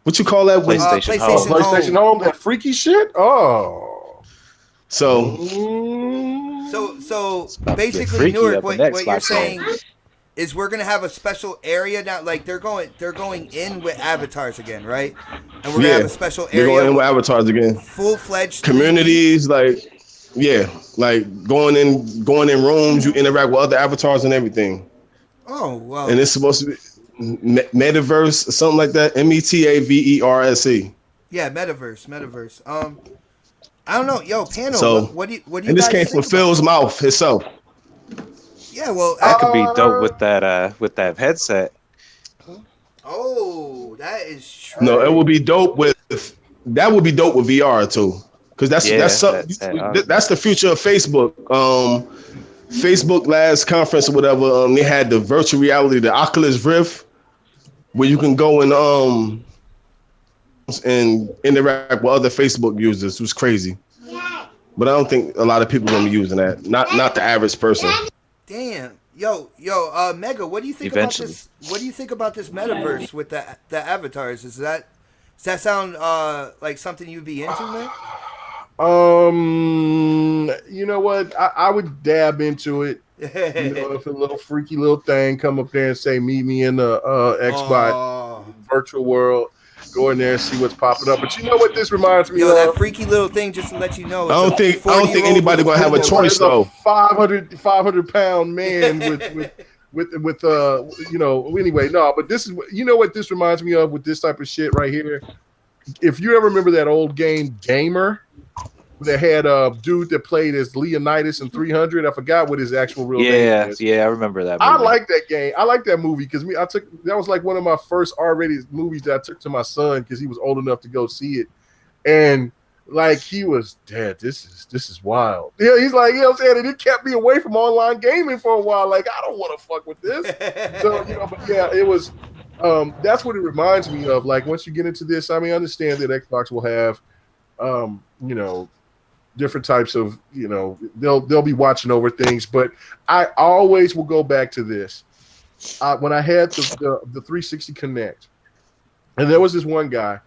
What you call that? PlayStation Home. PlayStation Home. That freaky shit. Oh. So basically, Newark, what you're saying is we're gonna have a special area now. Like they're going in with avatars again, right? And we're gonna have a special area. They're going in with avatars again. Full-fledged communities, 3D. like going in rooms. You interact with other avatars and everything. Oh wow! And it's supposed to be metaverse, something like that. METAVERSE. Yeah, metaverse. I don't know, yo, panel. So, what do you and this guys came think from Phil's about mouth himself. Yeah, well, that could be dope with that headset. Oh, that is true. No, it would be dope with VR too, because that's the future of Facebook. Facebook last conference or whatever, they had the virtual reality, the Oculus Rift, where you can go and interact with other Facebook users. It was crazy, but I don't think a lot of people are gonna be using that. Not the average person. Damn, yo, Mega, what do you think about this? What do you think about this metaverse with the avatars? Does that sound like something you'd be into, man? You know what? I would dab into it. You know, if a little freaky little thing come up there and say, "Meet me in the Xbox virtual world." Go in there and see what's popping up. But you know what this reminds me of? That freaky little thing, just to let you know. I don't think anybody gonna have a choice though. 500-pound man with you know, anyway, no, but this is, you know what this reminds me of with this type of shit right here? If you ever remember that old game Gamer, that had a dude that played as Leonidas in 300. I forgot what his actual real name is. Yeah, I remember that movie. I like that game. I like that movie because that was like one of my first R-rated movies that I took to my son because he was old enough to go see it. And like he was dead. This is wild. Yeah, he's like, you know what I'm saying? And it kept me away from online gaming for a while. Like, I don't want to fuck with this. So, you know, but yeah, it was that's what it reminds me of. Like once you get into this, I mean, I understand that Xbox will have you know, different types of, you know, they'll be watching over things, but I always will go back to this. When I had the 360 Connect, and there was this one guy,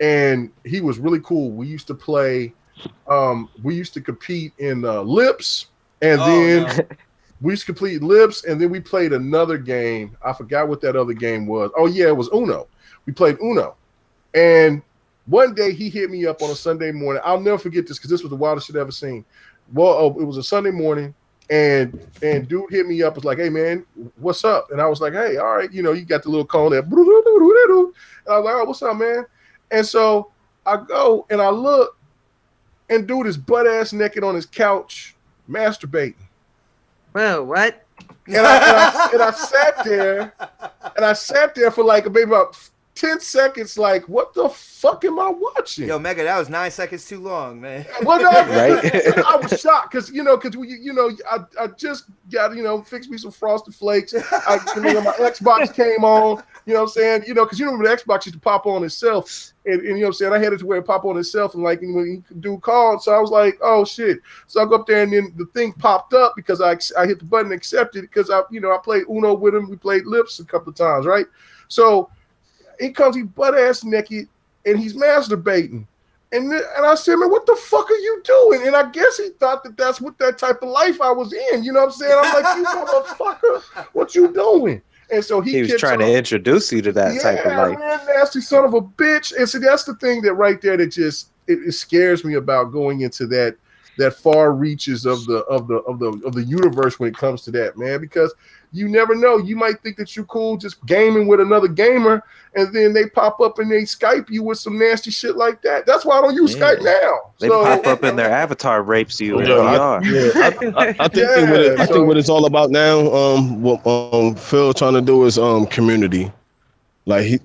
and he was really cool. We used to play, we used to compete in Lips, and we used to complete Lips, and then we played another game. I forgot what that other game was. Oh yeah, it was Uno. We played Uno, and one day he hit me up on a Sunday morning. I'll never forget this because this was the wildest shit I've ever seen. Well, it was a Sunday morning, and dude hit me up, was like, "Hey man, what's up?" And I was like, "Hey, all right, you know, you got the little cone there." And I was like, "Oh, what's up, man?" And so I go and I look, and dude is butt ass naked on his couch masturbating. Whoa, what? And I sat there for like maybe about 10 seconds, like, what the fuck am I watching? Yo, Mega, that was 9 seconds too long, man. Well, no, right? I was shocked because I just got, you know, fixed me some Frosted Flakes. My Xbox came on, you know what I'm saying? You know, because you remember the Xbox used to pop on itself, and you know what I'm saying? I had it to where it pop on itself, and like when you do called, so I was like, oh shit. So I go up there, and then the thing popped up because I hit the button, accepted, because I played Uno with him. We played Lips a couple of times, right? So he comes, he butt ass naked, and he's masturbating. And I said, man, what the fuck are you doing? And I guess he thought that that's what that type of life I was in. You know what I'm saying? I'm like, you motherfucker, what you doing? And so he was trying to introduce you to that type of life. Man, nasty son of a bitch. And so that's the thing that right there that just it scares me about going into that far reaches of the universe when it comes to that, man, because you never know. You might think that you're cool just gaming with another gamer, and then they pop up and they Skype you with some nasty shit like that. That's why I don't use Skype now. They pop up in their avatar rapes you in Yo, VR. I think what it's all about now. What Phil trying to do is community. Like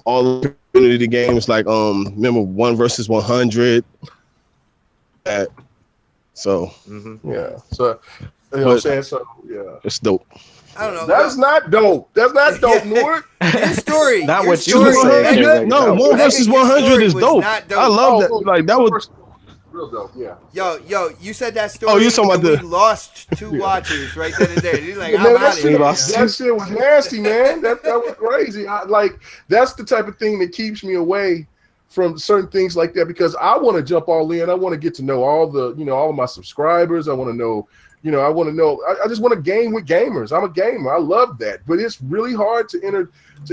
all the community games. Like remember 1v100. That. So yeah. So you know what I'm saying. So yeah, it's dope. I don't know. That's not dope. That's not dope, Nord. Your story. Not your what story, you say. Megan. No, Megan, 1v100 your is story dope. was not dope. I love that. Like that was. Real dope, yeah. Yo, you said that story. Oh, you talking about and the? we lost 2 watchers right then and there. You're like, Yeah, I'm man, out of here. that shit was nasty, man. That was crazy. That's the type of thing that keeps me away from certain things like that, because I want to jump all in. I want to get to know all of my subscribers. I want to know, I just want to game with gamers. I'm a gamer. I love that. But it's really hard to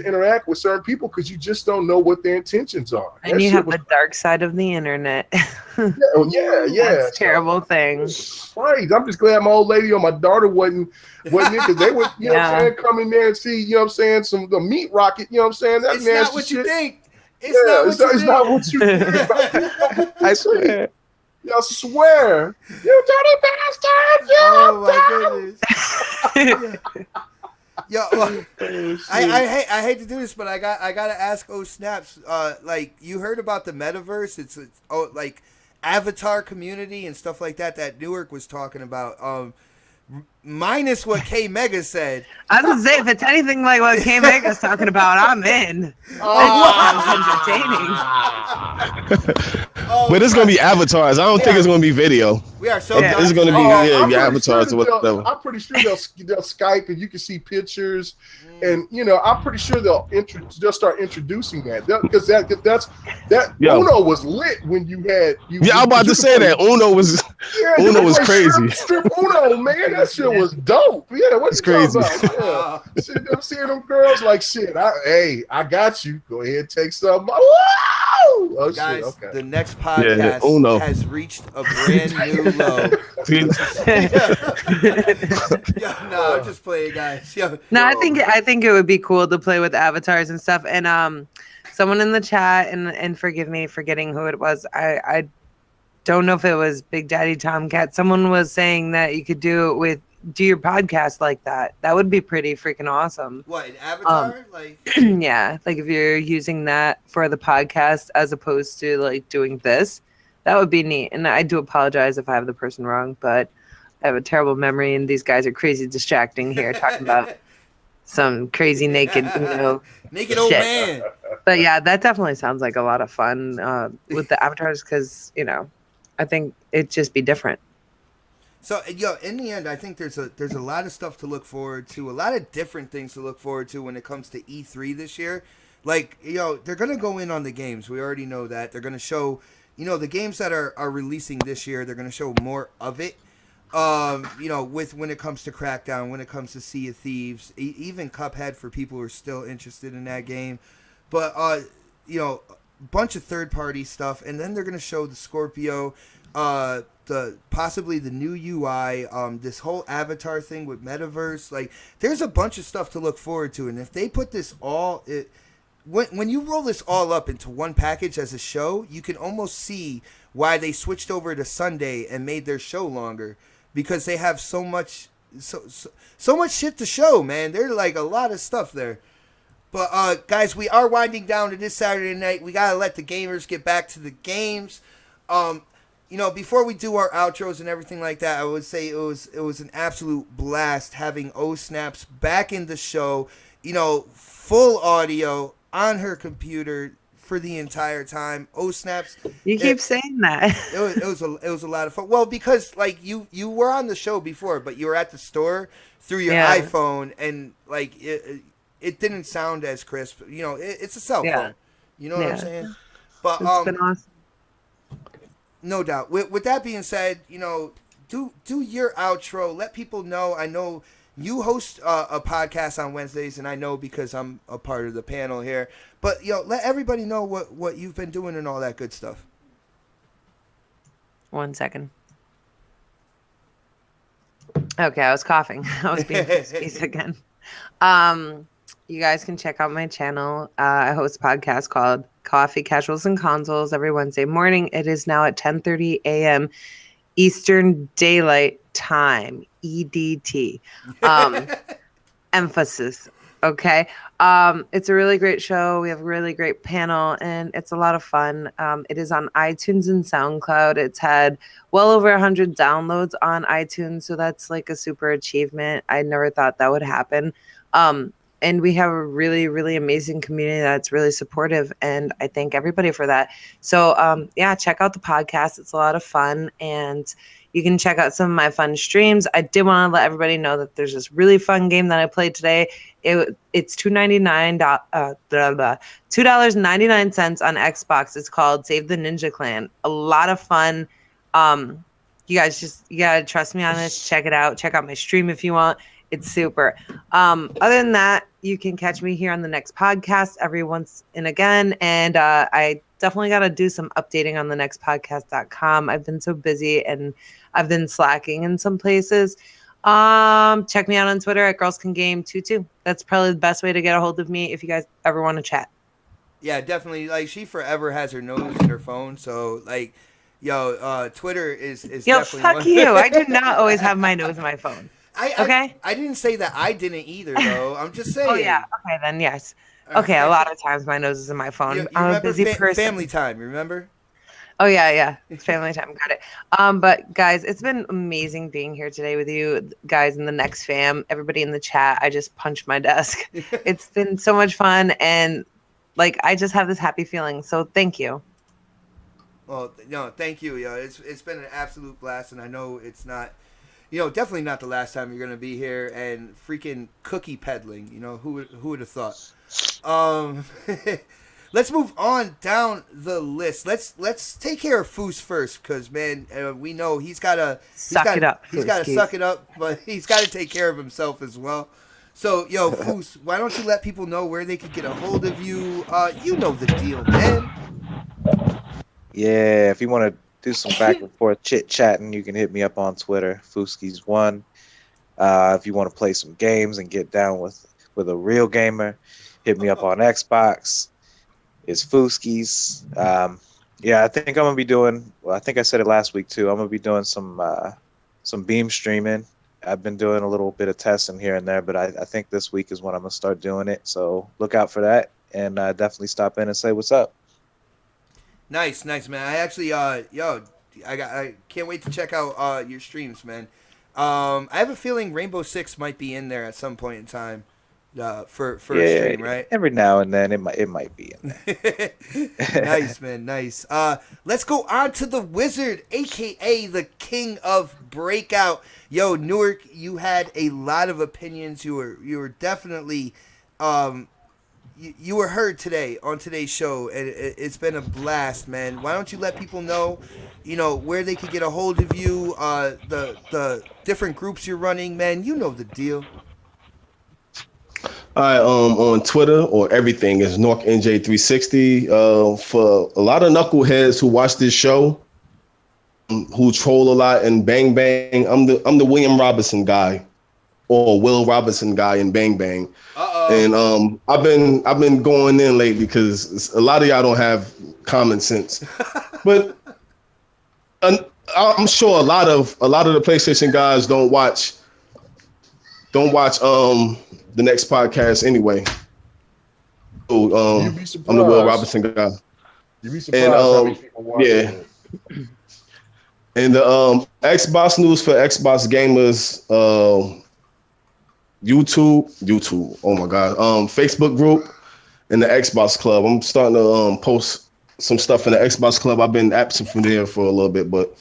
interact with certain people because you just don't know what their intentions are. And you have the dark side of the internet. Yeah. That's a terrible thing. Right. I'm just glad my old lady or my daughter wasn't it, because they would, what I'm saying, come in there and see, what I'm saying, the meat rocket, what I'm saying? That's It's nasty not what shit. you think. It's Not what you think. I swear. I swear. You dirty bastard! Oh my goodness. Yo, I hate to do this, but I gotta ask Snaps. Like, you heard about the metaverse? It's like avatar community and stuff like that Newark was talking about. Minus what K Mega said. I was gonna say, if it's anything like what K Mega's talking about, I'm in. Entertaining. But it's gonna be avatars. I don't think it's gonna be video. We are so. It's gonna be avatars or whatever. I'm pretty sure they'll Skype and you can see pictures, and I'm pretty sure they'll start introducing that, because that's Uno was lit when you had you. Yeah, I'm about to say that Uno was crazy. Strip Uno, man, that shit was dope. Yeah, what's crazy? Yeah. I'm seeing them girls like shit. I got you. Go ahead, take some. Woo! Oh, guys, shit, okay. The next podcast has reached a brand new low. No, I'm just playing, guys. No, I think it would be cool to play with avatars and stuff. And someone in the chat, and forgive me for forgetting who it was. I don't know if it was Big Daddy Tomcat. Someone was saying that you could do your podcast like that. That would be pretty freaking awesome. What, an avatar? Yeah, like if you're using that for the podcast as opposed to like doing this, that would be neat. And I do apologize if I have the person wrong, but I have a terrible memory and these guys are crazy distracting here talking about some crazy naked, naked old man. But yeah, that definitely sounds like a lot of fun with the avatars, because I think it'd just be different. So, in the end, I think there's a lot of stuff to look forward to, a lot of different things to look forward to when it comes to E3 this year. Like, they're going to go in on the games. We already know that. They're going to show, the games that are releasing this year, they're going to show more of it. With when it comes to Crackdown, when it comes to Sea of Thieves, even Cuphead for people who are still interested in that game. But, a bunch of third-party stuff. And then they're going to show the Scorpio, possibly the new UI, this whole avatar thing with metaverse. Like, there's a bunch of stuff to look forward to, and if they put this when you roll this all up into one package as a show, you can almost see why they switched over to Sunday and made their show longer, because they have so much shit to show, man. There's like a lot of stuff there. But guys, we are winding down to this Saturday night. We gotta let the gamers get back to the games. Before we do our outros and everything like that, I would say it was an absolute blast having Snaps back in the show. Full audio on her computer for the entire time. Snaps. You keep saying that. It was a lot of fun. Well, because like you were on the show before, but you were at the store through your iPhone, and like it didn't sound as crisp. It's a cell phone. You know what I'm saying? But it's been awesome. No doubt. With that being said, do your outro. Let people know. I know you host a podcast on Wednesdays, and I know because I'm a part of the panel here. But let everybody know what you've been doing and all that good stuff. 1 second. Okay, I was coughing. I was being Fooskies again. You guys can check out my channel. I host a podcast called Coffee, Casuals, and Consoles every Wednesday morning. It is now at 10:30 a.m. Eastern Daylight Time, EDT. Emphasis. Okay. It's a really great show. We have a really great panel and it's a lot of fun. It is on iTunes and SoundCloud. It's had well over 100 downloads on iTunes. So that's like a super achievement. I never thought that would happen. And we have a really, really amazing community that's really supportive. And I thank everybody for that. So yeah, check out the podcast. It's a lot of fun. And you can check out some of my fun streams. I did want to let everybody know that there's this really fun game that I played today. It's $2.99, $2.99 on Xbox. It's called Save the Ninja Clan. A lot of fun. You guys you gotta trust me on this. Check it out. Check out my stream if you want. It's super. Other than that, you can catch me here on the next podcast every once and again. And I definitely got to do some updating on the nextpodcast.com. I've been so busy and I've been slacking in some places. Check me out on Twitter at girlscangame22. That's probably the best way to get a hold of me if you guys ever want to chat. Yeah, definitely. Like, she forever has her nose in her phone, so like, Twitter is definitely fuck one. you. I do not always have my nose in my phone. Okay. I didn't say that I didn't either, though. I'm just saying. Oh yeah. Okay, then yes. Okay, a lot of times my nose is in my phone. You I'm a remember busy person. Family Time, remember? Oh yeah. It's family time. Got it. But guys, it's been amazing being here today with you guys in the Next Fam, everybody in the chat. I just punched my desk. It's been so much fun and like I just have this happy feeling. So thank you. Well, no, thank you. It's been an absolute blast, and I know it's not, definitely not the last time you're gonna be here. And freaking cookie peddling, who would have thought? Let's move on down the list. Let's take care of Foos first, because man, we know he's gotta suck it up, but he's got to take care of himself as well. So, Foos, why don't you let people know where they could get a hold of you? You know the deal, man. Yeah, if you want to do some back and forth chit chatting, you can hit me up on Twitter, Fooskies1. If you want to play some games and get down with a real gamer, hit me up on Xbox. It's Fooskies. Yeah, I think I'm gonna be doing. Well, I think I said it last week too. I'm gonna be doing some Beam streaming. I've been doing a little bit of testing here and there, but I think this week is when I'm gonna start doing it. So look out for that, and definitely stop in and say what's up. Nice, man. I actually, I can't wait to check out your streams, man. I have a feeling Rainbow Six might be in there at some point in time. For a stream, right? Every now and then it might be in there. Nice, man, nice. Let's go on to the Wizard, aka the King of Breakout. Newark, you had a lot of opinions. You were definitely you were heard today on today's show, and it's been a blast, man. Why don't you let people know, where they could get a hold of you, the different groups you're running, man. You know the deal. All right, on Twitter or everything is NorkNJ360. For a lot of knuckleheads who watch this show, who troll a lot and Bang Bang, I'm the William Robinson guy, or Will Robinson guy in Bang Bang. And I've been going in lately because a lot of y'all don't have common sense, but I'm sure a lot of the PlayStation guys don't watch the next podcast anyway. So, You'd be surprised. I'm the Will Robinson guy. You'd be surprised how many people watch it. And the Xbox news for Xbox gamers, YouTube, oh my God, Facebook group and the Xbox Club. I'm starting to post some stuff in the Xbox Club. I've been absent from there for a little bit, but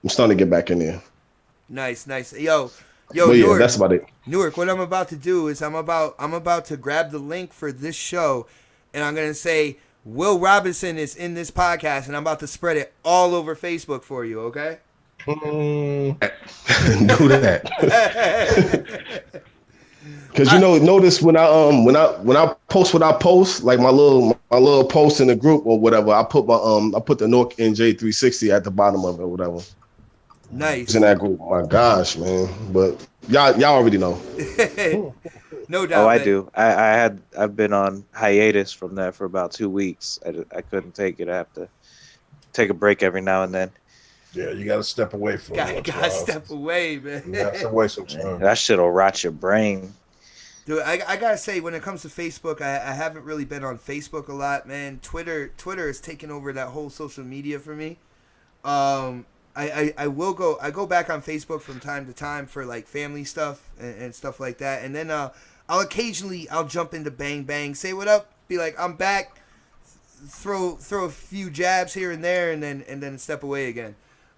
I'm starting to get back in there. Nice. Yo, but Newark, yeah, that's about it. Newark, what I'm about to do is I'm about to grab the link for this show, and I'm gonna say Will Robinson is in this podcast, and I'm about to spread it all over Facebook for you. Okay? Do that. Because notice when I post what I post, like my little post in the group or whatever, I put the Nork NJ360 at the bottom of it or whatever. Nice. in that group. My gosh, man. But y'all already know. No Oh, doubt. I man. do. I've been on hiatus from that for about 2 weeks. I couldn't take it. I have to take a break every now and then. Yeah, you got to step away from it. Gotta step away, man. You got to step away Man, sometimes. that shit'll rot your brain. Dude, I gotta say, when it comes to Facebook, I haven't really been on Facebook a lot, man. Twitter has taken over that whole social media for me. I will go. I go back on Facebook from time to time for like family stuff and stuff like that, and then I'll jump into Bang Bang, say what up, be like I'm back, throw a few jabs here and there, and then step away again.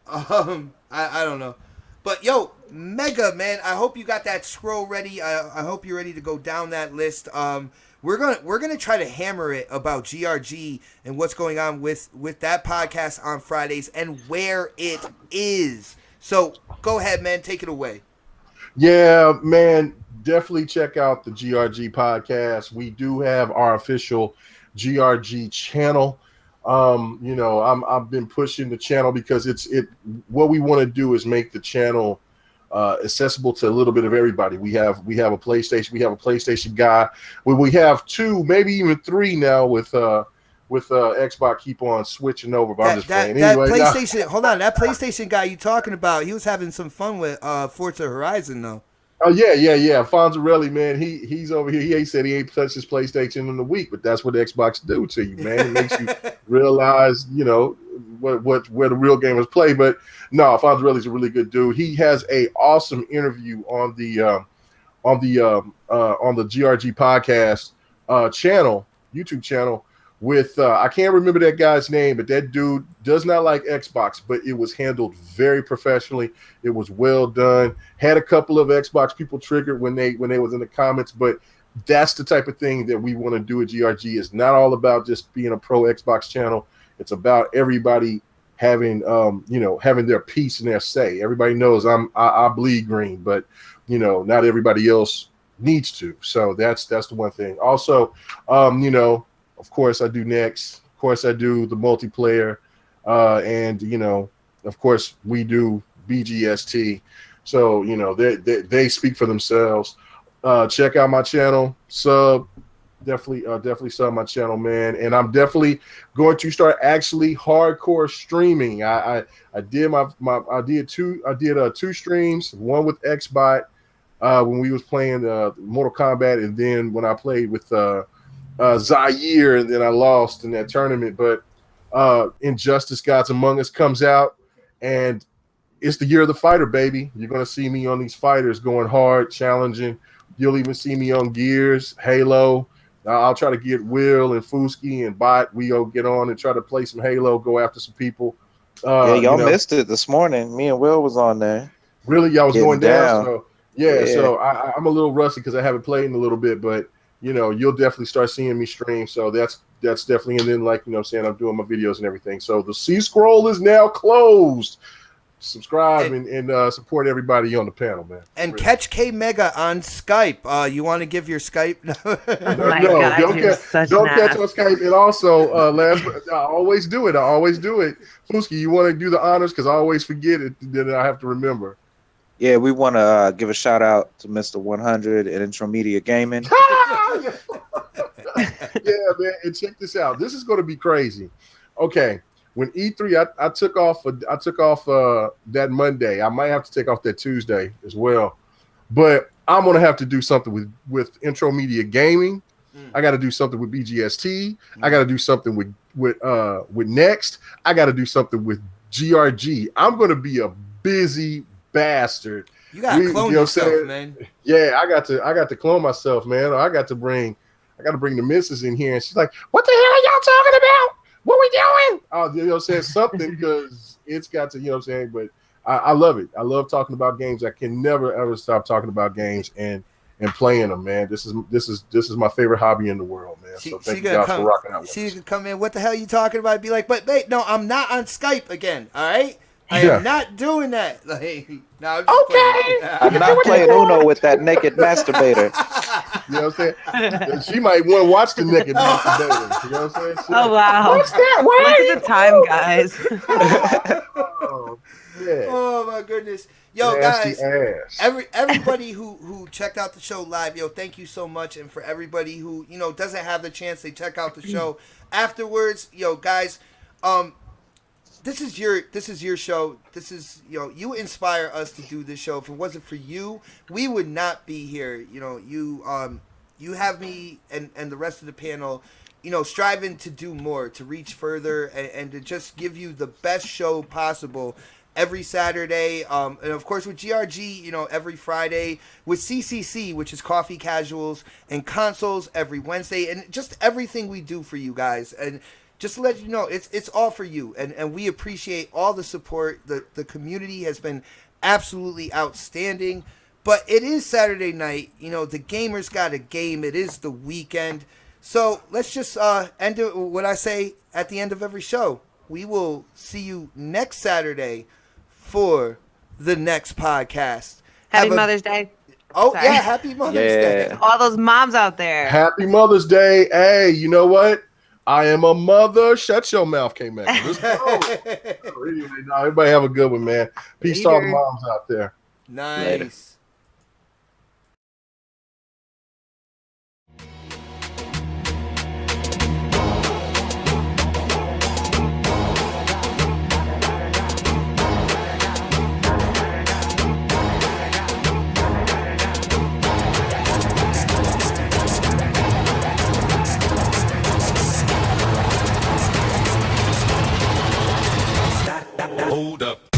I don't know. But yo, Mega man, I hope you got that scroll ready. I hope you're ready to go down that list. We're gonna try to hammer it about GRG and what's going on with that podcast on Fridays and where it is. So go ahead, man, take it away. Yeah, man, definitely check out the GRG podcast. We do have our official GRG channel. I've been pushing the channel because what we want to do is make the channel accessible to a little bit of everybody. We have a PlayStation guy. We have 2, maybe even 3 now with Xbox keep on switching over. But I'm just playing anyway. PlayStation, hold on, that PlayStation guy you talking about, he was having some fun with Forza Horizon though. Oh yeah. Fonzarelli, man, he's over here. He said he ain't touched his PlayStation in a week, but that's what Xbox do to you, man. It makes you realize, where the real gamers play. But no, Fonzarelli's a really good dude. He has a awesome interview on the GRG podcast channel, YouTube channel, with I can't remember that guy's name, but that dude does not like Xbox, but it was handled very professionally. It was well done. Had a couple of Xbox people triggered when they was in the comments, but that's the type of thing that we want to do at GRG. It's not all about just being a pro Xbox channel. It's about everybody having having their piece and their say. Everybody knows I bleed green, but not everybody else needs to. So that's the one thing. Also, of course, I do Next. Of course, I do the multiplayer. And, of course, we do BGST. So, they speak for themselves. Check out my channel. Sub. Definitely sub my channel, man. And I'm definitely going to start actually hardcore streaming. I did two streams, one with Xbot when we was playing Mortal Kombat, and then when I played with Zaire, and then I lost in that tournament. But Injustice Gods Among Us comes out, and it's the year of the fighter, baby. You're going to see me on these fighters going hard, challenging. You'll even see me on Gears, Halo. I'll try to get Will and Fuski and Bot. We go get on and try to play some Halo, go after some people. Y'all missed it this morning. Me and Will was on there. Really? Y'all was going down? down. So, yeah. So I'm a little rusty because I haven't played in a little bit, but you'll definitely start seeing me stream. So that's definitely, and then I'm saying, I'm doing my videos and everything. So the C scroll is now closed. Subscribe and support everybody on the panel, man. And catch K Mega on Skype. You want to give your Skype? Don't catch on Skype. And also, I always do it. Fuski, you want to do the honors because I always forget it. Then I have to remember. Yeah, we want to give a shout out to Mr. 100 and Intro Media Gaming. Yeah, man. And check this out. This is going to be crazy. Okay. When E3, I took off that Monday. I might have to take off that Tuesday as well. But I'm going to have to do something with Intro Media Gaming. I got to do something with BGST. I got to do something with Next. I got to do something with GRG. I'm going to be a busy bastard. You got to clone yourself, man. Yeah, I got to clone myself, man. I got to bring the missus in here, and she's like, "What the hell are y'all talking about? What we doing?" Oh, saying something because it's got to, But I love it. I love talking about games. I can never ever stop talking about games and playing them, man. This is my favorite hobby in the world, man. So thank you guys for rocking out with us. She's gonna come in. What the hell are you talking about? Be like, but wait, no, I'm not on Skype again. All right. I am not doing that. Like, no, I'm just playing. I'm not playing Uno with that naked masturbator. You know what I'm saying? She might want to watch the naked masturbator. You know what I'm saying? Wow. What's that? What's the time, guys? Oh, yeah. Oh my goodness. Yo, Nasty guys. ass. Everybody who checked out the show live, yo, thank you so much. And for everybody who, doesn't have the chance, they check out the show afterwards. Yo, guys, this is your show. This is, you inspire us to do this show. If it wasn't for you, we would not be here. You have me and the rest of the panel, striving to do more, to reach further, and to just give you the best show possible every Saturday. And of course with GRG, every Friday, with CCC, which is Coffee Casuals, and Consoles every Wednesday, and just everything we do for you guys. And just to let you know, it's all for you, and we appreciate all the support. The community has been absolutely outstanding. But it is Saturday night. The gamers got a game. It is the weekend. So let's just end it with what I say at the end of every show. We will see you next Saturday for the next podcast. Happy Mother's Day. Oh, Sorry. yeah. Happy Mother's Day. All those moms out there. Happy Mother's Day. Hey, you know what? I am a mother. Shut your mouth, K-Mac. Let's go. Anyway, everybody have a good one, man. Peace to all the moms out there. Nice. Later. Hold up.